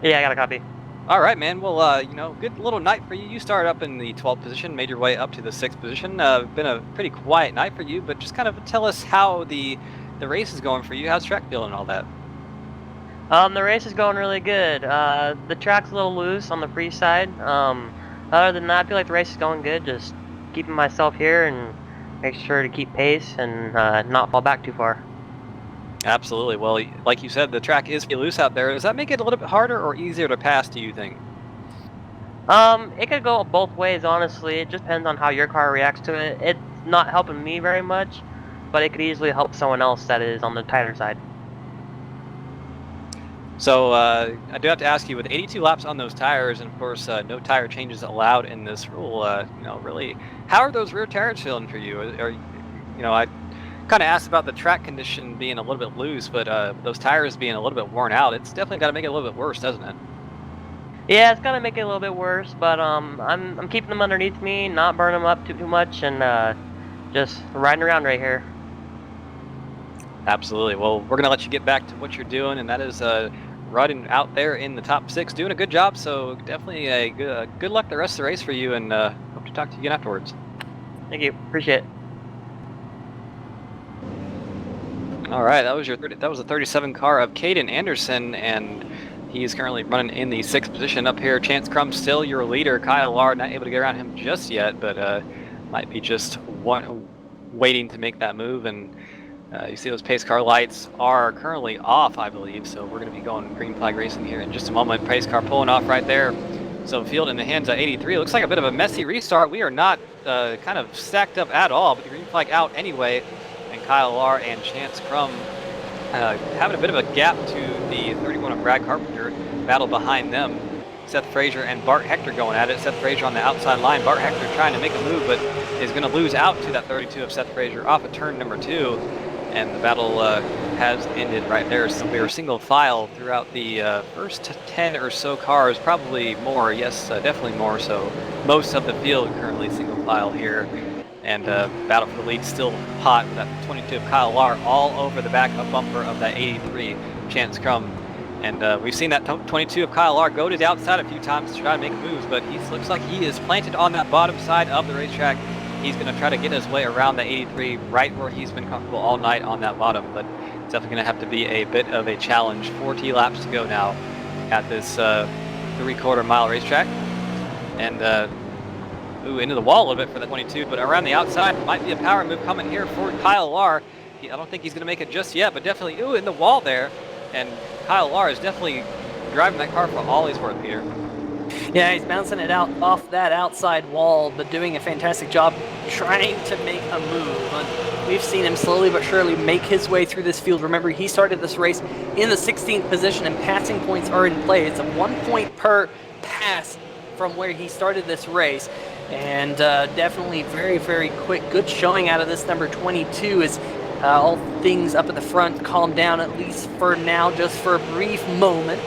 Yeah, I got a copy. All right, man. Well, good little night for you. You started up in the 12th position, made your way up to the 6th position. Been a pretty quiet night for you, but just kind of tell us how the race is going for you. How's track feeling and all that? The race is going really good. The track's a little loose on the free side. Other than that, I feel like the race is going good. Just keeping myself here and make sure to keep pace and not fall back too far. Absolutely. Well, like you said, the track is pretty loose out there. Does that make it a little bit harder or easier to pass, do you think? It could go both ways, honestly. It just depends on how your car reacts to it. It's not helping me very much, but it could easily help someone else that is on the tighter side. So I do have to ask you, with 82 laps on those tires, and of course no tire changes allowed in this rule, really, how are those rear tires feeling for you? I kind of asked about the track condition being a little bit loose, but those tires being a little bit worn out, it's definitely got to make it a little bit worse, doesn't it? Yeah, it's gonna make it a little bit worse, but I'm keeping them underneath me, not burning them up too much, and just riding around right here. Absolutely. Well, we're gonna let you get back to what you're doing, and that is riding out there in the top 6, doing a good job. So definitely a good luck the rest of the race for you, and hope to talk to you again afterwards. Thank you, appreciate it. All right, that was a 37 car of Caden Anderson, and he's currently running in the 6th position up here. Chance Crum still your leader. Kyle Lard not able to get around him just yet, but might be just waiting to make that move. And you see those pace car lights are currently off, I believe, so we're going to be going green flag racing here in just a moment. Pace car pulling off right there. So field in the hands of 83. Looks like a bit of a messy restart. We are not kind of stacked up at all, but the green flag out anyway. And Kyle Lar and Chance Crum having a bit of a gap to the 31 of Brad Carpenter. Battle behind them. Seth Frazier and Bart Hector going at it. Seth Frazier on the outside line. Bart Hector trying to make a move, but is going to lose out to that 32 of Seth Frazier off of turn number 2. And the battle has ended right there. So we were single file throughout the first 10 or so cars, probably more. Yes, definitely more. So most of the field currently single file here. And battle for the lead still hot with that 22 of Kyle Lar all over the back of bumper of that 83 Chance Crum. And we've seen that 22 of Kyle Lar go to the outside a few times to try to make moves, but he looks like he is planted on that bottom side of the racetrack. He's going to try to get his way around the 83 right where he's been comfortable all night on that bottom, but it's definitely going to have to be a bit of a challenge. 40 laps to go now at this 3/4 mile racetrack. And into the wall a little bit for the 22, but around the outside might be a power move coming here for Kyle Lar. I don't think he's going to make it just yet, but definitely in the wall there. And Kyle Lar is definitely driving that car for all he's worth, Peter. Yeah, he's bouncing it out off that outside wall, but doing a fantastic job trying to make a move. And we've seen him slowly but surely make his way through this field. Remember, he started this race in the 16th position, and passing points are in play. It's a 1 point per pass from where he started this race. And definitely very, very quick. Good showing out of this number 22 as all things up at the front calm down, at least for now, just for a brief moment.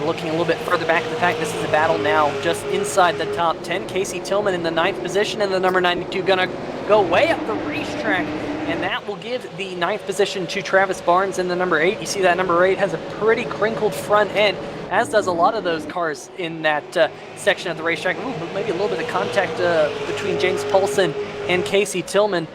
Looking a little bit further back in the pack, this is a battle now just inside the top 10. Casey Tillman in the 9th position, and the number 92 gonna go way up the racetrack, and that will give the 9th position to Travis Barnes in the number 8. You see that number 8 has a pretty crinkled front end, as does a lot of those cars in that section of the racetrack. Ooh, but maybe a little bit of contact between James Paulson and Casey Tillman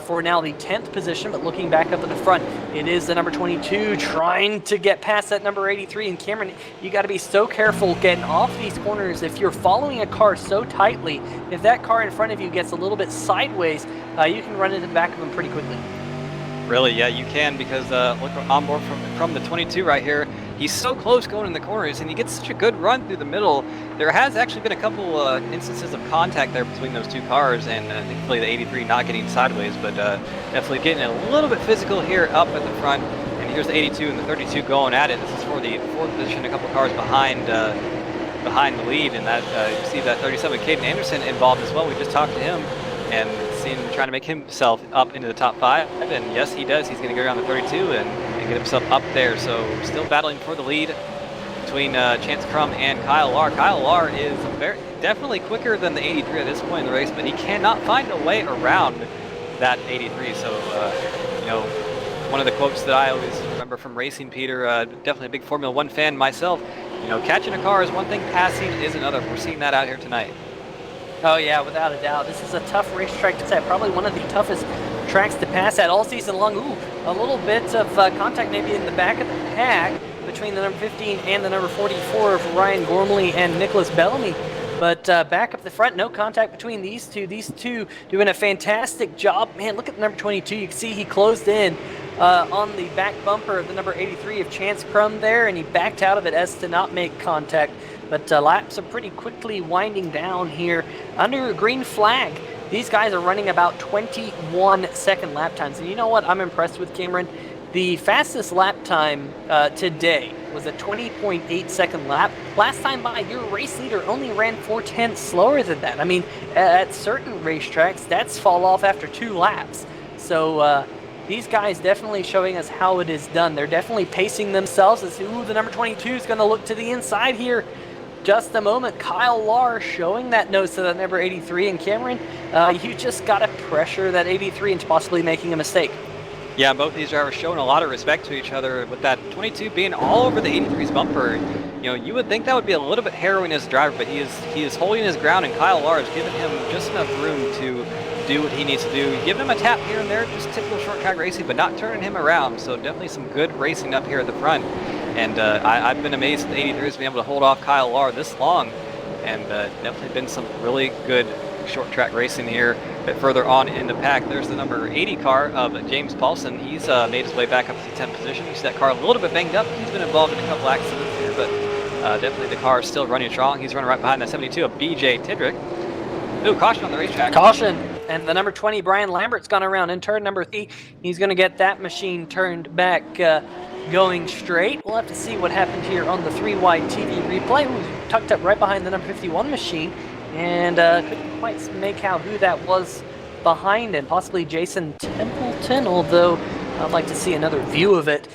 for now the 10th position, but looking back up at the front, it is the number 22 trying to get past that number 83. And Cameron, you got to be so careful getting off these corners. If you're following a car so tightly, if that car in front of you gets a little bit sideways, you can run into the back of them pretty quickly. Really, yeah, you can, because look on board from the 22 right here. He's so close going in the corners, and he gets such a good run through the middle. There has actually been a couple instances of contact there between those two cars, and thankfully the 83 not getting sideways, but definitely getting a little bit physical here up at the front. And here's the 82 and the 32 going at it. This is for the 4th position, a couple cars behind the lead, and that you see that 37 Caden Anderson involved as well. We just talked to him and seen him trying to make himself up into the top 5, and yes, he does. He's going to go around the 32 and get himself up there. So still battling for the lead between Chance Crum and Kyle Lar. Kyle Lar is definitely quicker than the 83 at this point in the race, but he cannot find a way around that 83. So, one of the quotes that I always remember remember from racing, Peter. Definitely a big Formula One fan myself. You know, catching a car is one thing, passing is another. We're seeing that out here tonight. Oh yeah, without a doubt. This is a tough racetrack to set. Probably one of the toughest tracks to pass at all season long. Ooh, a little bit of contact maybe in the back of the pack between the number 15 and the number 44 of Ryan Gormley and Nicholas Bellamy. But back up the front, no contact between these two. These two doing a fantastic job. Man, look at the number 22. You can see he closed in on the back bumper of the number 83 of Chance Crum there, and he backed out of it as to not make contact. But laps are pretty quickly winding down here under a green flag. These guys are running about 21-second lap times. And you know what I'm impressed with, Cameron? The fastest lap time today was a 20.8-second lap. Last time by, your race leader only ran 4/10 slower than that. I mean, at certain racetracks, that's fall off after 2 laps. So these guys definitely showing us how it is done. They're definitely pacing themselves as, ooh, the number 22 is going to look to the inside here. Just a moment, Kyle Larr showing that nose to that number 83. And Cameron, you just got to pressure that 83 into possibly making a mistake. Yeah, both these drivers showing a lot of respect to each other, with that 22 being all over the 83's bumper. You know, you would think that would be a little bit harrowing as a driver, but he is holding his ground, and Kyle Larr is giving him just enough room to do what he needs to do. Giving him a tap here and there, just typical short track racing, but not turning him around. So definitely some good racing up here at the front. And I've been amazed at the 83's being able to hold off Kyle Larr this long, and definitely been some really good short track racing here. A bit further on in the pack, there's the number 80 car of James Paulson. He's made his way back up to the 10th position. You see that car a little bit banged up. He's been involved in a couple accidents here, but definitely the car is still running strong. He's running right behind that 72 of BJ Tidrick. Ooh, caution on the racetrack. Caution! And the number 20, Brian Lambert's gone around in turn number 3. He's going to get that machine turned back going straight. We'll have to see what happened here on the 3-wide TV replay. Ooh, tucked up right behind the number 51 machine. And couldn't quite make out who that was behind him. Possibly Jason Templeton, although I'd like to see another view of it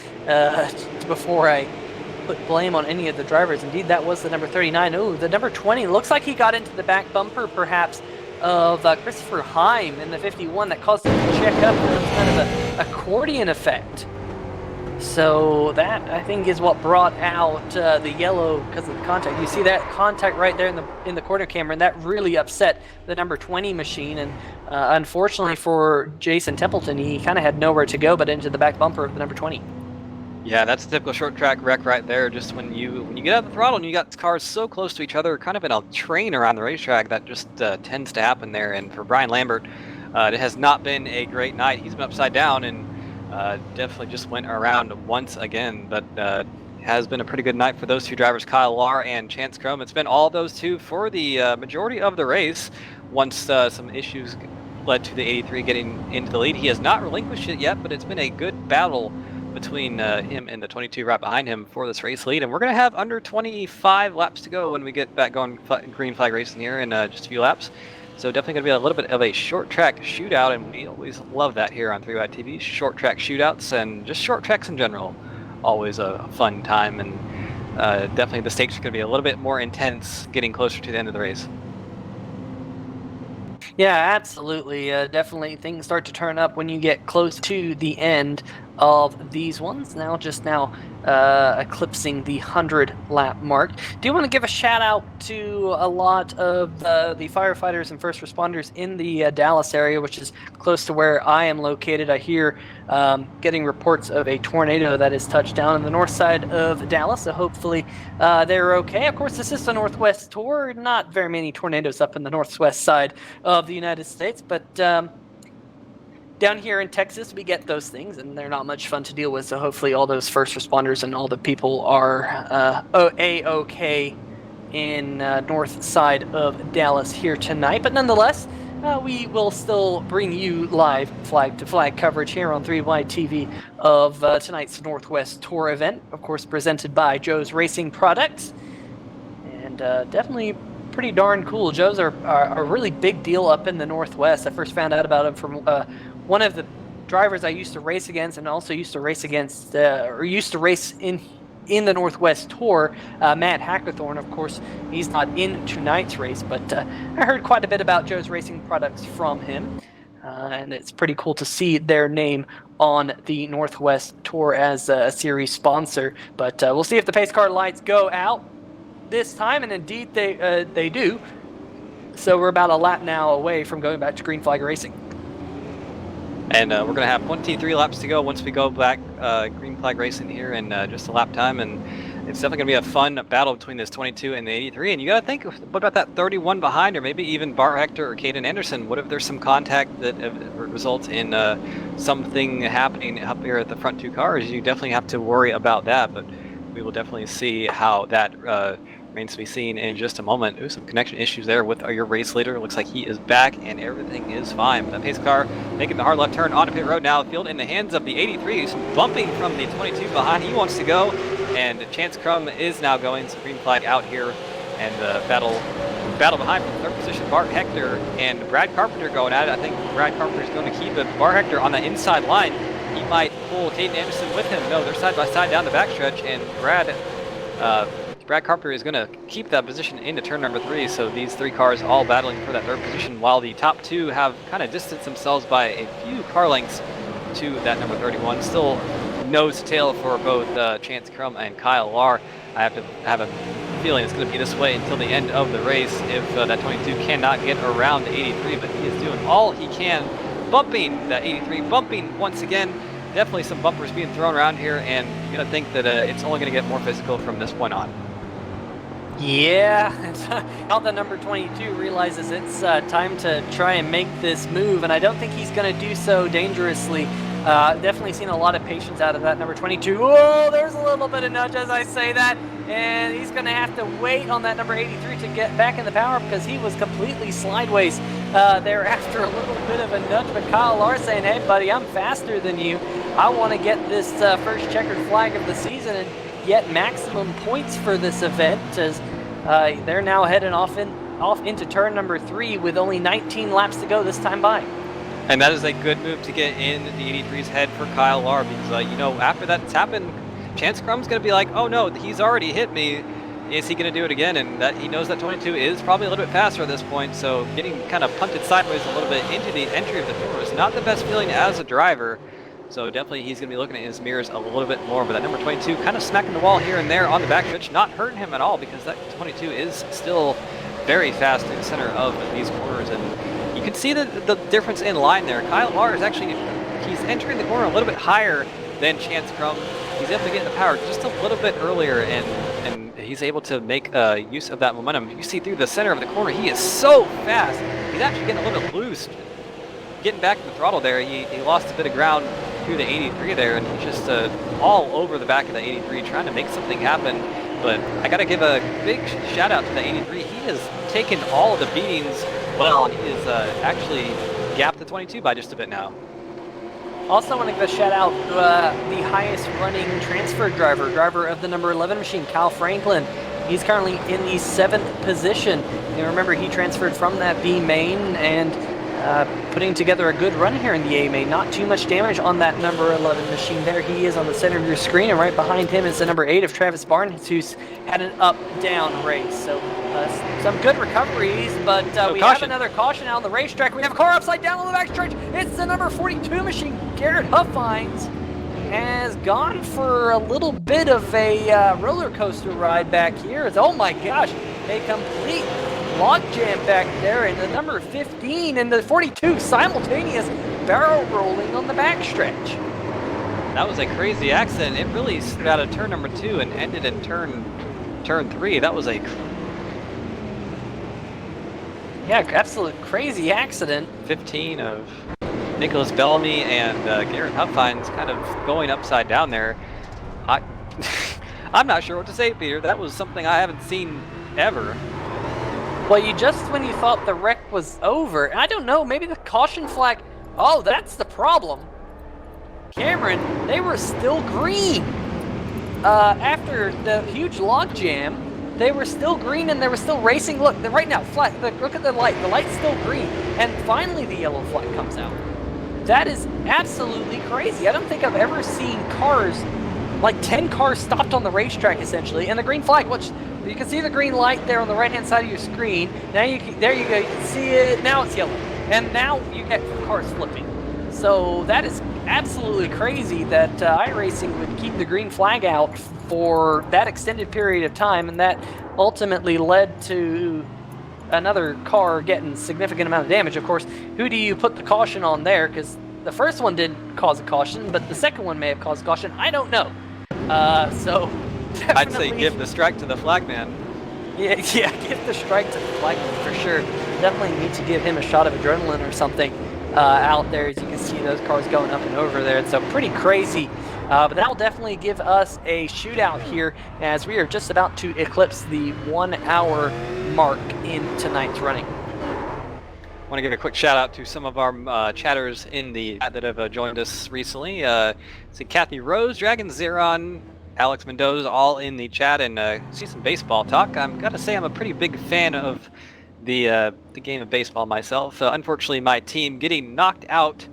before I put blame on any of the drivers. Indeed, that was the number 39. Oh, the number 20. Looks like he got into the back bumper, perhaps, of Christopher Heim in the 51. That caused him to check up. It was kind of an accordion effect. So that, I think, is what brought out the yellow because of the contact. You see that contact right there in the corner camera, and that really upset the number 20 machine. And unfortunately for Jason Templeton, he kind of had nowhere to go but into the back bumper of the number 20. Yeah, that's a typical short track wreck right there. Just when you get out of the throttle and you got cars so close to each other, kind of in a train around the racetrack, that just tends to happen there. And for Brian Lambert, it has not been a great night. He's been upside down and definitely just went around once again, but has been a pretty good night for those two drivers, Kyle Larr and Chance Crum. It's been all those two for the majority of the race. Once some issues led to the 83 getting into the lead, he has not relinquished it yet, but it's been a good battle between him and the 22 right behind him for this race lead. And we're going to have under 25 laps to go when we get back going green flag racing here in just a few laps. So definitely going to be a little bit of a short track shootout, and we always love that here on 3-Wide TV. Short track shootouts and just short tracks in general, always a fun time, and definitely the stakes are going to be a little bit more intense getting closer to the end of the race. Yeah, absolutely. Definitely things start to turn up when you get close to the end of these ones. Now eclipsing the 100-lap mark. Do you want to give a shout out to a lot of the firefighters and first responders in the Dallas area, which is close to where I am located? I hear getting reports of a tornado that has touched down on the north side of Dallas, so hopefully they're okay. Of course, this is the Northwest Tour. Not very many tornadoes up in the northwest side of the United States, but down here in Texas, we get those things, and they're not much fun to deal with, so hopefully all those first responders and all the people are A-okay in north side of Dallas here tonight. But nonetheless, we will still bring you live flag-to-flag coverage here on 3-Wide TV of tonight's Northwest Tour event, of course presented by Joe's Racing Products. And definitely pretty darn cool. Joe's are a really big deal up in the Northwest. I first found out about them from one of the drivers I used to race against, and also used to race against, or used to race in the Northwest Tour, Matt Hackathorn. Of course, he's not in tonight's race, but I heard quite a bit about Joe's Racing Products from him. And it's pretty cool to see their name on the NorthWest Tour as a series sponsor. But we'll see if the pace car lights go out this time, and indeed they do. So we're about a lap now away from going back to green flag racing. And we're going to have 23 laps to go once we go back green flag racing here in just a lap time. And it's definitely going to be a fun battle between this 22 and the 83. And you got to think, what about that 31 behind, or maybe even Bart Hector or Caden Anderson? What if there's some contact that results in something happening up here at the front two cars? You definitely have to worry about that. But we will definitely see how that remains to be seen in just a moment. Ooh, some connection issues there with your race leader. Looks like he is back and everything is fine. But that pace car making the hard left turn onto pit road now. Field in the hands of the 83. Some bumping from the 22 behind. He wants to go. And Chance Crum is now going. So green flag out here. And battle behind from third position. Bart Hector and Brad Carpenter going at it. I think Brad Carpenter is going to keep it. Bart Hector on the inside line. He might pull Caden Anderson with him. No, they're side by side down the backstretch. And Brad Carpenter is going to keep that position into turn number 3, so these 3 cars all battling for that third position, while the top 2 have kind of distanced themselves by a few car lengths to that number 31. Still nose to tail for both Chance Crum and Kyle Larr. I have a feeling it's going to be this way until the end of the race if that 22 cannot get around the 83, but he is doing all he can, bumping that 83, bumping once again. Definitely some bumpers being thrown around here, and you're going to think that it's only going to get more physical from this point on. Yeah, now the number 22 realizes it's time to try and make this move, and I don't think he's going to do so dangerously. Definitely seen a lot of patience out of that number 22. Oh, there's a little bit of nudge as I say that, and he's going to have to wait on that number 83 to get back in the power because he was completely sideways there after a little bit of a nudge. But Kyle Larr saying, hey, buddy, I'm faster than you. I want to get this first checkered flag of the season and get maximum points for this event, as they're now heading off into turn number 3 with only 19 laps to go this time by. And that is a good move to get in the 83's head for Kyle Larr, because after that's happened, Chance Crum's going to be like, oh no, he's already hit me. Is he going to do it again? And that he knows that 22 is probably a little bit faster at this point, so getting kind of punted sideways a little bit into the entry of the door is not the best feeling as a driver. So definitely he's going to be looking at his mirrors a little bit more. But that number 22 kind of smacking the wall here and there on the backstretch, not hurting him at all, because that 22 is still very fast in the center of these corners. And you can see the difference in line there. Kyle Larr is actually, he's entering the corner a little bit higher than Chance Crum. He's able to get in the power just a little bit earlier, and he's able to make use of that momentum. You see through the center of the corner, he is so fast. He's actually getting a little bit loose. Getting back to the throttle there, he lost a bit of ground through the 83 there, and he's just all over the back of the 83 trying to make something happen. But I got to give a big shout out to the 83. He has taken all of the beatings well. He is actually gapped the 22 by just a bit now. Also, I want to give a shout out to the highest running transfer driver of the number 11 machine, Kyle Franklin. He's currently in the 7th position. And remember, he transferred from that B main and putting together a good run here in the A main. Not too much damage on that number 11 machine there. He is on the center of your screen, and right behind him is the number 8 of Travis Barnes, who's had an up-down race. So some good recoveries, but we have another caution out on the racetrack. We have a car upside down on the backstretch. It's the number 42 machine, Garrett Huffines, has gone for a little bit of a roller coaster ride back here. It's, oh my gosh, a complete logjam back there, and the number 15 and the 42 simultaneous barrel rolling on the backstretch. That was a crazy accident. It really started out of turn number 2 and ended in turn 3. That was a absolute crazy accident. 15 of Nicholas Bellamy and Garrett Huffines kind of going upside down there. I'm not sure what to say, Peter. That was something I haven't seen ever. Well, when you thought the wreck was over, I don't know, maybe the caution flag, oh, that's the problem. Cameron, they were still green. After the huge log jam, they were still green and they were still racing. Look, right now, look at the light. The light's still green. And finally the yellow flag comes out. That is absolutely crazy. I don't think I've ever seen cars, like 10 cars stopped on the racetrack essentially, and the green flag, which you can see the green light there on the right-hand side of your screen. Now there you go. You can see it. Now it's yellow. And now you get cars flipping. So that is absolutely crazy that iRacing would keep the green flag out for that extended period of time, and that ultimately led to another car getting a significant amount of damage. Of course, who do you put the caution on there? Because the first one did cause a caution, but the second one may have caused a caution. I don't know. So I'd say give the strike to the flagman. Yeah, give the strike to the flagman for sure. Definitely need to give him a shot of adrenaline or something out there. As you can see, those cars going up and over there. So pretty crazy. But that will definitely give us a shootout here, as we are just about to eclipse the 1 hour mark in tonight's running. I want to give a quick shout out to some of our chatters in the chat that have joined us recently. See Kathy Rose, Dragon Zeron, Alex Mendoza, all in the chat, and see some baseball talk. I'm gotta say I'm a pretty big fan of the game of baseball myself. Unfortunately, my team getting knocked out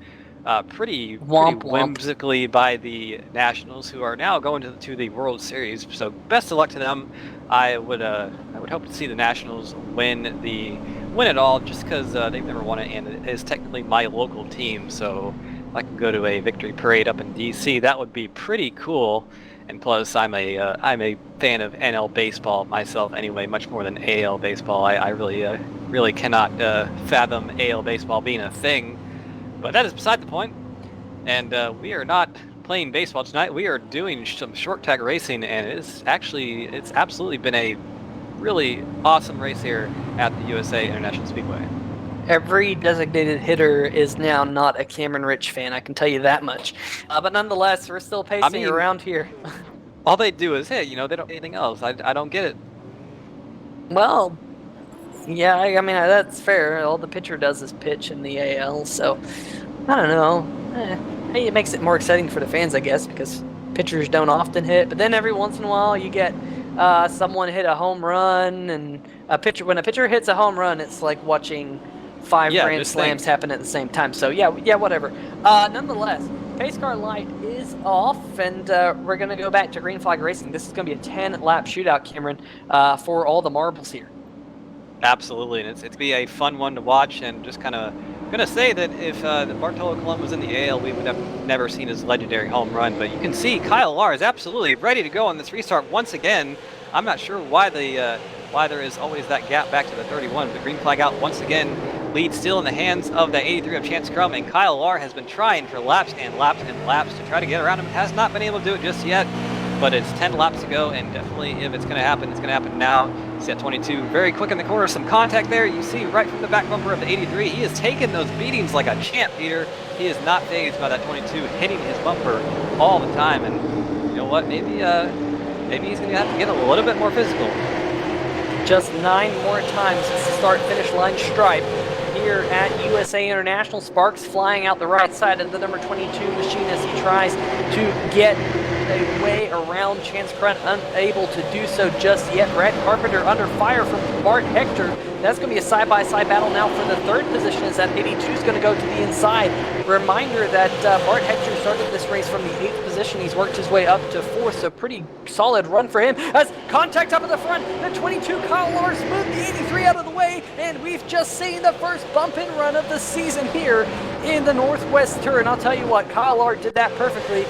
pretty whimsically by the Nationals, who are now going to the World Series. So best of luck to them. I would hope to see the Nationals win it all, just because they've never won it, and it is technically my local team. So if I can go to a victory parade up in DC, that would be pretty cool. And plus, I'm a fan of NL baseball myself anyway, much more than AL baseball. I really cannot fathom AL baseball being a thing. But that is beside the point. And we are not playing baseball tonight. We are doing some short track racing, and it's absolutely been a really awesome race here at the USA International Speedway. Every designated hitter is now not a Cameron Rich fan, I can tell you that much. But nonetheless, we're still pacing around here. All they do is hit, they don't do anything else. I don't get it. Well, yeah, I mean, that's fair. All the pitcher does is pitch in the AL, so I don't know. Hey, it makes it more exciting for the fans, I guess, because pitchers don't often hit. But then every once in a while, you get someone hit a home run, and when a pitcher hits a home run, it's like watching 5 grand slams happen at the same time. So yeah, whatever. Nonetheless, pace car light is off, and we're going to go back to green flag racing. This is going to be a 10-lap shootout, Cameron, for all the marbles here. Absolutely, and it's going to be a fun one to watch, and just kind of going to say that if Bartolo Colon was in the AL, we would have never seen his legendary home run. But you can see Kyle Larr is absolutely ready to go on this restart once again. I'm not sure why there is always that gap back to the 31, but green flag out once again. Lead still in the hands of the 83 of Chance Crum, and Kyle Larr has been trying for laps and laps and laps to try to get around him. Has not been able to do it just yet, but it's 10 laps to go, and definitely if it's going to happen, it's going to happen now. See at 22, very quick in the corner, some contact there. You see right from the back bumper of the 83, he has taken those beatings like a champ, Peter. He is not fazed by that 22, hitting his bumper all the time, and you know what, maybe he's going to have to get a little bit more physical. Just 9 more times since the start-finish line stripe here at USA International. Sparks flying out the right side of the number 22 machine as he tries to get a way around Chance Crum, unable to do so just yet. Brad Carpenter under fire from Bart Hector. That's going to be a side-by-side battle now for the 3rd position, as that 82 is going to go to the inside. Reminder that Bart Hector started this race from the 8th position. He's worked his way up to 4th, so pretty solid run for him. As contact up at the front, the 22 Kyle Larr moved the 83 out of the way, and we've just seen the first bump and run of the season here in the NorthWest Tour. And I'll tell you what, Kyle Larr did that perfectly.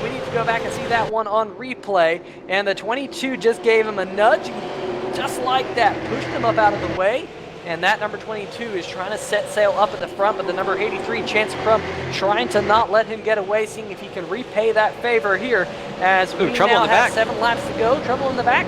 We need to go back and see that one on replay, and the 22 just gave him a nudge. Just like that, pushed him up out of the way, and that number 22 is trying to set sail up at the front, but the number 83, Chance Crum, trying to not let him get away, seeing if he can repay that favor here, as we now have 7 laps to go. Trouble in the back.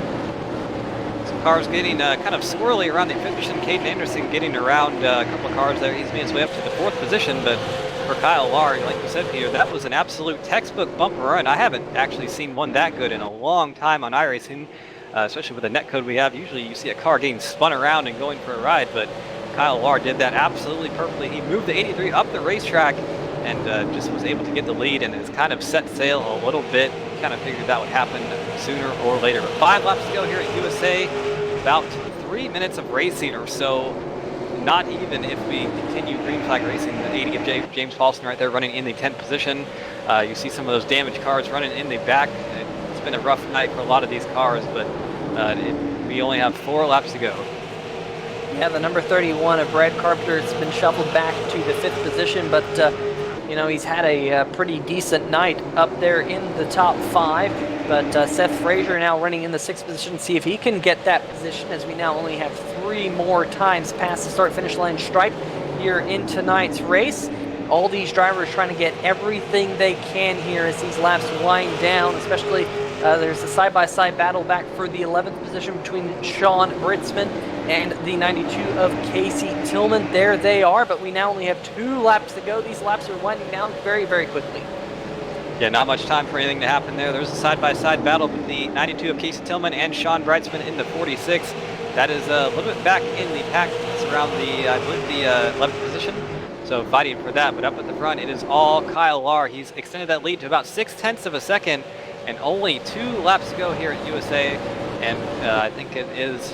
Some cars getting kind of squirrely around the position. Caden Anderson getting around a couple of cars there. He's made his way up to the 4th position, but for Kyle Larr, like you said, Peter, that was an absolute textbook bumper run. I haven't actually seen one that good in a long time on iRacing. Especially with the net code we have. Usually you see a car getting spun around and going for a ride, but Kyle Larr did that absolutely perfectly. He moved the 83 up the racetrack and just was able to get the lead, and has kind of set sail a little bit. Kind of figured that would happen sooner or later. But 5 laps to go here at USA. About 3 minutes of racing or so. Not even if we continue green flag racing. The 80 of James Paulson right there running in the 10th position. You see some of those damaged cars running in the back. It's been a rough night for a lot of these cars, but we only have 4 laps to go. Yeah, the number 31 of Brad Carpenter has been shuffled back to the 5th position, but he's had a pretty decent night up there in the top 5. But Seth Frazier now running in the 6th position. See if he can get that position, as we now only have 3 more times past the start-finish line stripe here in tonight's race. All these drivers trying to get everything they can here as these laps wind down, especially there's a side-by-side battle back for the 11th position between Sean Britzman and the 92 of Casey Tillman. There they are, but we now only have 2 laps to go. These laps are winding down very, very quickly. Yeah, not much time for anything to happen there. There's a side-by-side battle with the 92 of Casey Tillman and Sean Britzman in the 46. That is a little bit back in the pack. It's around the, I believe, the 11th position. So fighting for that, but up at the front, it is all Kyle Lahr. He's extended that lead to about 0.6 of a second, and only 2 laps to go here at USA. And I think it is,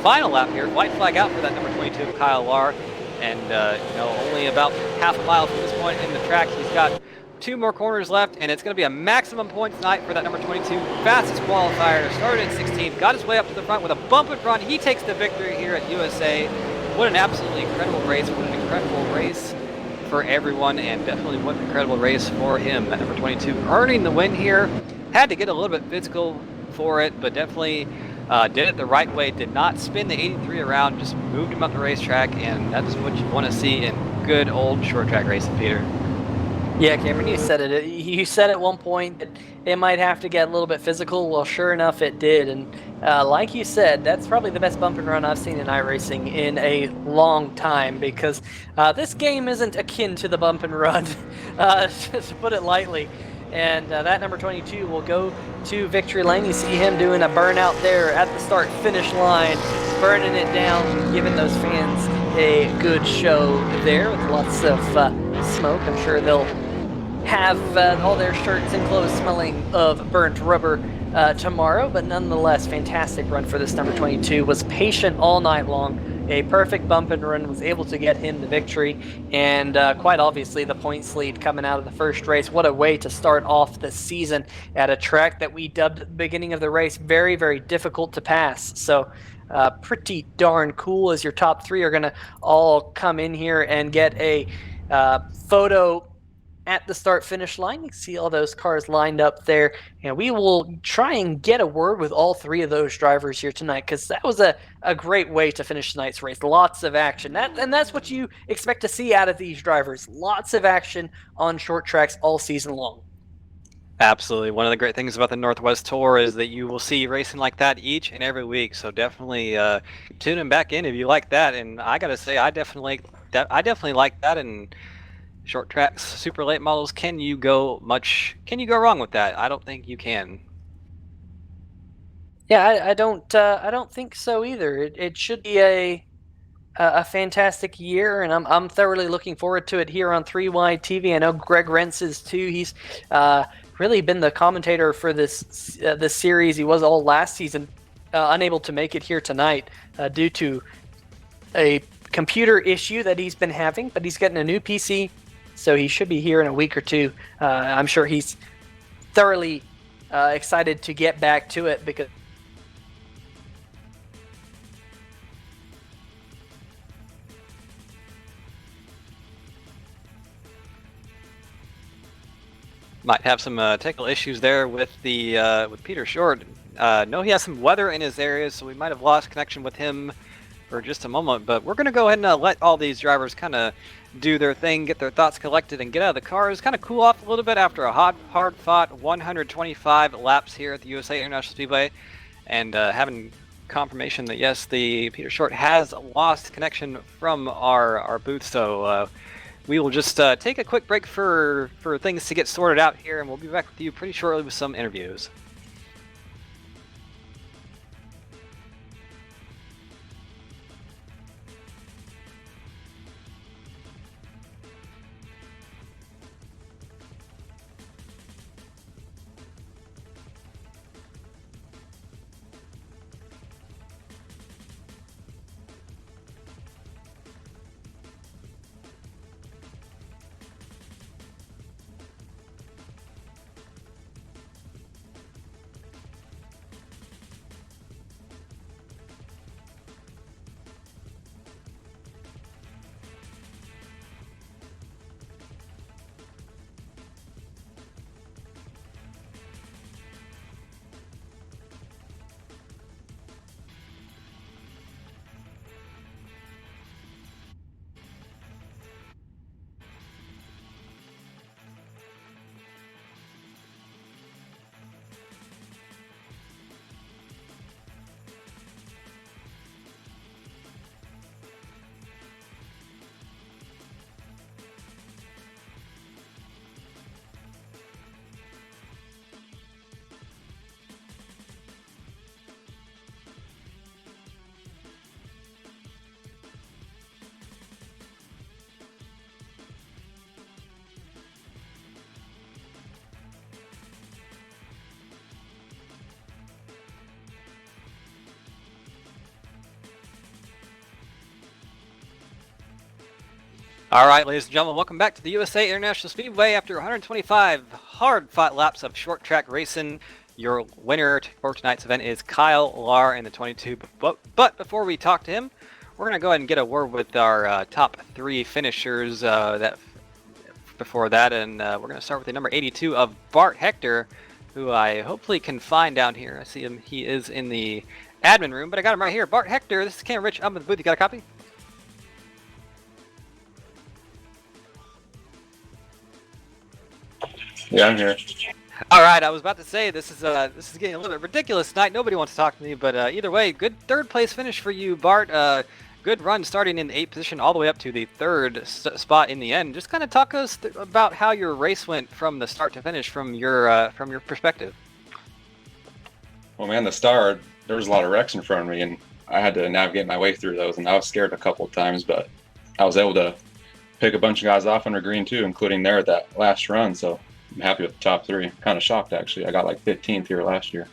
final lap here. White flag out for that number 22 of Kyle Lahr. And, only about half a mile from this point in the track. He's got 2 more corners left, and it's going to be a maximum points night for that number 22. Fastest qualifier, started at 16th, got his way up to the front with a bump in front. He takes the victory here at USA. What an absolutely incredible race. What an incredible race for everyone, and definitely what an incredible race for him at number 22. Earning the win here. Had to get a little bit physical for it, but definitely did it the right way. Did not spin the 83 around, just moved him up the racetrack, and that's what you want to see in good old short track racing, Peter. Yeah, Cameron, you said it. You said at one point that it might have to get a little bit physical. Well, sure enough, it did. And like you said, that's probably the best bump and run I've seen in iRacing in a long time, because this game isn't akin to the bump and run, to put it lightly. And that number 22 will go to victory lane. You see him doing a burnout there at the start-finish line, burning it down, giving those fans a good show there with lots of smoke. I'm sure they'll have all their shirts and clothes smelling of burnt rubber tomorrow, but nonetheless, fantastic run for this number 22. Was patient all night long. A perfect bump and run was able to get him the victory, and quite obviously the points lead coming out of the first race. What a way to start off the season at a track that we dubbed at the beginning of the race very, very difficult to pass. So pretty darn cool, as your top 3 are going to all come in here and get a photo at the start-finish line. You can see all those cars lined up there, and we will try and get a word with all 3 of those drivers here tonight, because that was a great way to finish tonight's race. Lots of action, and that's what you expect to see out of these drivers. Lots of action on short tracks all season long. Absolutely. One of the great things about the NorthWest Tour is that you will see racing like that each and every week. So definitely tune in back in if you like that. And I got to say, I definitely like that. And short tracks, super late models. Can you go wrong with that? I don't think you can. Yeah, I don't think so either. It should be a fantastic year, and I'm thoroughly looking forward to it here on 3Y TV. I know Greg Rentz is too. He's really been the commentator for this series. He was all last season, unable to make it here tonight due to a computer issue that he's been having, but he's getting a new PC, so he should be here in a week or 2. I'm sure he's thoroughly excited to get back to it, because might have some technical issues there with with Peter Short. No, he has some weather in his area, so we might have lost connection with him for just a moment. But we're going to go ahead and let all these drivers kind of do their thing, get their thoughts collected, and get out of the cars, kind of cool off a little bit after a hard-fought 125 laps here at the USA International Speedway, and having confirmation that yes, the Peter Short has lost connection from our booth. So we will just take a quick break for things to get sorted out here, and we'll be back with you pretty shortly with some interviews. All right, ladies and gentlemen, welcome back to the USA International Speedway after 125 hard-fought laps of short track racing. Your winner for tonight's event is Kyle Lahr in the 22. But before we talk to him, we're going to go ahead and get a word with our top 3 finishers before that. And we're going to start with the number 82 of Bart Hector, who I hopefully can find down here. I see him. He is in the admin room, but I got him right here. Bart Hector, this is Cam Rich. I'm in the booth. You got a copy? Yeah, I'm here. All right, I was about to say this is getting a little bit ridiculous tonight. Nobody wants to talk to me, but either way, good third place finish for you, Bart. Good run, starting in the 8th position all the way up to the 3rd spot in the end. Just kind of talk us about how your race went from the start to finish, from your perspective. Well, man, the start, there was a lot of wrecks in front of me, and I had to navigate my way through those, and I was scared a couple of times, but I was able to pick a bunch of guys off under green too, including there at that last run. So I'm happy with the top 3. Kind of shocked, actually. I got like 15th here last year.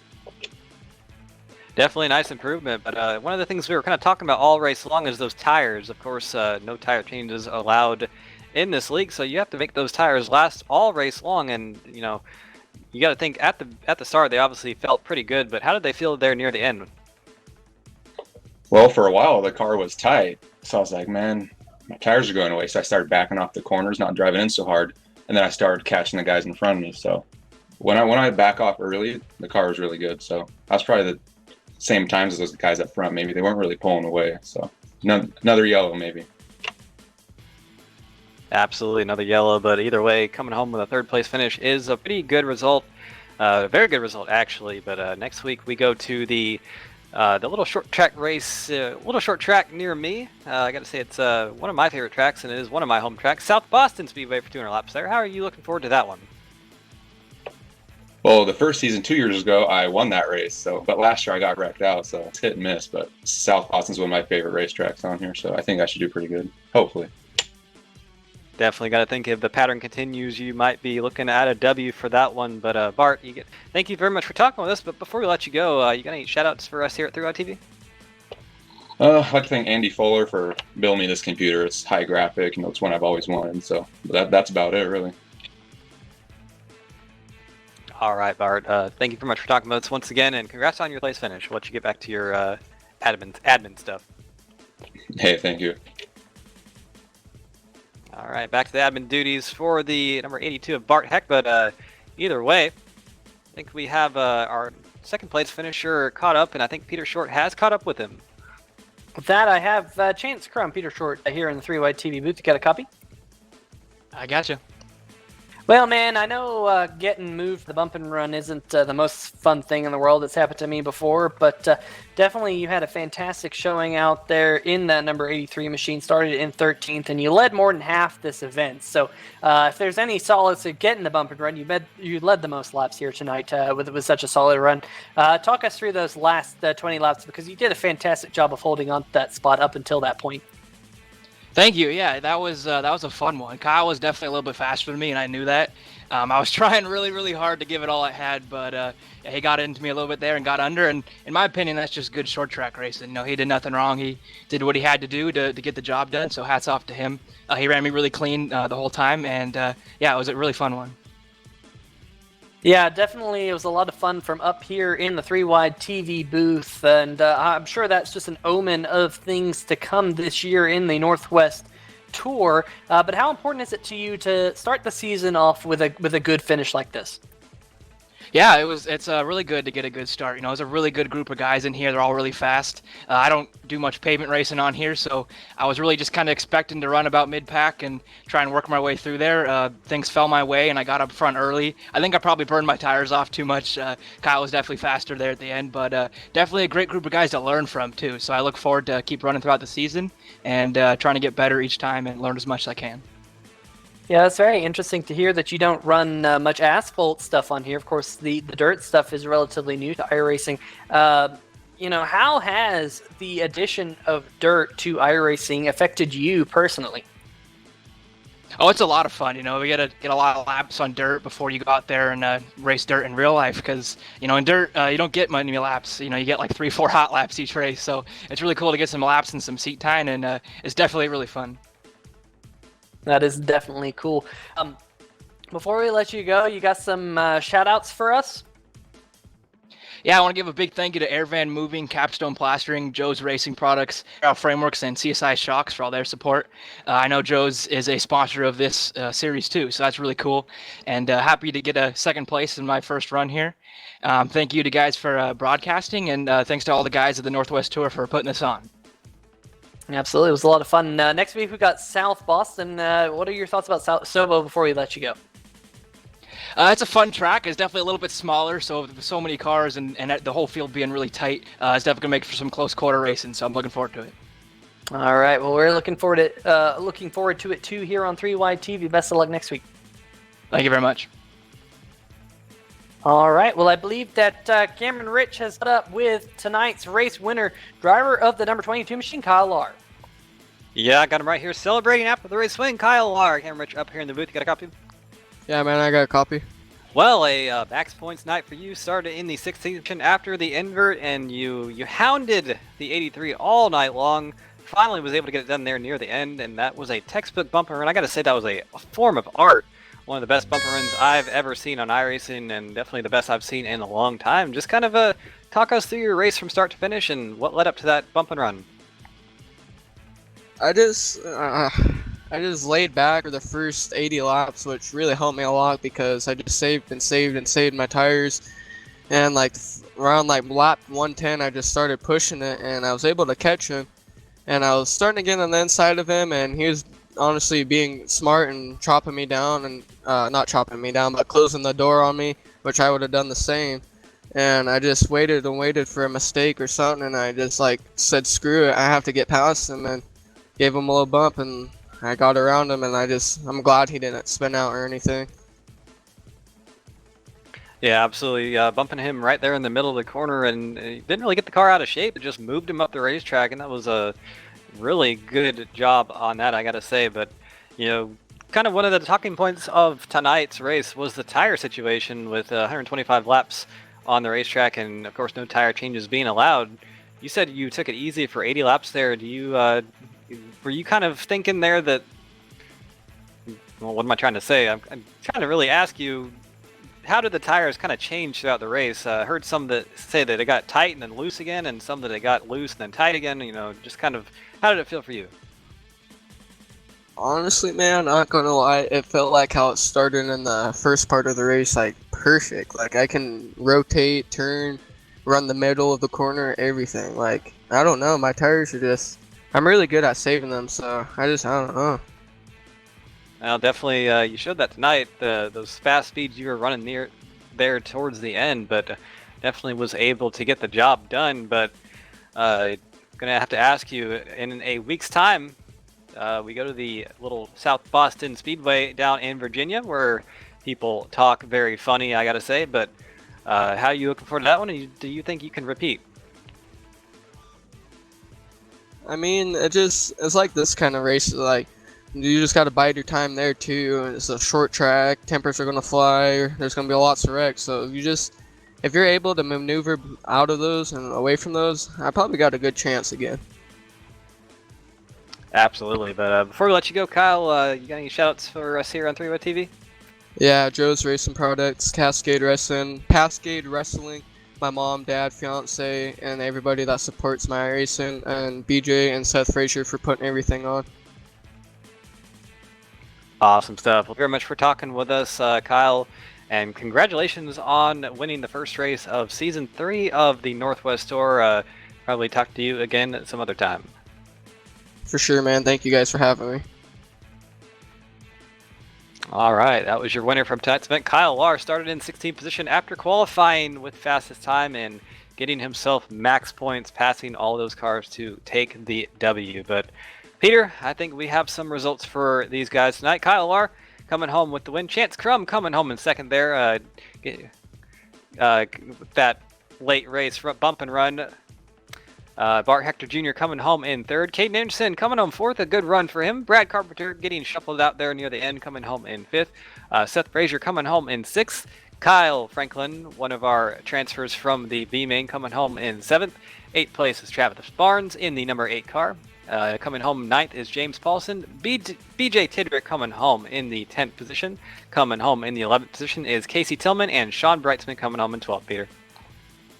Definitely a nice improvement, but one of the things we were kind of talking about all race long is those tires. Of course, no tire changes allowed in this league, so you have to make those tires last all race long. And you know, you got to think at the start they obviously felt pretty good, but how did they feel there near the end? Well, for a while the car was tight, so I was like, man, my tires are going away. So I started backing off the corners, not driving in so hard, and then I started catching the guys in front of me. So when I back off early, the car was really good. So I was probably the same times as those guys up front. Maybe they weren't really pulling away. So another yellow maybe. Absolutely another yellow, but either way, coming home with a 3rd place finish is a pretty good result. A very good result actually. But next week we go to the little short track race, little short track near me. I got to say it's one of my favorite tracks, and it is one of my home tracks, South Boston Speedway for 200 laps there. How are you looking forward to that one? Well, the first season 2 years ago, I won that race. But last year I got wrecked out, so it's hit and miss. But South Boston's one of my favorite racetracks on here, so I think I should do pretty good, hopefully. Definitely got to think if the pattern continues, you might be looking at a W for that one. But Bart, thank you very much for talking with us. But before we let you go, you got any shout-outs for us here at 3 TV? I'd like to thank Andy Fuller for building me this computer. It's high graphic, it's one I've always wanted. So that's about it, really. All right, Bart. Thank you very much for talking with us once again, and congrats on your place finish. We'll let you get back to your admin stuff. Hey, thank you. All right, back to the admin duties for the number 82 of Bart Heck. But either way, I think we have our 2nd place finisher caught up, and I think Peter Short has caught up with him. With that, I have Chance Crum, Peter Short, here in the 3-wide TV booth. You got a copy? I gotcha. Well, man, I know getting moved to the bump and run isn't the most fun thing in the world. It's happened to me before, but definitely you had a fantastic showing out there in that number 83 machine. Started in 13th, and you led more than half this event. So if there's any solace of getting the bump and run, you led the most laps here tonight with such a solid run. Talk us through those last 20 laps, because you did a fantastic job of holding on to that spot up until that point. Thank you. Yeah, that was a fun one. Kyle was definitely a little bit faster than me, and I knew that. I was trying really, really hard to give it all I had, but he got into me a little bit there and got under. And in my opinion, that's just good short track racing. You know, he did nothing wrong. He did what he had to do to get the job done. So hats off to him. He ran me really clean the whole time, and yeah, it was a really fun one. Yeah, definitely. It was a lot of fun from up here in the 3-wide TV booth, and I'm sure that's just an omen of things to come this year in the NorthWest Tour. But how important is it to you to start the season off with a good finish like this? Yeah, it's really good to get a good start. You know, it's a really good group of guys in here. They're all really fast. I don't do much pavement racing on here, so I was really just kind of expecting to run about mid-pack and try and work my way through there. Things fell my way, and I got up front early. I think I probably burned my tires off too much. Kyle was definitely faster there at the end, but definitely a great group of guys to learn from, too. So I look forward to keep running throughout the season and trying to get better each time and learn as much as I can. Yeah, it's very interesting to hear that you don't run much asphalt stuff on here. Of course, the dirt stuff is relatively new to iRacing. How has the addition of dirt to iRacing affected you personally? Oh, it's a lot of fun. You know, we got to get a lot of laps on dirt before you go out there and race dirt in real life, because, you know, in dirt, you don't get many laps. You know, you get like 3-4 hot laps each race. So it's really cool to get some laps and some seat time, and it's definitely really fun. That is definitely cool. Before we let you go, you got some shout-outs for us? Yeah, I want to give a big thank you to Airvan Moving, Capstone Plastering, Joe's Racing Products, Frameworks, and CSI Shocks for all their support. I know Joe's is a sponsor of this series too, so that's really cool. And happy to get a second place in my first run here. Thank you to guys for broadcasting, and thanks to all the guys at the Northwest Tour for putting this on. Absolutely, it was a lot of fun. Next week we've got South Boston. What are your thoughts about Sobo before we let you go? It's a fun track. It's definitely a little bit smaller, so with so many cars and the whole field being really tight, it's definitely going to make for some close quarter racing, so I'm looking forward to it. All right, well, we're looking forward to it too here on 3Wide TV. Best of luck next week. Thank you very much. All right, well, I believe that Cameron Rich has set up with tonight's race winner, driver of the number 22 machine, Kyle Lahr. Yeah, I got him right here celebrating after the race win. Kyle Lahr, Cameron Rich up here in the booth. You got a copy? Yeah, man, I got a copy. Well, a max points night for you started in the 16th position after the invert, and you hounded the 83 all night long. Finally was able to get it done there near the end, and that was a textbook bumper run. I got to say that was a form of art. One of the best bumper runs I've ever seen on iRacing, and definitely the best I've seen in a long time. Just kind of talk us through your race from start to finish and what led up to that bump and run. I just laid back for the first 80 laps, which really helped me a lot because I just saved my tires. And around lap 110, I just started pushing it, and I was able to catch him. And I was starting to get on the inside of him, and he was honestly being smart and chopping me down, and not chopping me down, but closing the door on me, which I would have done the same. And I just waited and waited for a mistake or something, and I just said, screw it, I have to get past him, and gave him a little bump, and I got around him, and I'm glad he didn't spin out or anything. Yeah, absolutely. Bumping him right there in the middle of the corner, and didn't really get the car out of shape. It just moved him up the racetrack, and that was a really good job on that, I got to say. But, kind of one of the talking points of tonight's race was the tire situation with 125 laps on the racetrack, and of course no tire changes being allowed. You said you took it easy for 80 laps there. Do you were you kind of thinking there that, well, what am I trying to say? I'm trying to really ask you, how did the tires kind of change throughout the race? I heard some that say that it got tight and then loose again, and some that it got loose and then tight again. Just kind of, how did it feel for you? Honestly, man, not gonna lie, it felt like how it started in the first part of the race, perfect. I can rotate, turn, run the middle of the corner, everything. I don't know, my tires are just, I'm really good at saving them, so I don't know. Well, definitely, you showed that tonight. Those fast speeds you were running near there towards the end, but definitely was able to get the job done. But gonna have to ask you, in a week's time, we go to the little South Boston Speedway down in Virginia, where people talk very funny, I gotta say. But how are you looking forward to that one? And do you think you can repeat? I mean, it's like this kind of race, you just gotta bide your time there too. It's a short track, tempers are gonna fly, there's gonna be lots of wrecks, so if you're able to maneuver out of those and away from those, I probably got a good chance again. Absolutely, but before we let you go, Kyle, you got any shoutouts for us here on 3Wide TV? Yeah, Joe's Racing Products, Cascade Wrestling, my mom, dad, fiance, and everybody that supports my racing, and BJ and Seth Frazier for putting everything on. Awesome stuff. Well, very much for talking with us, Kyle, and congratulations on winning the first race of Season 3 of the Northwest Tour. Probably talk to you again at some other time. For sure, man. Thank you guys for having me. All right, that was your winner from tonight's event. Kyle Lahr started in 16th position after qualifying with fastest time and getting himself max points, passing all those cars to take the W. But Peter, I think we have some results for these guys tonight. Kyle Lahr coming home with the win. Chance Crum coming home in second there. That late race bump and run. Bart Hector Jr. coming home in third. Caden Anderson coming home fourth. A good run for him. Brad Carpenter getting shuffled out there near the end, coming home in fifth. Seth Frazier coming home in sixth. Kyle Franklin, one of our transfers from the B main, coming home in seventh. Eighth place is Travis Barnes in the number 8 car. Coming home ninth is James Paulson. BJ Tidrick coming home in the 10th position. Coming home in the 11th position is Casey Tillman, and Sean Brightsman coming home in 12th, Peter.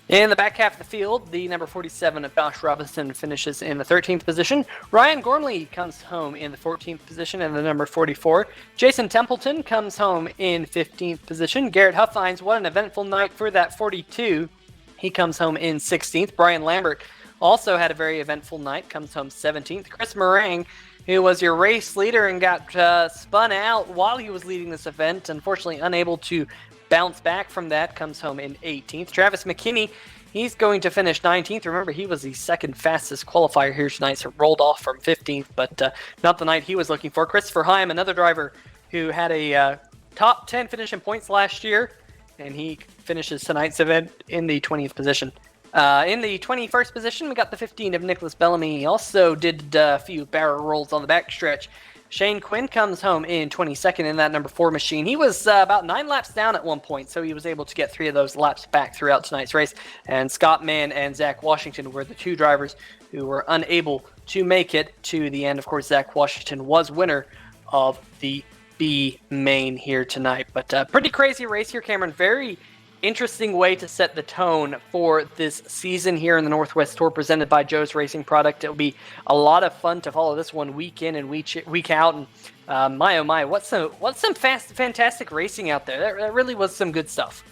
In the back half of the field, the number 47 of Josh Robinson finishes in the 13th position. Ryan Gormley comes home in the 14th position in the number 44. Jason Templeton comes home in 15th position. Garrett Huffines, what an eventful night for that 42. He comes home in 16th. Brian Lambert also had a very eventful night, comes home 17th. Chris Morang, who was your race leader and got spun out while he was leading this event, unfortunately unable to bounce back from that, comes home in 18th. Travis McKinney, he's going to finish 19th. Remember, he was the second fastest qualifier here tonight, so rolled off from 15th, but not the night he was looking for. Christopher Heim, another driver who had a top 10 finish in points last year, and he finishes tonight's event in the 20th position. In the 21st position, we got the 15 of Nicholas Bellamy. He also did a few barrel rolls on the backstretch. Shane Quinn comes home in 22nd in that number 4 machine. He was about 9 laps down at one point, so he was able to get 3 of those laps back throughout tonight's race. And Scott Mann and Zach Washington were the 2 drivers who were unable to make it to the end. Of course, Zach Washington was winner of the B main here tonight. But pretty crazy race here, Cameron. Very interesting way to set the tone for this season here in the Northwest Tour presented by Joe's Racing Product. It'll be a lot of fun to follow this one week in and week out. And my oh my, what's some fantastic racing out there. That really was some good stuff.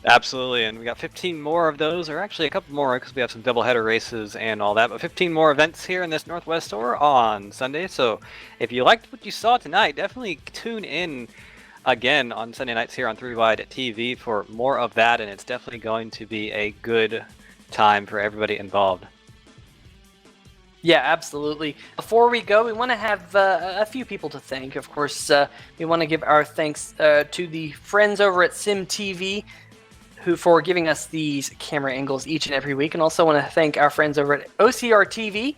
Absolutely, and we got 15 more of those, or actually a couple more because we have some doubleheader races and all that, but 15 more events here in this Northwest Tour on Sunday. So if you liked what you saw tonight, definitely tune in again on Sunday nights here on 3 Wide TV for more of that, and it's definitely going to be a good time for everybody involved. Yeah, absolutely. Before we go, we want to have a few people to thank. Of course, we want to give our thanks to the friends over at SimTV who for giving us these camera angles each and every week, and also want to thank our friends over at OCR TV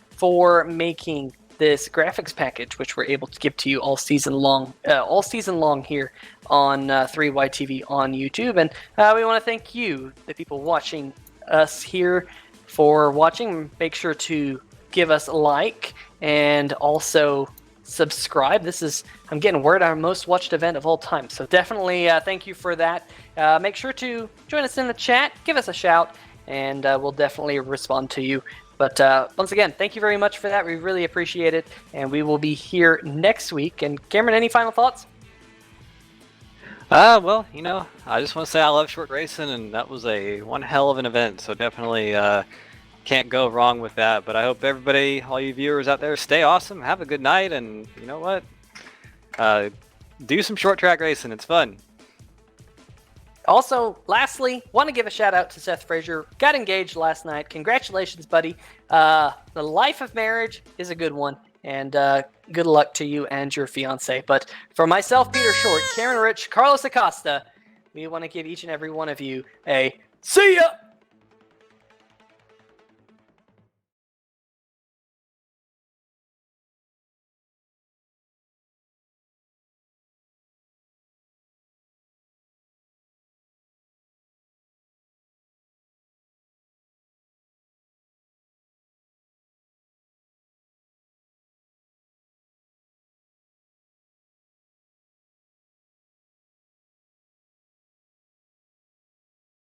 for making this graphics package, which we're able to give to you all season long here on 3YTV on YouTube. And we want to thank you, the people watching us here, for watching. Make sure to give us a like and also subscribe. This is, I'm getting word, our most watched event of all time. So definitely thank you for that. Make sure to join us in the chat, give us a shout, and we'll definitely respond to you. But once again, thank you very much for that. We really appreciate it. And we will be here next week. And Cameron, any final thoughts? Well, you know, I just want to say I love short racing, and that was one hell of an event. So definitely can't go wrong with that. But I hope everybody, all you viewers out there, stay awesome, have a good night, and you know what? Do some short track racing. It's fun. Also, lastly, want to give a shout out to Seth Frazier. Got engaged last night. Congratulations, buddy. The life of marriage is a good one. And good luck to you and your fiance. But for myself, Peter Short, Karen Rich, Carlos Acosta, we want to give each and every one of you a see ya!